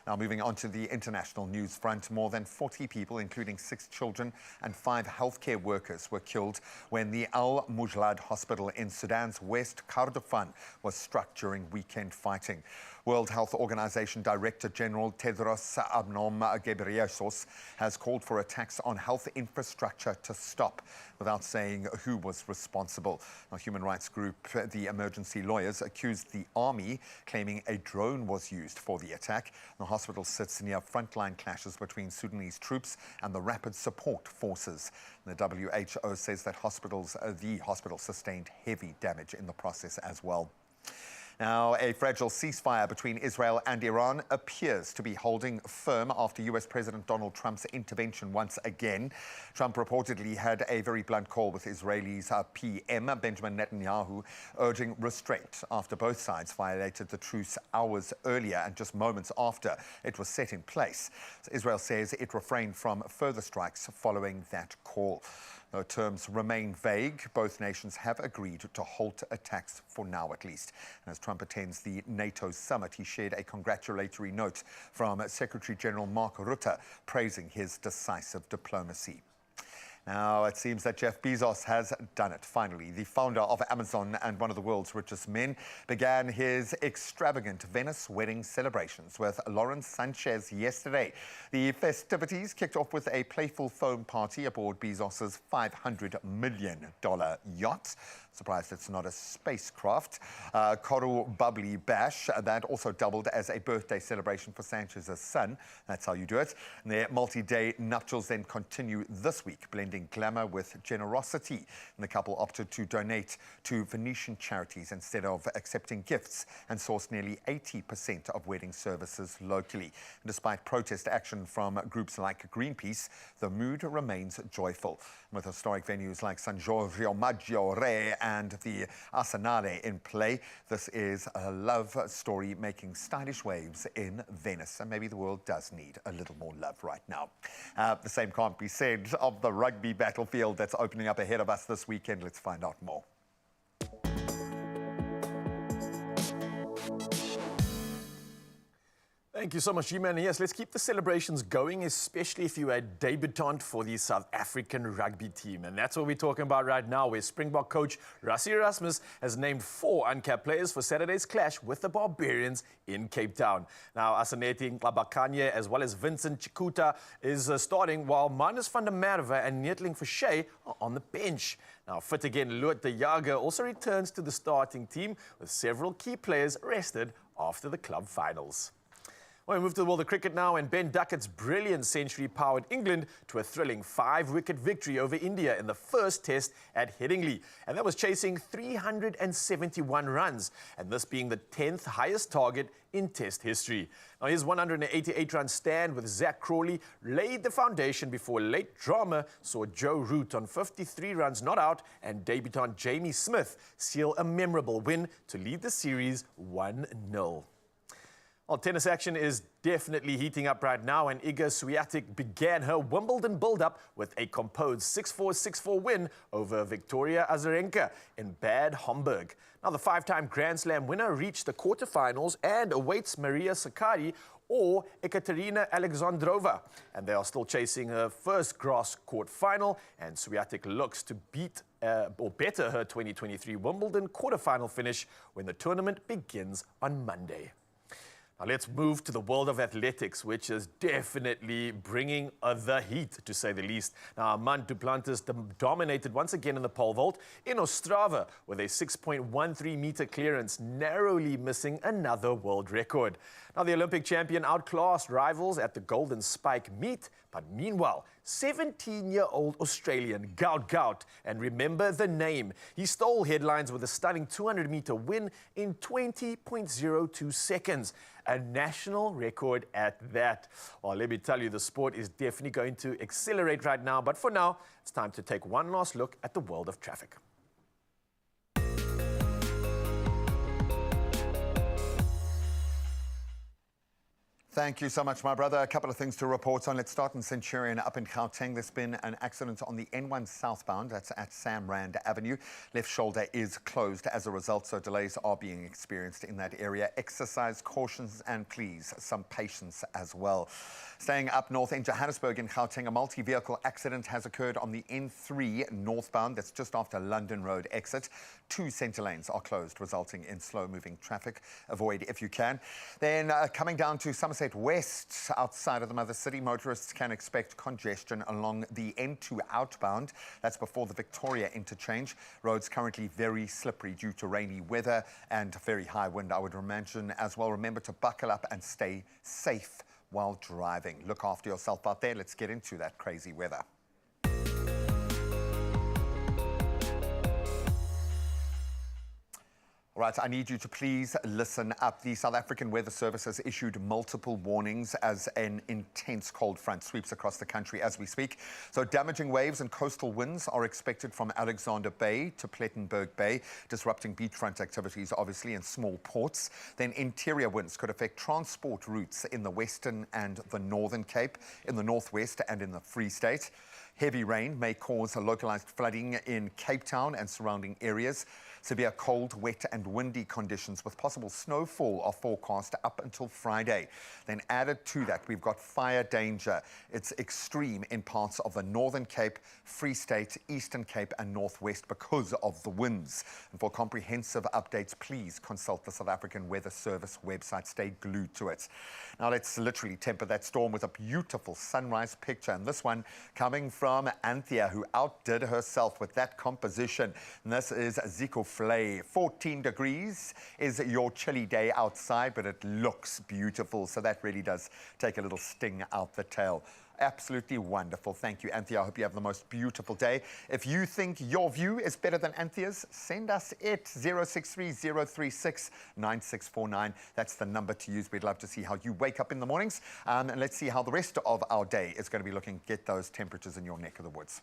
Now, moving on to the international news front, more than 40 people, including 6 children and 5 healthcare workers, were killed when the Al Mujlad hospital in Sudan's West Kordofan was struck during weekend fighting. World Health Organization Director General Tedros Adhanom Ghebreyesus has called for attacks on health infrastructure to stop, without saying who was responsible. Now, human rights group the Emergency Lawyers accused the army, claiming a drone was used for the attack. The hospital sits near frontline clashes between Sudanese troops and the Rapid Support Forces. The WHO says that the hospital sustained heavy damage in the process as well. Now, a fragile ceasefire between Israel and Iran appears to be holding firm after U.S. President Donald Trump's intervention once again. Trump reportedly had a very blunt call with Israelis PM Benjamin Netanyahu, urging restraint after both sides violated the truce hours earlier and just moments after it was set in place. Israel says it refrained from further strikes following that call. Though terms remain vague, both nations have agreed to halt attacks for now at least. And as Trump attends the NATO summit, he shared a congratulatory note from Secretary General Mark Rutte praising his decisive diplomacy. Now, it seems that Jeff Bezos has done it, finally. The founder of Amazon and one of the world's richest men began his extravagant Venice wedding celebrations with Lauren Sanchez yesterday. The festivities kicked off with a playful foam party aboard Bezos's $500 million yacht. Surprised it's not a spacecraft. Coral Bubbly Bash, that also doubled as a birthday celebration for Sanchez's son. That's how you do it. And their multi-day nuptials then continue this week, blending glamour with generosity. And the couple opted to donate to Venetian charities instead of accepting gifts, and sourced nearly 80% of wedding services locally. And despite protest action from groups like Greenpeace, the mood remains joyful. with historic venues like San Giorgio Maggiore and the Arsenale in play. This is a love story making stylish waves in Venice, and maybe the world does need a little more love right now. The same can't be said of the rugby battlefield that's opening up ahead of us this weekend. Let's find out more. Thank you so much, G-Man. Yes, let's keep the celebrations going, especially if you are a debutant for the South African rugby team. And that's what we're talking about right now, where Springbok coach Rassie Erasmus has named 4 uncapped players for Saturday's clash with the Barbarians in Cape Town. Now, Asaneti Nxabakanye, as well as Vincent Chikuta, is starting, while Manus van der Merwe and Neetling Forshey are on the bench. Now, fit again, Loot de Jager also returns to the starting team, with several key players rested after the club finals. Well, we move to the world of cricket now, and Ben Duckett's brilliant century powered England to a thrilling 5-wicket victory over India in the first test at Headingley. And that was chasing 371 runs, and this being the 10th highest target in test history. Now, his 188-run stand with Zach Crawley laid the foundation before late drama saw Joe Root on 53 runs not out and debutant Jamie Smith seal a memorable win to lead the series 1-0. Well, tennis action is definitely heating up right now, and Iga Swiatek began her Wimbledon build-up with a composed 6-4, 6-4 win over Victoria Azarenka in Bad Homburg. Now, the 5-time Grand Slam winner reached the quarterfinals and awaits Maria Sakkari or Ekaterina Alexandrova. And they are still chasing her first grass court final, and Swiatek looks to beat or better her 2023 Wimbledon quarterfinal finish when the tournament begins on Monday. Now let's move to the world of athletics, which is definitely bringing the heat, to say the least. Now, Armand Duplantis dominated once again in the pole vault in Ostrava with a 6.13-meter clearance, narrowly missing another world record. Now, the Olympic champion outclassed rivals at the Golden Spike meet, but meanwhile, 17-year-old Australian Gout Gout, and remember the name, he stole headlines with a stunning 200-meter win in 20.02 seconds. A national record at that. Well, let me tell you, the sport is definitely going to accelerate right now. But for now, it's time to take one last look at the world of traffic. Thank you so much, my brother. A couple of things to report on. Let's start in Centurion up in Gauteng. There's been an accident on the N1 southbound. That's at Sam Rand Avenue. Left shoulder is closed as a result, so delays are being experienced in that area. Exercise cautions and please some patience as well. Staying up north in Johannesburg in Gauteng, a multi-vehicle accident has occurred on the N3 northbound. That's just after London Road exit. 2 centre lanes are closed, resulting in slow-moving traffic. Avoid if you can. Then coming down to Somerset West, outside of the mother city, motorists can expect congestion along the N2 outbound. That's before the Victoria interchange. Roads currently very slippery due to rainy weather and very high wind, I would imagine as well. Remember to buckle up and stay safe while driving. Look after yourself out there. Let's get into that crazy weather. All right, I need you to please listen up. The South African Weather Service has issued multiple warnings as an intense cold front sweeps across the country as we speak. So damaging waves and coastal winds are expected from Alexander Bay to Plettenberg Bay, disrupting beachfront activities, obviously, in small ports. Then interior winds could affect transport routes in the Western and the Northern Cape, in the Northwest and in the Free State. Heavy rain may cause localized flooding in Cape Town and surrounding areas. Severe cold, wet and windy conditions with possible snowfall are forecast up until Friday. Then added to that, we've got fire danger. It's extreme in parts of the Northern Cape, Free State, Eastern Cape and Northwest because of the winds. And for comprehensive updates, please consult the South African Weather Service website. Stay glued to it. Now let's literally temper that storm with a beautiful sunrise picture. And this one coming from Anthea, who outdid herself with that composition. And this is Zico Flay. 14 degrees is your chilly day outside, but it looks beautiful. So that really does take a little sting out the tail. Absolutely wonderful. Thank you, Anthea. I hope you have the most beautiful day. If you think your view is better than Anthea's, send us it. 063-036-9649. That's the number to use. We'd love to see how you wake up in the mornings. And let's see how the rest of our day is going to be looking. Get those temperatures in your neck of the woods.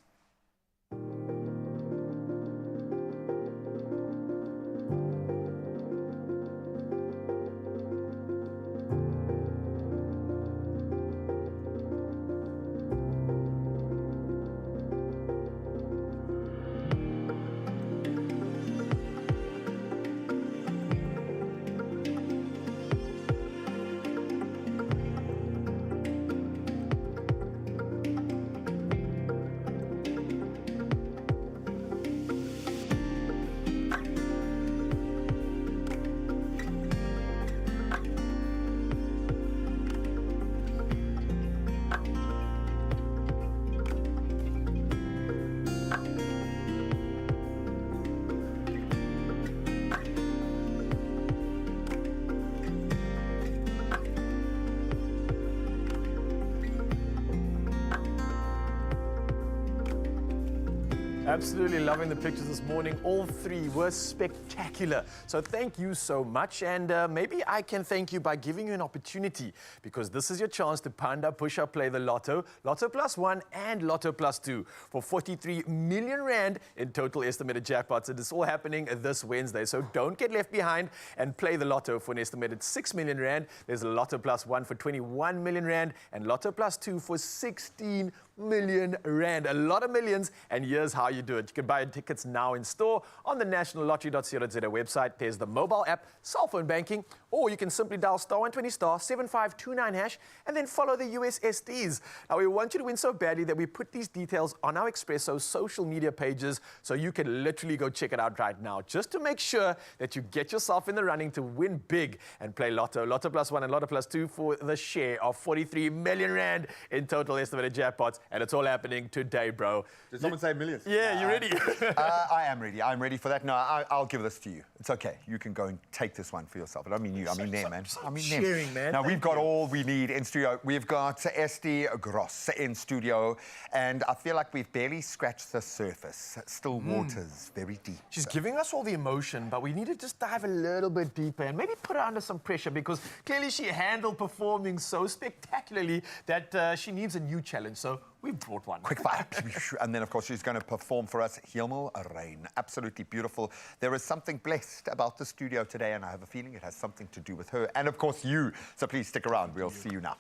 Absolutely loving the pictures this morning. All three were spectacular. So thank you so much. And maybe I can thank you by giving you an opportunity, because this is your chance to panda, push up, play the Lotto, Lotto plus 1 and Lotto plus 2 for 43 million rand in total estimated jackpots. And it's all happening this Wednesday. So don't get left behind and play the Lotto for an estimated 6 million rand. There's a Lotto plus 1 for 21 million rand and Lotto plus 2 for 16 million rand. A lot of millions, and here's how you do it. You can buy tickets now in store on the nationallottery.co.za website. There's the mobile app, cell phone banking, or you can simply dial *120 *7529 hash and then follow the USSDs. Now, we want you to win so badly that we put these details on our Expresso social media pages, so you can literally go check it out right now, just to make sure that you get yourself in the running to win big and play Lotto, Lotto plus 1 and Lotto plus 2 for the share of 43 million rand in total estimated jackpots. And it's all happening today, bro. Did someone say millions? Yeah, you ready? I am ready. I'm ready for that. No, I'll give this to you. It's okay. You can go and take this one for yourself. I don't mean you. I mean them, man. I mean them. Sharing, man. Now, we've got all we need in studio. We've got Estie Gross in studio, and I feel like we've barely scratched the surface. Still waters, very deep. She's giving us all the emotion, but we need to just dive a little bit deeper and maybe put her under some pressure, because clearly she handled performing so spectacularly that she needs a new challenge. So we've brought one. Quick fire. And then, of course, she's going to perform for us Hemel Rain. Absolutely beautiful. There is something blessed about the studio today, and I have a feeling it has something to do with her. And, of course, you. So please stick around. We'll see you now.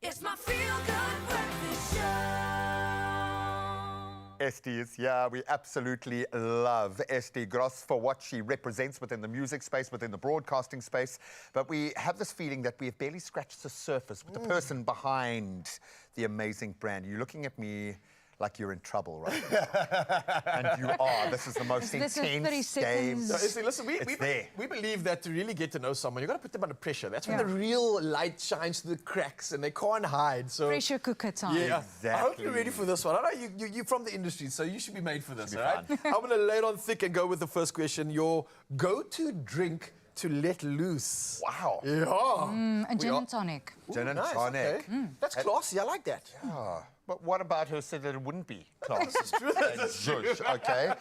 It's my feel-good breakfast show. Estie is here. We absolutely love Estie Gross for what she represents within the music space, within the broadcasting space. But we have this feeling that we have barely scratched the surface with the person behind the amazing brand. You're looking at me like you're in trouble right now. And you are. This is the most intense game. No, listen, we believe that to really get to know someone, you've got to put them under pressure. That's when the real light shines through the cracks and they can't hide. So Pressure cooker time. Yeah, Exactly. I hope you're ready for this one. I know you're from the industry, so you should be made for this, all right? I'm going to lay it on thick and go with the first question. Your go-to drink to let loose. Wow. Yeah. A gin and tonic. Gin and Nice, tonic. okay. That's classy. I like that. Yeah. But what about her said that it wouldn't be class? This is true. Zhush, okay.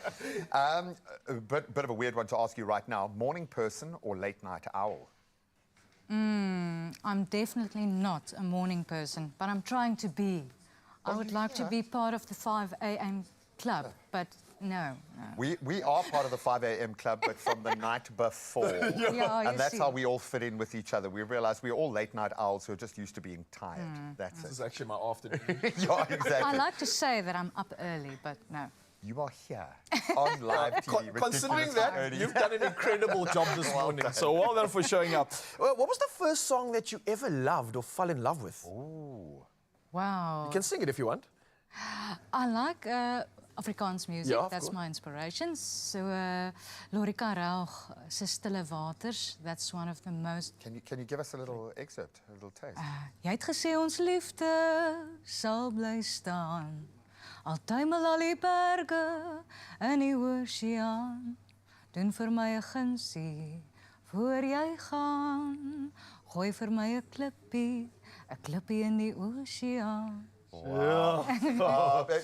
Bit of a weird one to ask you right now. Morning person or late night owl? I'm definitely not a morning person, but I'm trying to be. I would like to be part of the 5 a.m. club, but no. We are part of the 5 a.m. club, but from the night before. And that's how we all fit in with each other. We realize we're all late night owls who are just used to being tired. That's This it. is actually my afternoon. Yeah, exactly. I like to say that I'm up early, but no. You are here on live TV. Considering ridiculously that, early. you've done an incredible job this morning. So well done for showing up. What was the first song that you ever loved or fell in love with? Ooh. Wow. You can sing it if you want. I like Afrikaans music. Yeah, of That's course. my inspiration. So Lorika Raug, Se Stille Waters, that's one of the most... Can you give us a little excerpt, a little taste? Jy het gesê ons liefde sal bly staan. Al tuimel al die berge in die oseaan. Doen vir my 'n gunsie voor jy gaan. Gooi vir my 'n klippie in die oseaan. Wow.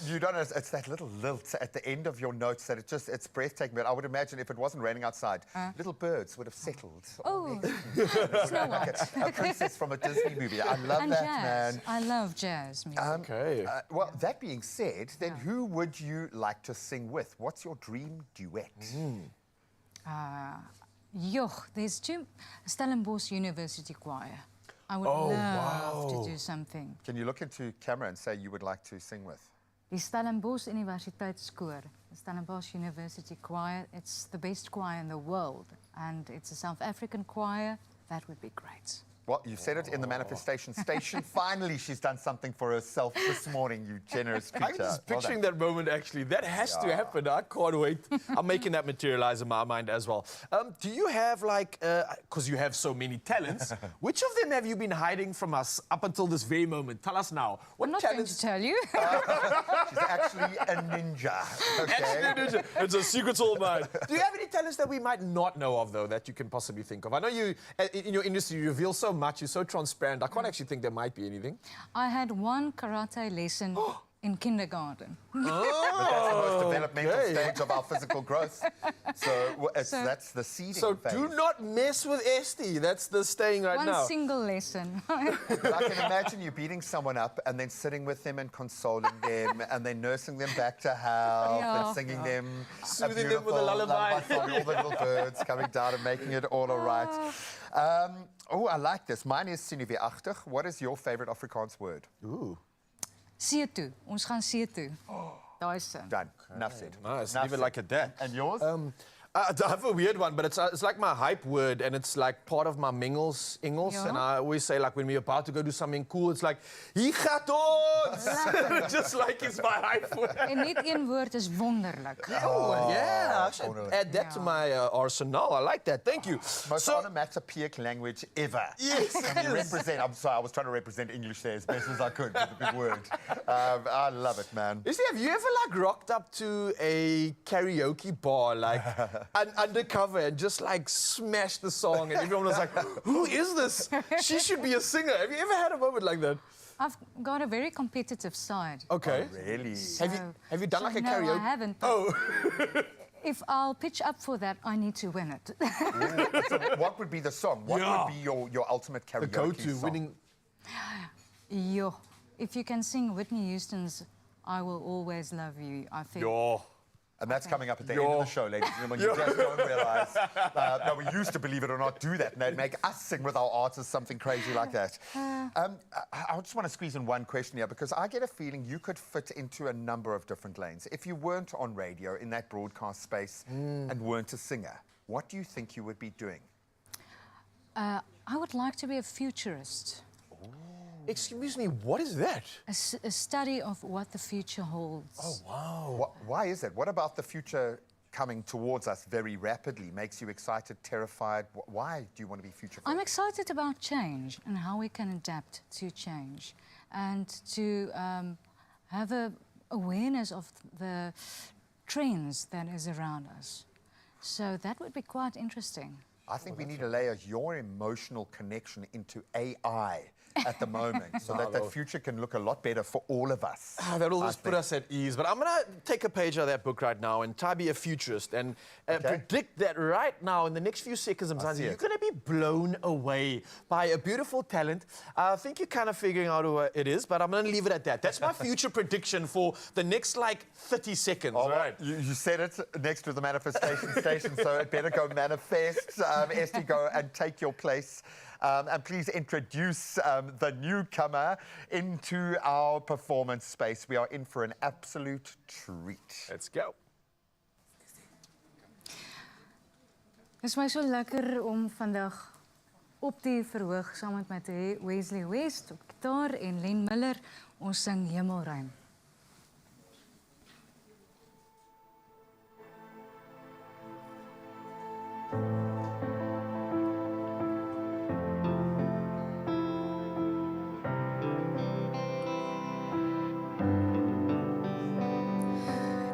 You don't know, it's that little lilt at the end of your notes that it's breathtaking. But I would imagine if it wasn't raining outside, little birds would have settled. Oh, Snow White. A princess from a Disney movie. I love And that, jazz. man. I love jazz music. Okay. Well, that being said, then who would you like to sing with? What's your dream duet? There's Stellenbosch University Choir. I would love to do something. Can you look into camera and say you would like to sing with? Die Stellenbosch Universiteitskoor, the Stellenbosch University Choir, it's the best choir in the world, and it's a South African choir. That would be great. Well, you've said it in the manifestation station. Finally, she's done something for herself this morning, you generous creature. I'm just Well picturing done. that moment, actually. That has to happen. I can't wait. I'm making that materialize in my mind as well. Do you have, like, because you have so many talents, which of them have you been hiding from us up until this very moment? Tell us now. What I'm not talents? going to tell you. She's actually a ninja. Okay? Actually, a ninja. It's a secret all mine. Do you have any talents that we might not know of, though, that you can possibly think of? I know you, in your industry, you reveal so much. You're so transparent. I can't actually think there might be anything. I had one karate lesson in kindergarten. But that's the most developmental stage of our physical growth. So, that's the seeding So phase. do not mess with Estie. That's the staying right now. One single lesson. But I can imagine you beating someone up and then sitting with them and consoling them and then nursing them back to health and singing them Soothing them with a lullaby. song, all the little birds coming down and making it all right. I like this. Mine is sinuvieagtig. What is your favorite Afrikaans word? Ooh. See toe. Ons gaan see toe. Daai is Done. Enough said. Nice. Enough Leave it said. like a that. And yours? I have a weird one, but it's like my hype word, and it's like part of my Engels. Yeah. And I always say, like, when we're about to go do something cool, it's like, hier gaat ons! Just like it's my hype word. En net een woord is wonderlik. Yeah, I should add that to my arsenal. I like that. Thank you. Most onomatopoeic language ever. Yes. And you represent, I'm sorry, I was trying to represent English there as best as I could with a big word. I love it, man. Estie, have you ever, like, rocked up to a karaoke bar, like, undercover and just, like, smashed the song, and everyone was like, who is this? She should be a singer. Have you ever had a moment like that? I've got a very competitive side. Okay. Oh, really? Have you done like a no, karaoke? I haven't. If I'll pitch up for that, I need to win it. So what would be the song? What would be your ultimate karaoke The go-to song? winning. If you can sing Whitney Houston's I Will Always Love You, I think. Yo. And that's coming up at the end of the show, ladies and gentlemen. You just don't realize. No, we used to, believe it or not, do that. And they'd make us sing with our artists something crazy like that. I just want to squeeze in one question here, because I get a feeling you could fit into a number of different lanes. If you weren't on radio in that broadcast space and weren't a singer, what do you think you would be doing? I would like to be a futurist. Excuse me, what is that? A study of what the future holds. Oh, wow. Why is that? What about the future coming towards us very rapidly makes you excited, terrified? Why do you want to be future-focused? I'm excited about change and how we can adapt to change, and to have a awareness of the trends that is around us. So that would be quite interesting. I think we need to layer your emotional connection into AI at the moment, so that that future can look a lot better for all of us. That will just put us at ease. But I'm going to take a page out of that book right now and try to be a futurist and predict that right now in the next few seconds, Mzansi, you're going to be blown away by a beautiful talent. I think you're kind of figuring out who it is, but I'm going to leave it at that. That's my future prediction for the next, 30 seconds. All right. You said it next to the manifestation station, so it better go manifest. Estie, go and take your place. And please introduce the newcomer into our performance space. We are in for an absolute treat. Let's go. Het is my so lekker om vandag op die verhoog saam met my te hê Wesley West op gitaar en Len Miller. Ons sing Hemelruim.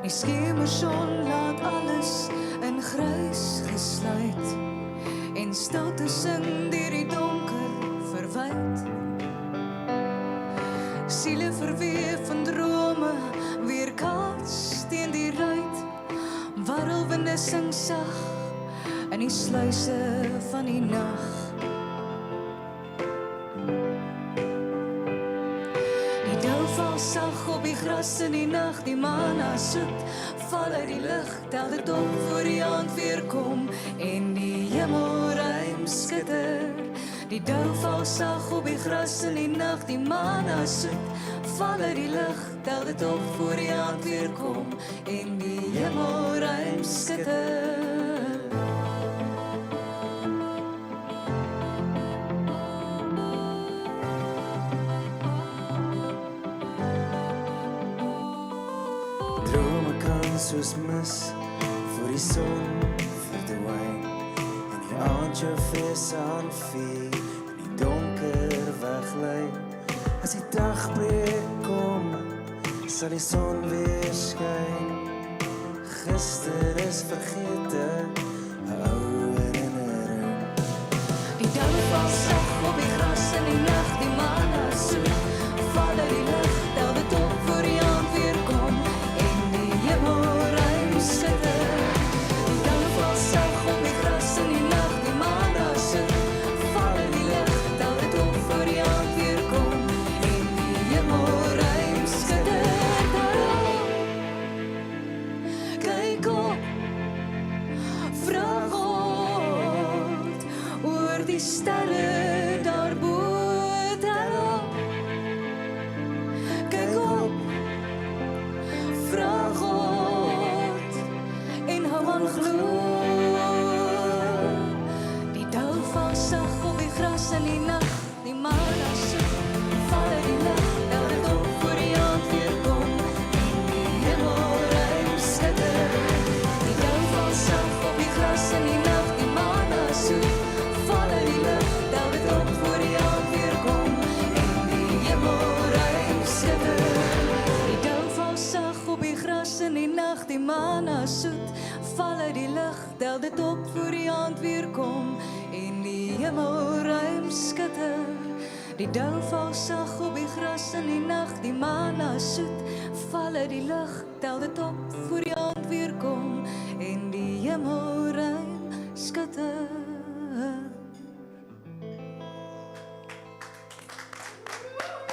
Die skemerson laat alles in grys gesluit en stilte sing deur die donker verwyd. Siele verweef van drome weerkaats teen die ruit. Warrelwinde sing sag in die sluise van die nag. Sag op die gras in die nacht, die mana soet, val uit die lucht, tel dit op voor die aand weer kom, en die hemelruim skitter. Die douwval sag op die gras in die nacht, die mana soet, val uit die lucht, tel dit op voor die aand weer kom, en die hemelruim skitter. Soos mis voor die son verdwyn en die aand jou fees aanvee en die donker weglei. As die dag breek kom, sal die son weer skyn. Gister is vergete, 'n ou herinnering. Die douwval sag op die gras in die nacht, die mana soet, val uit die lucht, tel dit op voor die aand weer kom, en die hemelruim skitter. Die douwval sag op die gras in die nacht, die mana soet, val uit die lucht, tel dit op voor die aand weer kom, en die hemelruim skitter. Kyk op, vra God oor die sterre daarbo daarop. Kyk op, vra God en hou aan glo. Die douwval sag op die gras in die nacht, die mana soet, val uit die lucht, tel dit op voor die aand weer kom, en die hemelruim skitter. Die douwval sag op die gras in die nacht, die mana soet, val uit die lucht, tel dit op voor die aand weer kom, en die hemelruim skitter. Die douwval sag op die gras in die nacht, die mana soet, val uit die lucht, tel dit op voor die aand weer kom, en die hemelruim skitter. Die douwval sag op die gras in die nacht, die mana soet, val uit die lucht, tel dit op voor die aand weer kom, en die hemelruim skitter.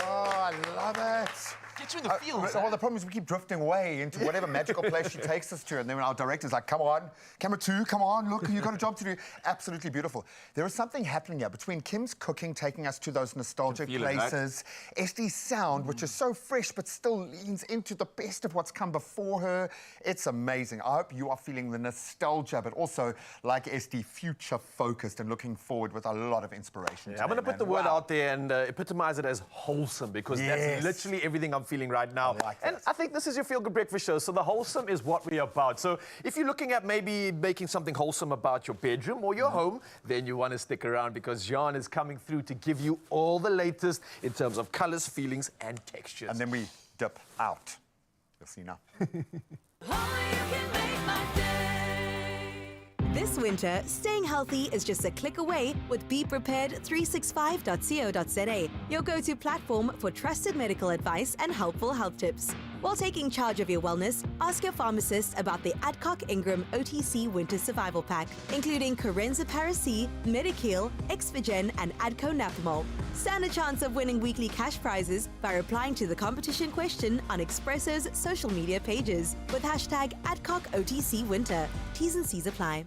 Oh, I love it. catch me in the feels. Well, the problem is we keep drifting away into whatever magical place she takes us to, and then when our director's like, come on, camera 2, come on, look, you've got a job to do. Absolutely beautiful. There is something happening here between Kim's cooking, taking us to those nostalgic places, Estie's sound, which is so fresh but still leans into the best of what's come before her. It's amazing. I hope you are feeling the nostalgia, but also, like Estie, future-focused and looking forward with a lot of inspiration. Yeah, I'm going to put the word out there and epitomize it as wholesome, because that's literally everything I'm feeling right now. And I think this is your Feel Good Breakfast show, so the wholesome is what we're about. So if you're looking at maybe making something wholesome about your bedroom or your home, then you want to stick around, because Jean is coming through to give you all the latest in terms of colors, feelings, and textures. And then we dip out. You'll see now. This winter, staying healthy is just a click away with beprepared365.co.za, your go-to platform for trusted medical advice and helpful health tips. While taking charge of your wellness, ask your pharmacist about the Adcock Ingram OTC Winter Survival Pack, including Corenza Paracetamol, Medicil, Exvigen, and Adco Napamol. Stand a chance of winning weekly cash prizes by replying to the competition question on Expresso's social media pages with hashtag AdcockOTCWinter. T's and C's apply.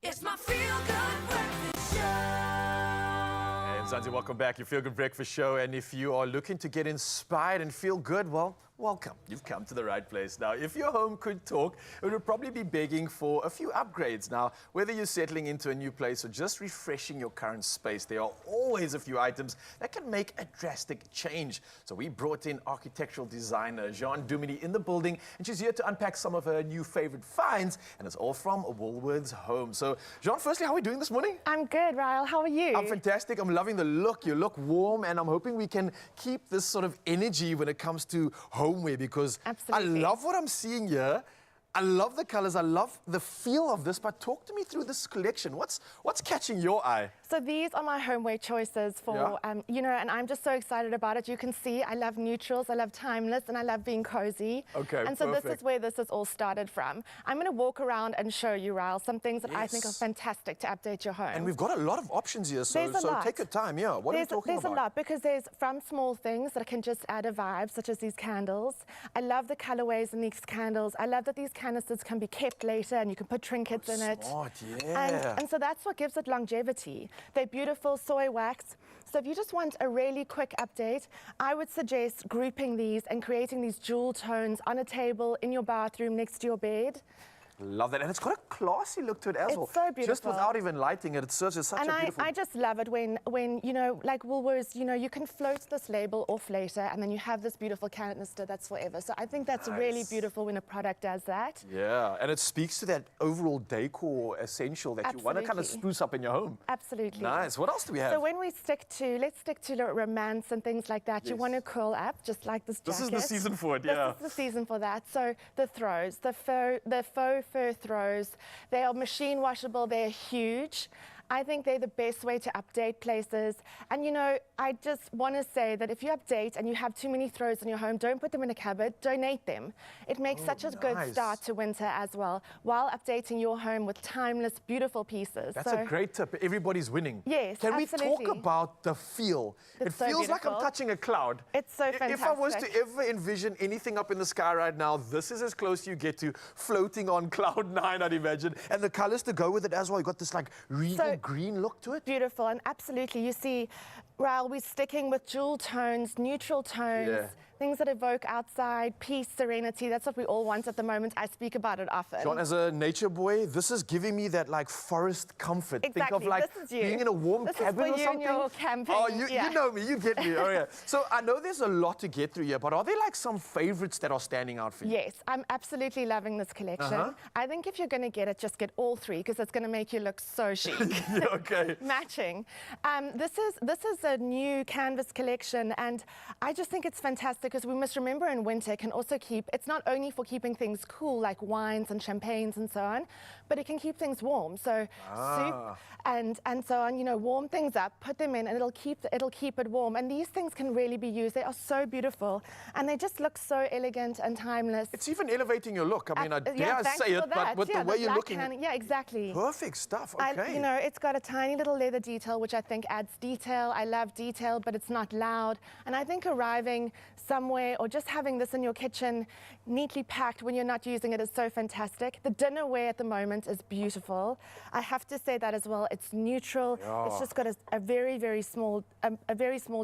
It's my Feel Good Breakfast Show. And Zanzi, welcome back. Your Feel Good Breakfast Show. And if you are looking to get inspired and feel good, well, welcome. You've come to the right place. Now, if your home could talk, it would probably be begging for a few upgrades. Now, whether you're settling into a new place or just refreshing your current space, there are always a few items that can make a drastic change. So we brought in architectural designer Jean Duminy in the building, and she's here to unpack some of her new favorite finds, and it's all from Woolworths Home. So, Jean, firstly, how are we doing this morning? I'm good, Ryle. How are you? I'm fantastic. I'm loving the look. You look warm, and I'm hoping we can keep this sort of energy when it comes to homeware, because Absolutely. I love what I'm seeing here. I love the colors. I love the feel of this. But talk to me through this collection. What's catching your eye? So these are my homeware choices for, you know, and I'm just so excited about it. You can see I love neutrals, I love timeless, and I love being cozy. Okay, and so perfect. this is where this has all started from. I'm going to walk around and show you, Ryle, some things that I think are fantastic to update your home. And we've got a lot of options here, so take your time. Yeah, what are we talking There's about? a lot, because there's from small things that can just add a vibe, such as these candles. I love the colorways in these candles. I love that these canisters can be kept later and you can put trinkets in it. Smart, yeah. And so that's what gives it longevity. They're beautiful soy wax. So if you just want a really quick update, I would suggest grouping these and creating these jewel tones on a table in your bathroom next to your bed. Love that. And it's got a classy look to it as well. It's so beautiful. Just without even lighting it, it serves as such a beautiful... And I just love it when, you know, like Woolworths, you know, you can float this label off later and then you have this beautiful canister that's forever. So I think that's really beautiful when a product does that. Yeah, and it speaks to that overall decor essential that you want to kind of Absolutely. spruce up in your home. Absolutely. Nice. What else do we have? So when we let's stick to romance and things like that. You want to curl up, just like this jacket. This is the season for it, yeah. This is the season for that. So the throws, the faux fur throws, they are machine washable, they're huge. I think they're the best way to update places. And you know, I just want to say that if you update and you have too many throws in your home, don't put them in a cupboard, donate them. It makes such a good start to winter as well, while updating your home with timeless, beautiful pieces. That's a great tip. Everybody's winning. Yes, Can absolutely. we talk about the feel? It's It so feels like I'm beautiful. touching a cloud. It's so fantastic. If I was to ever envision anything up in the sky right now, this is as close you get to floating on cloud 9, I'd imagine. And the colors to go with it as well. You've got this like regal green look to it. Beautiful, and absolutely, you see, Raul, we're sticking with jewel tones, neutral tones, things that evoke outside, peace, serenity. That's what we all want at the moment. I speak about it often. John, as a nature boy, this is giving me that like forest comfort. Exactly. Think of like This is you. being in a warm This is cabin for or you something. and your camping. Oh, you know me, you get me. Oh yeah. So I know there's a lot to get through here, but are there like some favorites that are standing out for you? Yes, I'm absolutely loving this collection. I think if you're going to get it, just get all 3 because it's going to make you look so chic. Okay. Matching. This is a new canvas collection, and I just think it's fantastic because we must remember in winter it can also keep, it's not only for keeping things cool like wines and champagnes and so on, but it can keep things warm. So soup and so on, you know, warm things up, put them in, and it'll keep it warm. And these things can really be used. They are so beautiful, and they just look so elegant and timeless. It's even elevating your look. I mean, I dare thanks say for it, that. but with the way you're looking. Yeah, exactly. Perfect stuff. Okay. You know, it's got a tiny little leather detail, which I think adds detail. I love detail, but it's not loud. And I think arriving somewhere or just having this in your kitchen neatly packed when you're not using it is so fantastic. The dinnerware at the moment is beautiful. I have to say that as well. It's neutral. It's just got a very, very small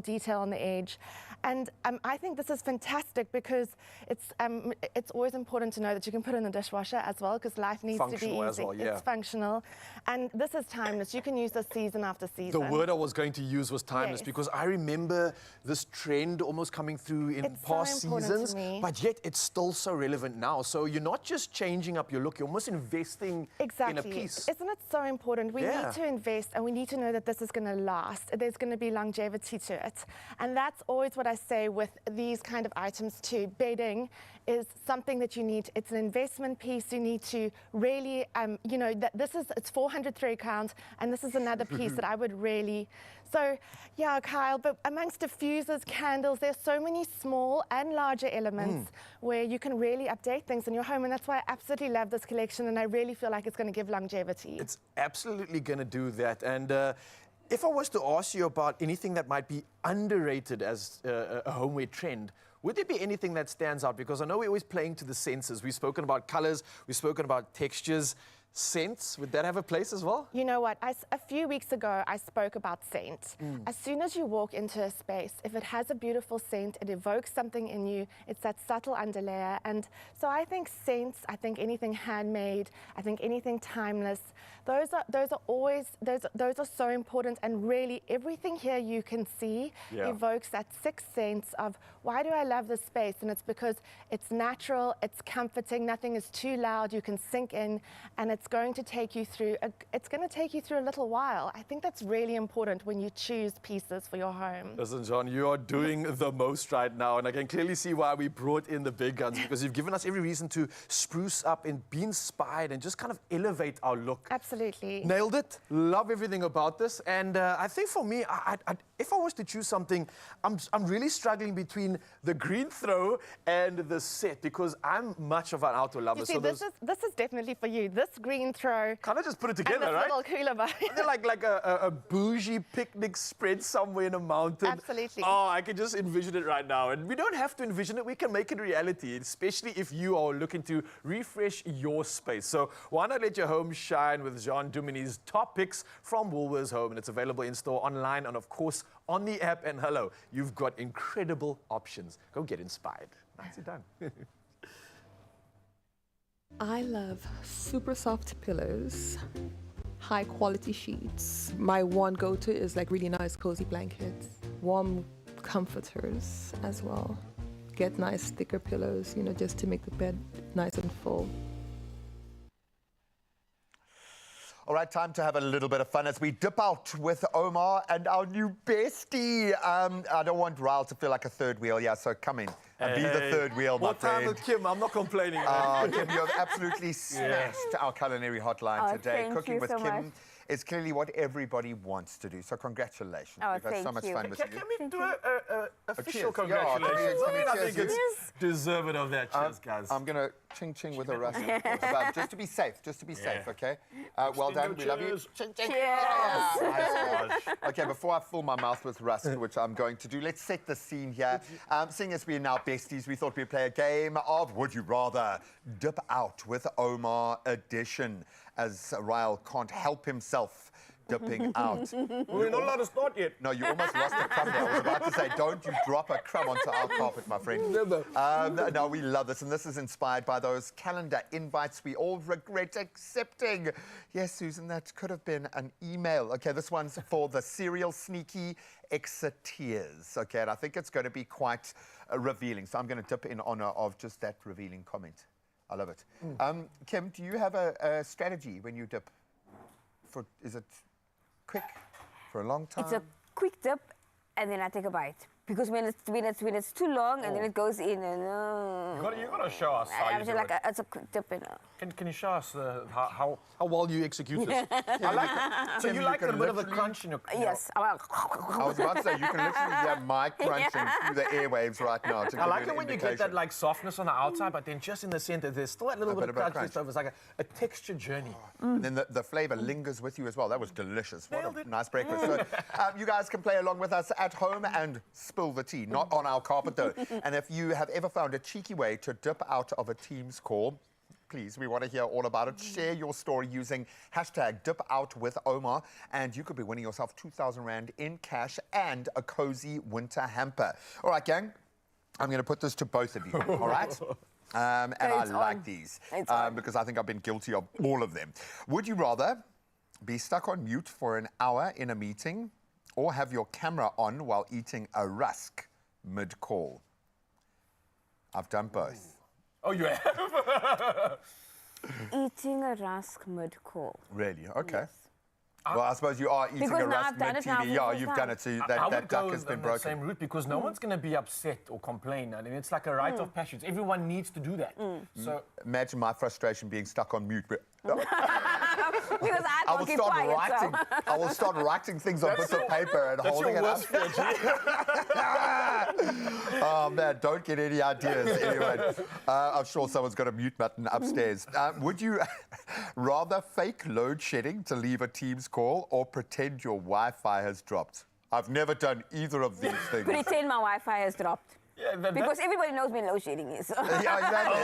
detail on the edge. And I think this is fantastic because it's always important to know that you can put it in the dishwasher as well, because life needs to be easy. As well, yeah. It's functional. And this is timeless. You can use this season after season. The word I was going to use was timeless because I remember this trend almost coming through in past seasons, but yet it's still so relevant now. So you're not just changing up your look, you're almost investing in a piece. Isn't it so important? We need to invest, and we need to know that this is going to last. There's going to be longevity to it. And that's always what I say with these kind of items too. Bedding is something that you need. It's an investment piece. You need to really, you know, it's 400 thread count, and this is another piece that I would really. So, yeah, Kyle, but amongst diffusers, candles, there's so many small and larger elements where you can really update things in your home, and that's why I absolutely love this collection, and I really feel like it's going to give longevity. It's absolutely going to do that. And if I was to ask you about anything that might be underrated as a homeware trend, would there be anything that stands out? Because I know we're always playing to the senses. We've spoken about colors, we've spoken about textures. Scents, would that have a place as well? You know what, a few weeks ago I spoke about scent. As soon as you walk into a space, if it has a beautiful scent, it evokes something in you. It's that subtle underlayer. And so I think scents, I think anything handmade, I think anything timeless, those are so important. And really everything here you can see evokes that sixth sense of why do I love this space? And it's because it's natural, it's comforting, nothing is too loud, you can sink in, and it's going to take you through a little while. I think that's really important when you choose pieces for your home. Listen, John, you are doing the most right now, and I can clearly see why we brought in the big guns, because you've given us every reason to spruce up and be inspired and just kind of elevate our look. Absolutely. Nailed it. Love everything about this. And I think for me, if I was to choose something, I'm really struggling between the green throw and the set, because I'm much of an outdoor lover. You see, this is definitely for you. This green throw. Kind of just put it together, and this right? little cooler bar. They're like a bougie picnic spread somewhere in a mountain. Absolutely. Oh, I can just envision it right now. And we don't have to envision it. We can make it reality, especially if you are looking to refresh your space. So why not let your home shine with Jean Dumini's top picks from Woolworths Home? And it's available in store, online, and of course on the app. And hello, you've got incredible options. Go get inspired. Nicely done. I love super soft pillows, high quality sheets. My one go-to is like really nice cozy blankets, warm comforters as well. Get nice thicker pillows, you know, just to make the bed nice and full. All right, time to have a little bit of fun as we dip out with Omar and our new bestie. I don't want Raul to feel like a third wheel, so come in and be the third wheel, my friend. What time with Kim? I'm not complaining. Kim, you have absolutely smashed our culinary hotline today. Thank Cooking you with so Kim much. is clearly what everybody wants to do. So congratulations. Oh, We've had so much fun with you. Can we do a official cheers. congratulations? Yeah, can we I cheers think it's you? deserving of that. Cheers, guys. I'm going to ching with a rusk. Just to be safe, okay? Well done, we love you. Ching, ching. Cheers. Okay, before I fill my mouth with rusk, which I'm going to do, let's set the scene here. Seeing as we're now besties, we thought we'd play a game of Would You Rather? Dip Out with Omar edition, as Ryle can't help himself dipping out. We're not allowed to start yet. No, you almost lost a crumb there. I was about to say, don't you drop a crumb onto our carpet, my friend. Never. No, we love this, and this is inspired by those calendar invites we all regret accepting. Yes, Susan, that could have been an email. Okay, this one's for the serial sneaky exiteers. Okay, and I think it's going to be quite revealing, so I'm going to dip in honor of just that revealing comment. I love it. Kim, do you have a strategy when you dip? Is it quick for a long time? It's a quick dip, and then I take a bite. Because when it's too long, and then it goes in, and You got to show us how you do it. it's a quick dip in. Can you show us how well you execute this? I like it. So you like a bit of the crunch in your... Yes. I was about to say, you can literally hear my crunching through the airwaves right now. I like it when you get that like softness on the outside, but then just in the center, there's still that little bit of crunch left over. It's like a texture journey. And then the flavor lingers with you as well. That was delicious. What a nice breakfast. So, you guys can play along with us at home and spill the tea, not on our carpet though. And if you have ever found a cheeky way to dip out of a Teams call, please, we want to hear all about it. Share your story using #DipOutWithOmar, and you could be winning yourself 2,000 Rand in cash and a cozy winter hamper. All right, gang, I'm going to put this to both of you, all right? And I like these because I think I've been guilty of all of them. Would you rather be stuck on mute for an hour in a meeting or have your camera on while eating a rusk mid-call? I've done both. Oh, you have? Eating a rusk mid-call. Really? Okay. Yes. Well, I suppose you are eating because a rusk mid-TV. Yeah, you've done it, so that duck has been broken. I would go the same route because no one's going to be upset or complain. I mean, it's like a rite of passage. Everyone needs to do that. So imagine my frustration being stuck on mute. Because I will start writing. I will start writing things on bits of paper and holding it up. Oh man, don't get any ideas. Anyway, I'm sure someone's got a mute button upstairs. Would you rather fake load shedding to leave a Teams call or pretend your Wi-Fi has dropped? I've never done either of these things. Pretend my Wi-Fi has dropped. Yeah, because everybody knows when load shedding is. Yeah, exactly.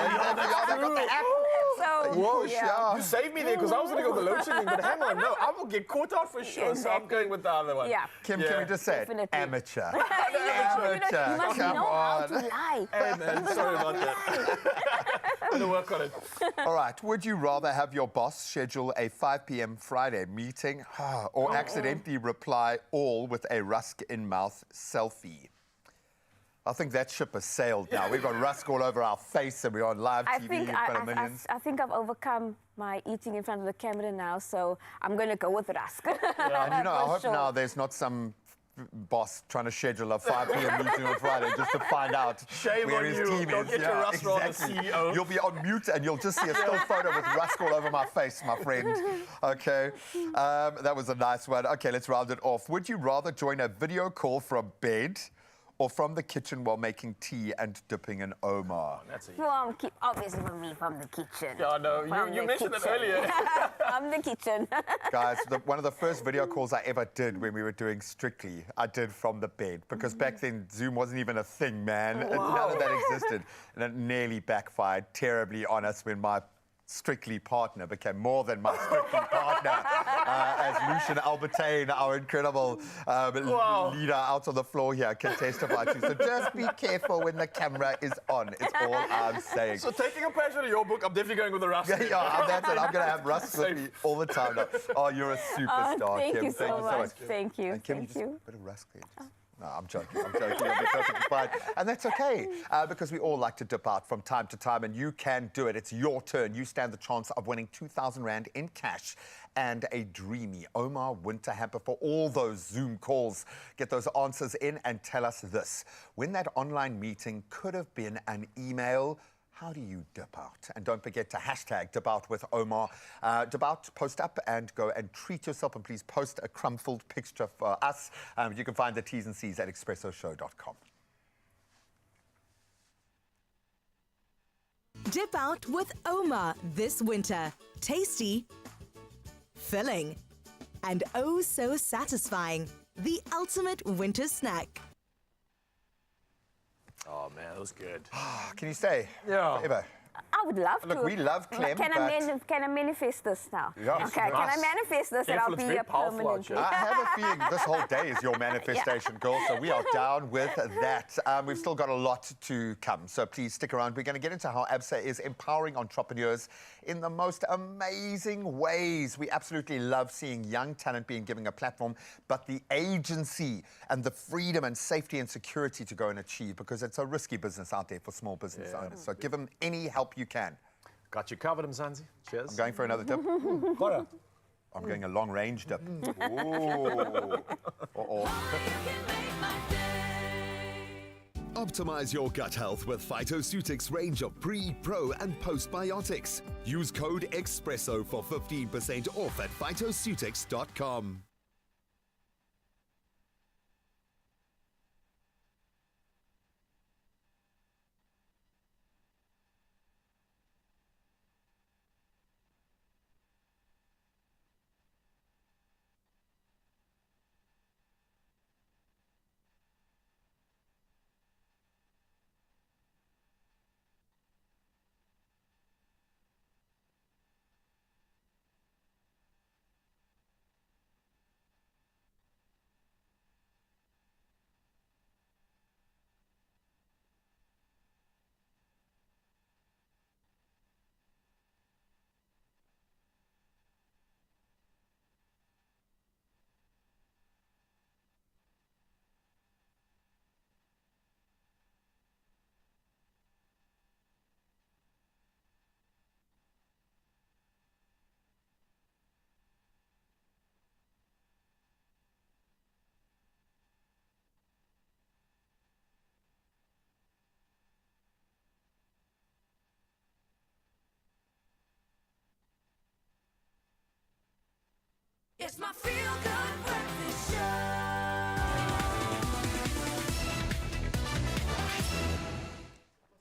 So, whoa, yeah. You saved me there because I was going to go with the load shedding, but hang on, no, I will get caught out for sure, so I'm going with the other one. Yeah. Kim, can we just say it? Amateur. Amateur. You must know how to lie. Hey, man, sorry about that. I'm going to work on it. All right, would you rather have your boss schedule a 5 p.m. Friday meeting or accidentally reply all with a rusk in mouth selfie? I think that ship has sailed now. We've got rusk all over our face and we're on live TV in front of millions. I think I've overcome my eating in front of the camera now, so I'm going to go with rusk. Yeah, and you know, I hope now there's not some boss trying to schedule a 5 p.m. meeting on Friday just to find out where his team Don't is. Get your rusk on the CEO. You'll be on mute and you'll just see a still photo with rusk all over my face, my friend. Okay, that was a nice one. Okay, let's round it off. Would you rather join a video call from bed or from the kitchen while making tea and dipping in Omar? That's well, obviously for me, from the kitchen. Yeah, no, you mentioned that earlier. From the kitchen. Guys, one of the first video calls I ever did when we were doing Strictly, I did from the bed. Because back then, Zoom wasn't even a thing, man. None of that existed. And it nearly backfired terribly on us when my Strictly partner became more than my Strictly partner, as Lucian Albertine, our incredible leader out on the floor here, can testify to. So just be careful when the camera is on. It's all I'm saying. So taking a page out of your book, I'm definitely going with the Rusk. Yeah, that's it. I'm going to have Rusk with me all the time now. Oh, you're a superstar, Kim. Thank you so much. Thank you. And Kim, Thank you. Just a bit of Rusk there. No, I'm joking. I'll be perfectly fine. And that's okay, because we all like to dip out from time to time, and you can do it. It's your turn. You stand the chance of winning 2,000 Rand in cash and a dreamy Omar winter hamper for all those Zoom calls. Get those answers in and tell us this. When that online meeting could have been an email, how do you dip out? And don't forget to hashtag dip out with Omar. Dip out, post up and go and treat yourself, and please post a crumpled picture for us. You can find the T's and C's at expressoshow.com. Dip out with Omar this winter. Tasty, filling, and oh so satisfying. The ultimate winter snack. Oh, man, that was good. Can you stay? Yeah. Forever? I would love to. Look, we love Clem, Can I manifest this now? Yeah. Okay, can I manifest this and I'll be a permanent? I have a feeling this whole day is your manifestation, girl, so we are down with that. We've still got a lot to come, so please stick around. We're going to get into how ABSA is empowering entrepreneurs in the most amazing ways. We absolutely love seeing young talent being given a platform, but the agency and the freedom and safety and security to go and achieve, because it's a risky business out there for small business owners. So give them any help you can. Got you covered, Mzansi. Cheers. I'm going for another dip. I'm going a long-range dip. Ooh. Optimize your gut health with Phytoceutics range of pre, pro, and postbiotics. Use code EXPRESSO for 15% off at phytoceutics.com. It's my feel-good breakfast show.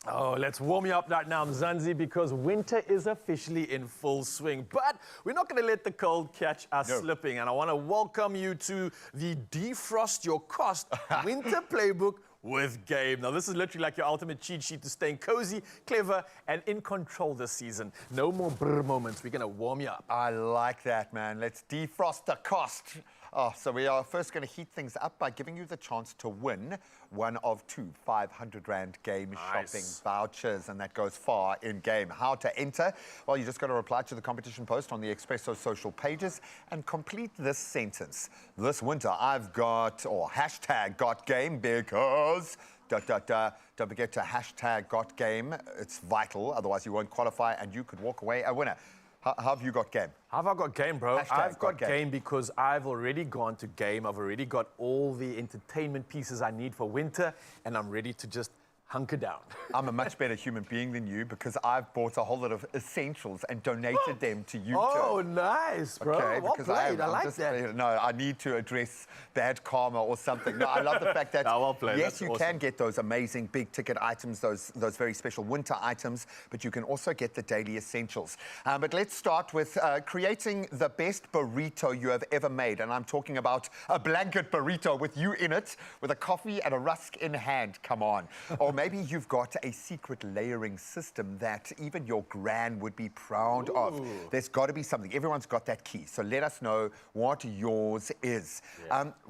Oh, let's warm you up right now, Mzansi, because winter is officially in full swing. But we're not going to let the cold catch us slipping. And I want to welcome you to the Defrost Your Cost Winter Playbook with Game. Now, this is literally like your ultimate cheat sheet to staying cozy, clever, and in control this season. No more brr moments. We're going to warm you up. I like that, man. Let's defrost the cost. Oh, so we are first going to heat things up by giving you the chance to win one of 2 500 Game shopping vouchers, and that goes far in Game. How to enter? Well, you just got to reply to the competition post on the Expresso social pages and complete this sentence. This winter, I've got, or hashtag got game because... Don't forget to hashtag got game. It's vital, otherwise you won't qualify and you could walk away a winner. How have you got game? How have I got game, bro? Hashtag I've got game. game because I've already gone to Game. I've already got all the entertainment pieces I need for winter, and I'm ready to just hunker down. I'm a much better human being than you because I've bought a whole lot of essentials and donated them to you. Oh, nice, bro. Okay, Well because played. I I'm like just, that. No, I need to address bad karma or something. No, I love the fact that, well played. yes, That's you awesome. can get those amazing big-ticket items, those very special winter items, but you can also get the daily essentials. But let's start with creating the best burrito you have ever made, and I'm talking about a blanket burrito with you in it, with a coffee and a rusk in hand. Come on. Or maybe you've got a secret layering system that even your gran would be proud of. There's got to be something. Everyone's got that key. So let us know what yours is.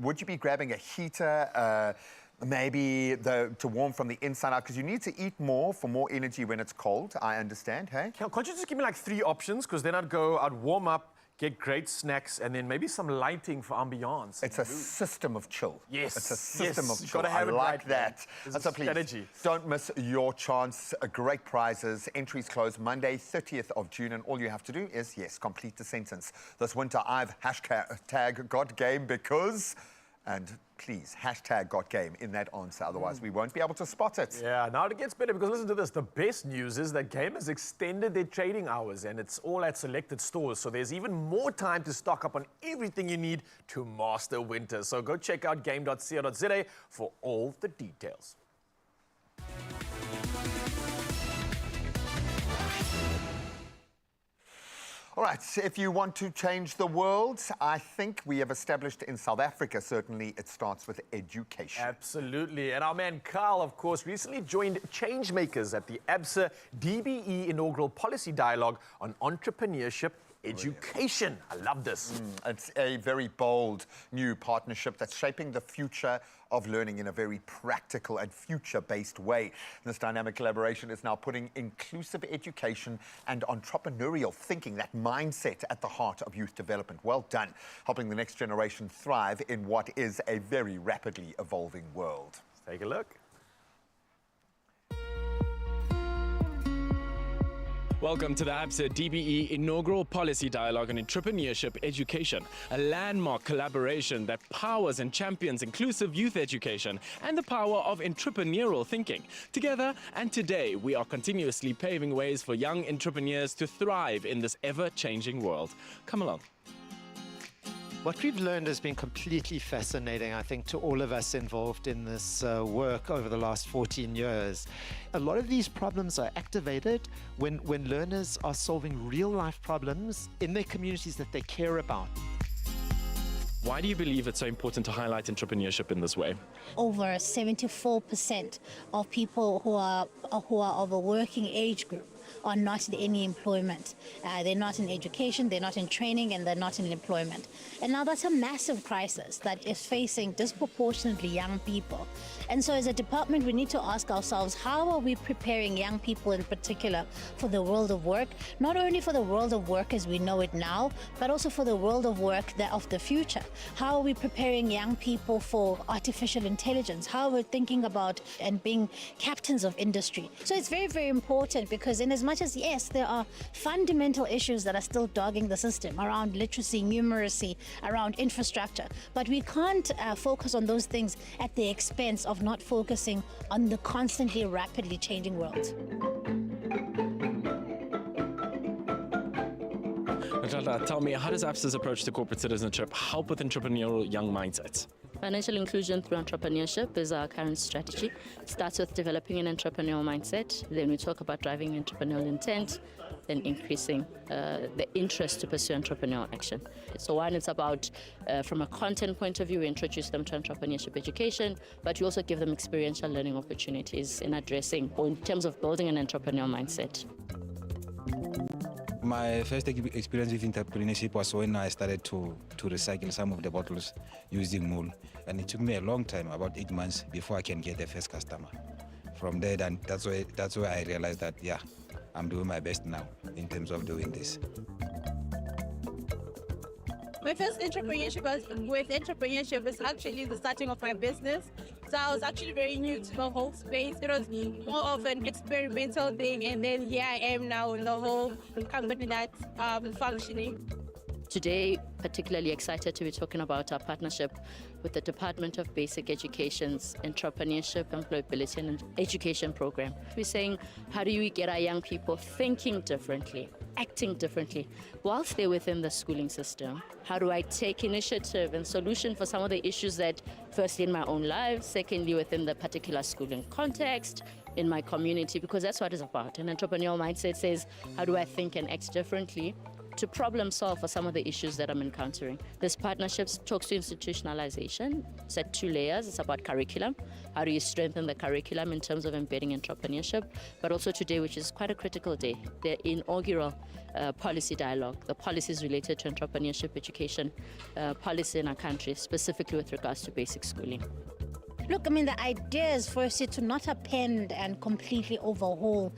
Would you be grabbing a heater, maybe to warm from the inside out? Because you need to eat more for more energy when it's cold, I understand, hey? Can't you just give me like 3 options? Because then I'd warm up, get great snacks, and then maybe some lighting for ambiance. It's a system of chill. Yes. It's a system of You've chill. gotta have I it like right, that. man. So please, strategy. don't miss your chance. Great prizes. Entries close Monday, 30th of June, and all you have to do is, yes, complete the sentence. This winter, I've hashtag got game because... And please, #GotGame in that answer, otherwise we won't be able to spot it. Yeah, now it gets better because listen to this. The best news is that Game has extended their trading hours and it's all at selected stores. So there's even more time to stock up on everything you need to master winter. So go check out game.co.za for all the details. All right, so if you want to change the world, I think we have established in South Africa, certainly it starts with education. Absolutely. And our man Carl, of course, recently joined changemakers at the ABSA DBE inaugural policy dialogue on entrepreneurship education. I love this. It's a very bold new partnership that's shaping the future of learning in a very practical and future-based way. This dynamic collaboration is now putting inclusive education and entrepreneurial thinking, that mindset, at the heart of youth development. Well done, helping the next generation thrive in what is a very rapidly evolving world. Let's take a look. Welcome to the ABSA DBE inaugural policy dialogue on entrepreneurship education, a landmark collaboration that powers and champions inclusive youth education and the power of entrepreneurial thinking. Together and today, we are continuously paving ways for young entrepreneurs to thrive in this ever-changing world. Come along. What we've learned has been completely fascinating, I think, to all of us involved in this work over the last 14 years. A lot of these problems are activated when learners are solving real-life problems in their communities that they care about. Why do you believe it's so important to highlight entrepreneurship in this way? Over 74% of people who are of a working age group are not in any employment. They're not in education, they're not in training, and they're not in employment. And now that's a massive crisis that is facing disproportionately young people. And so as a department, we need to ask ourselves, how are we preparing young people in particular for the world of work? Not only for the world of work as we know it now, but also for the world of work of the future. How are we preparing young people for artificial intelligence? How are we thinking about and being captains of industry? So it's very, very important, because in as much as, yes, there are fundamental issues that are still dogging the system around literacy, numeracy, around infrastructure, but we can't focus on those things at the expense of not focusing on the constantly rapidly changing world. Tell me, how does ABSA's approach to corporate citizenship help with entrepreneurial young mindsets? Financial inclusion through entrepreneurship is our current strategy. It starts with developing an entrepreneurial mindset. Then we talk about driving entrepreneurial intent, then increasing the interest to pursue entrepreneurial action. So one, it's about, from a content point of view, we introduce them to entrepreneurship education, but we also give them experiential learning opportunities in addressing, or in terms of building an entrepreneurial mindset. My first experience with entrepreneurship was when I started to recycle some of the bottles using wool. And it took me a long time, about 8 months, before I can get the first customer. From there, then that's where I realized that, yeah, I'm doing my best now in terms of doing this. My first entrepreneurship was actually the starting of my business. So I was actually very new to the whole space. It was more of an experimental thing, and then here I am now in the whole company that's functioning. Today, particularly excited to be talking about our partnership with the Department of Basic Education's Entrepreneurship, Employability and Education program. We're saying, how do we get our young people thinking differently, acting differently, whilst they're within the schooling system? How do I take initiative and solution for some of the issues that, firstly in my own life, secondly within the particular schooling context, in my community, because that's what it's about. An entrepreneurial mindset says, how do I think and act differently to problem solve for some of the issues that I'm encountering. This partnership talks to institutionalization. It's at 2 layers. It's about curriculum. How do you strengthen the curriculum in terms of embedding entrepreneurship? But also today, which is quite a critical day, the inaugural policy dialogue, the policies related to entrepreneurship education policy in our country, specifically with regards to basic schooling. Look, I mean, the idea is firstly to not append and completely overhaul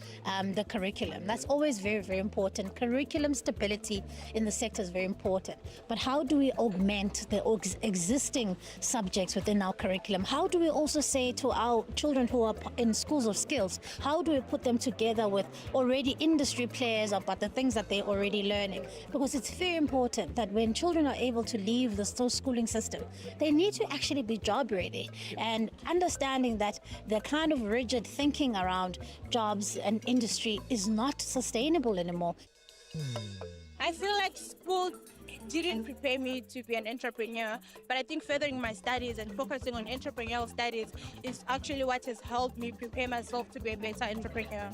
the curriculum. That's always very, very important. Curriculum stability in the sector is very important. But how do we augment the existing subjects within our curriculum? How do we also say to our children who are in schools of skills, how do we put them together with already industry players about the things that they're already learning? Because it's very important that when children are able to leave the schooling system, they need to actually be job ready, and understanding that the kind of rigid thinking around jobs and industry is not sustainable anymore. I feel like school didn't prepare me to be an entrepreneur, but I think furthering my studies and focusing on entrepreneurial studies is actually what has helped me prepare myself to be a better entrepreneur.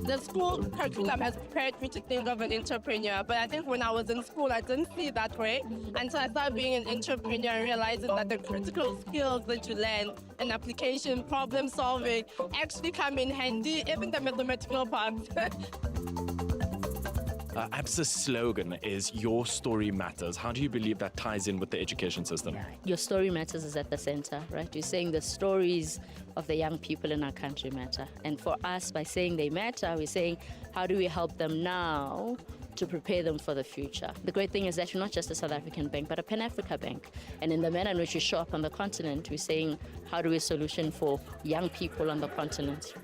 The school curriculum has prepared me to think of an entrepreneur, but I think when I was in school, I didn't see it that way until I started being an entrepreneur and realizing that the critical skills that you learn in application, problem solving, actually come in handy, even the mathematical part. ABSA's slogan is "Your story matters." How do you believe that ties in with the education system? Your story matters is at the center, right? You're saying the stories of the young people in our country matter. And for us, by saying they matter, we're saying, how do we help them now to prepare them for the future? The great thing is that you're not just a South African bank, but a Pan-Africa bank. And in the manner in which you show up on the continent, we're saying, how do we solution for young people on the continent?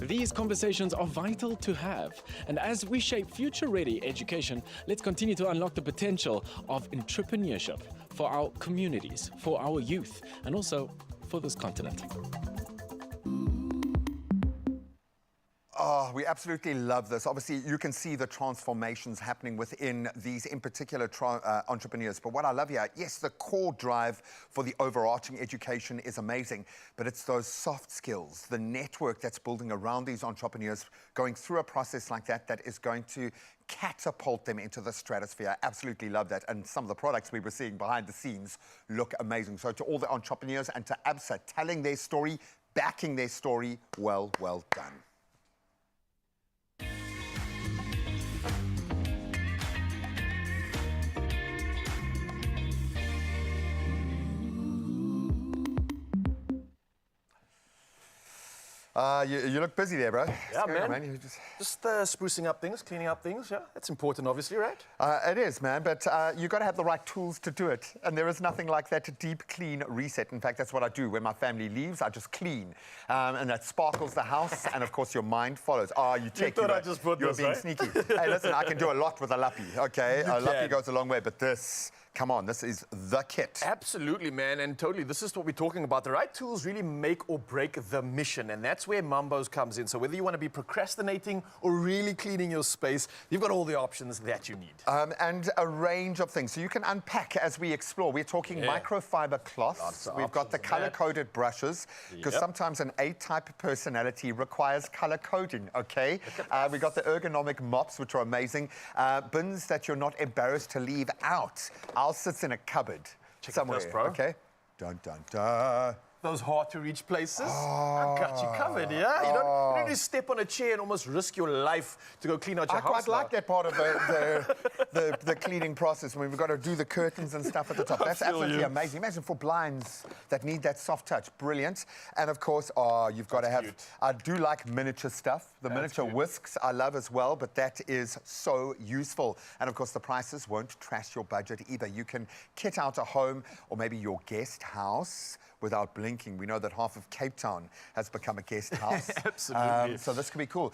These conversations are vital to have. And as we shape future-ready education, let's continue to unlock the potential of entrepreneurship for our communities, for our youth, and also for this continent. Oh, we absolutely love this. Obviously, you can see the transformations happening within these, in particular, entrepreneurs. But what I love here, yes, the core drive for the overarching education is amazing, but it's those soft skills, the network that's building around these entrepreneurs, going through a process like that, that is going to catapult them into the stratosphere. I absolutely love that. And some of the products we were seeing behind the scenes look amazing. So to all the entrepreneurs and to ABSA, telling their story, backing their story, well done. You look busy there, bro. Yeah, man. You just sprucing up things, cleaning up things, yeah? That's important, obviously, right? It is, man, but you've got to have the right tools to do it. And there is nothing like that deep clean reset. In fact, that's what I do. When my family leaves, I just clean. And that sparkles the house, and of course, your mind follows. Oh, you check. You thought I just put you're this, being right? sneaky. Hey, listen, I can do a lot with a lappy, okay? A lappy goes a long way, but this... Come on, this is the kit. Absolutely, man, and totally. This is what we're talking about. The right tools really make or break the mission, and that's where Mambo's comes in. So whether you want to be procrastinating or really cleaning your space, you've got all the options that you need. And a range of things. So you can unpack as we explore. We're talking microfiber cloths. We've got the color-coded brushes, because sometimes an A-type personality requires color coding, okay? We've got the ergonomic mops, which are amazing. Bins that you're not embarrassed to leave out. Ours sits in a cupboard somewhere, this, bro. okay? Dun, dun, dun. Those hard-to-reach places, I got you covered, yeah? You don't need to step on a chair and almost risk your life to go clean out your house. I quite like that part of the cleaning process when we've got to do the curtains and stuff at the top. That's absolutely amazing. Imagine for blinds that need that soft touch. Brilliant. And of course, you've got to have... I do like miniature stuff. The miniature whisks I love as well, but that is so useful. And of course, the prices won't trash your budget either. You can kit out a home or maybe your guest house without blinking. We know that half of Cape Town has become a guest house. Absolutely. So this could be cool.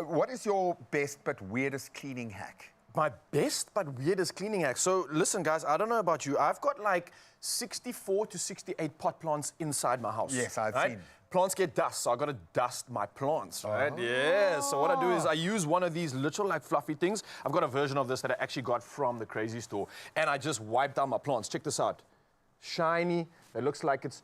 What is your best but weirdest cleaning hack? My best but weirdest cleaning hack. So listen, guys, I don't know about you. I've got like 64 to 68 pot plants inside my house. Yes, I've seen. Plants get dust, so I've got to dust my plants, right? Yeah, so what I do is I use one of these little, like, fluffy things. I've got a version of this that I actually got from the Crazy Store, and I just wipe down my plants. Check this out. Shiny, It looks like it's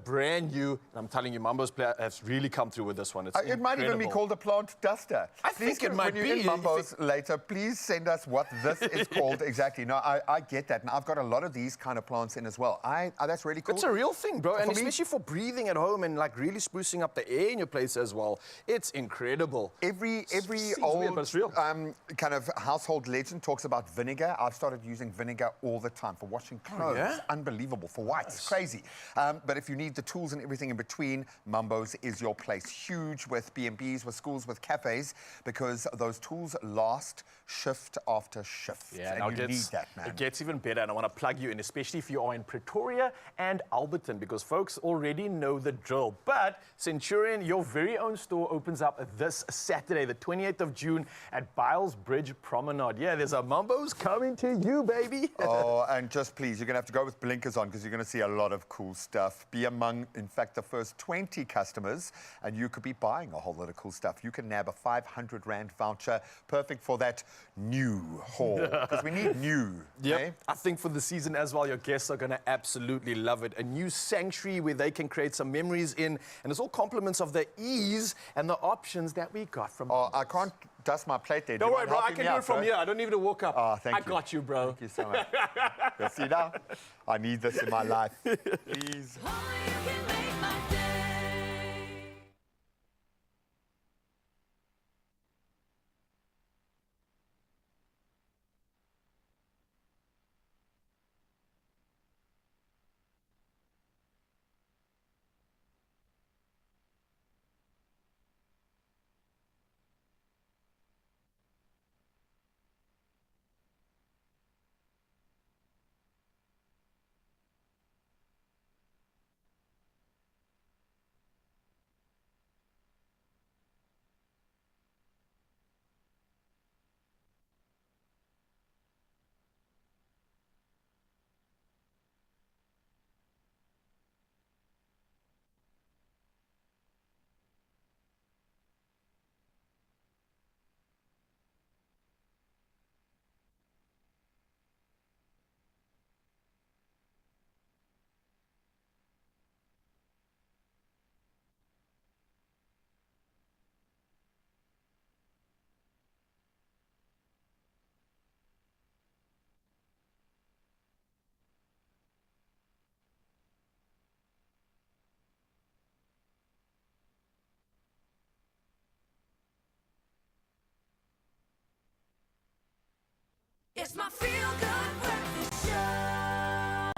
brand new. And I'm telling you, Mambo's player has really come through with this one. It's It might even be incredible. called a plant duster. I think it might when be. you're in Mambo's later, please send us what this is called exactly. No, I get that. And I've got a lot of these kind of plants in as well. That's really cool. It's a real thing, bro. And For me- especially for breathing at home and like really sprucing up the air in your place as well. It's incredible. Every Seems old weird, but it's real. kind of household legend talks about vinegar. I've started using vinegar all the time for washing clothes. yeah? Unbelievable. For whites, crazy. But if you need the tools and everything in between, Mambo's is your place. Huge with B&Bs, with schools, with cafes, because those tools last shift after shift. Yeah, and now you need that, man. It gets even better, and I want to plug you in, especially if you are in Pretoria and Alberton, because folks already know the drill. But Centurion, your very own store, opens up this Saturday, the 28th of June, at Biles Bridge Promenade. Yeah, there's a Mambo's coming to you, baby. Oh, and just please, you're going to have to go with blinkers on because you're going to see a lot of cool stuff. Be among, in fact, the first 20 customers, and you could be buying a whole lot of cool stuff. You can nab a 500 Rand voucher, perfect for that new haul, because we need new. Yep. eh? I think for the season as well, your guests are going to absolutely love it. A new sanctuary where they can create some memories in, and it's all compliments of the ease and the options that we got from. Oh, I can't dust my plate there. Don't you worry, mind bro. I helping can me do out, it from bro? here. I don't need to walk up. Oh, thank you. I got you, bro. Thank you so much. You see now? I need this in my life. Please. It's my feel-good breakfast show.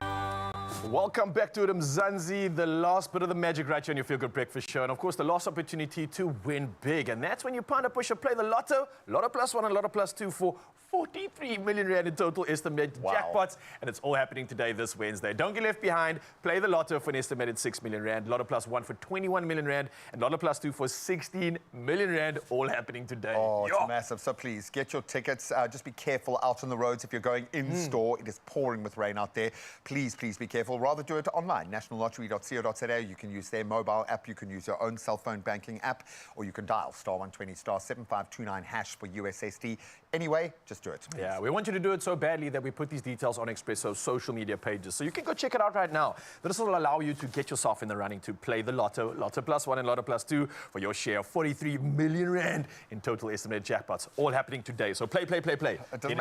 Welcome back to Mzansi, the last bit of the magic right here on your Feel Good Breakfast Show. And of course, the last opportunity to win big. And that's when you pound a push or play the Lotto, Lotto plus 1 and Lotto plus 2 for 43 million Rand in total estimated jackpots. And it's all happening today, this Wednesday. Don't get left behind. Play the Lotto for an estimated 6 million Rand, Lotto plus 1 for 21 million Rand, and Lotto plus 2 for 16 million Rand, all happening today. Oh, it's massive. So please, get your tickets. Just be careful out on the roads if you're going in-store. It is pouring with rain out there. Please, please be careful. Rather do it online, nationallottery.co.za. You can use their mobile app. You can use your own cell phone banking app, or you can dial *120 *7529# for USSD. Anyway, just do it. Yeah, we want you to do it so badly that we put these details on Expresso's social media pages. So you can go check it out right now. This will allow you to get yourself in the running to play the Lotto, Lotto plus 1 and Lotto plus 2 for your share of 43 million Rand in total estimated jackpots. All happening today. So play, play, play, play. It doesn't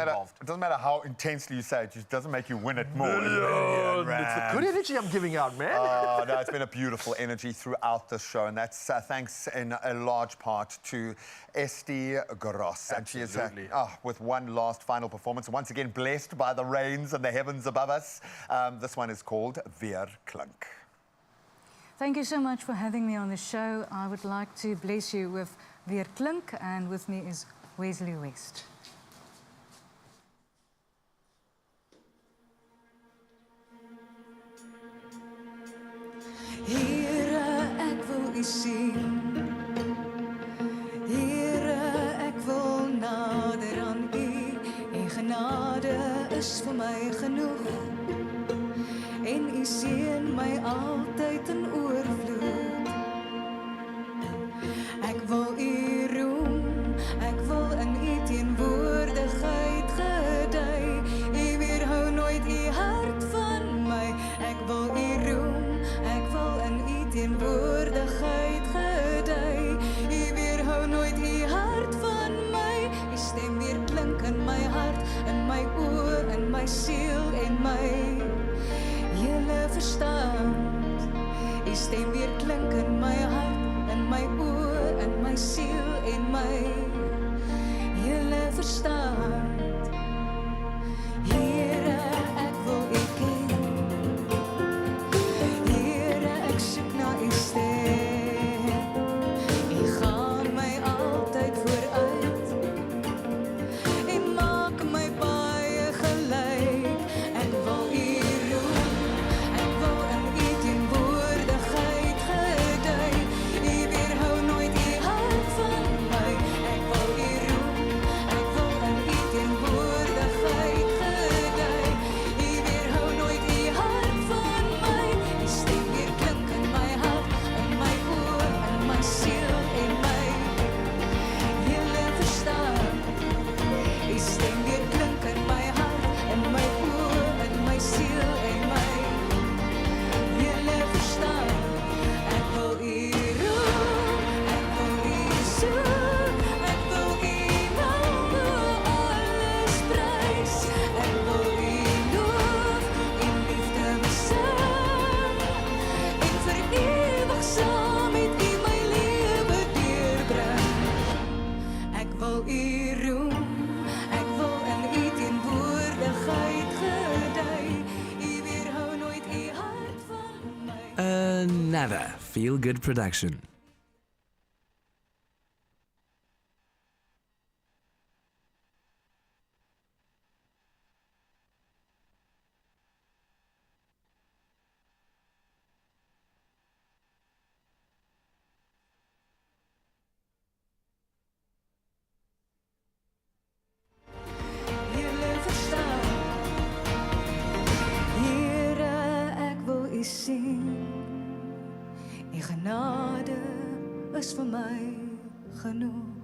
matter how intensely you say it, it just doesn't make you win it more. It's the good energy I'm giving out, man. Oh, no, it's been a beautiful energy throughout the show, and that's thanks in a large part to Estie Gross. And she is with one last final performance, once again blessed by the rains and the heavens above us. This one is called Weer Klink. Thank you so much for having me on the show. I would like to bless you with Weer Klink, and with me is Wesley West. Here ek wil u sien. Here ek wil nader aan u. En genade is vir my genoeg. En u seën my altyd in oorvloed. Ek wil u roem. Ek wil in u teenwoordigheid gedei. U weerhou nooit u hart van my. Ek wil u roem. teenwoordigheid gedui. U weerhou nooit u hart van my. U stem weer klink in my hart, in my oor, in my siel en my hele verstand. U stem weer klink in my hart, in my oor, in my siel en my hele verstand. Here, ek wil u ken. Here, ek soek na u stem. U gaan my altyd vooruit en maak my baie gelyk. Ek wil u roem, ek wil in u teenwoordigheid gedui. U weerhou nooit u hart van my. Ek wil u roem, ek wil in u teenwoordigheid gedui. U weerhou nooit u hart van my. U stem weer klink in my hart, in my oor, in my siel en my hele verstand. U stem weer klink in my hart, in my oor, in my siel en my hele verstand. Ek wil u roem, ek wil u soek, ek wil u naam bo alles prys. Ek wil u loof, u liefde besing en vir ewig saam met u my lewe deurbring. Ek wil u roem, ek wil in u teenwoordigheid gedui. U weerhou nooit u hart van my. Another feel-good production. Hele verstand. Here, ek wil u sien. U genade is vir my genoeg.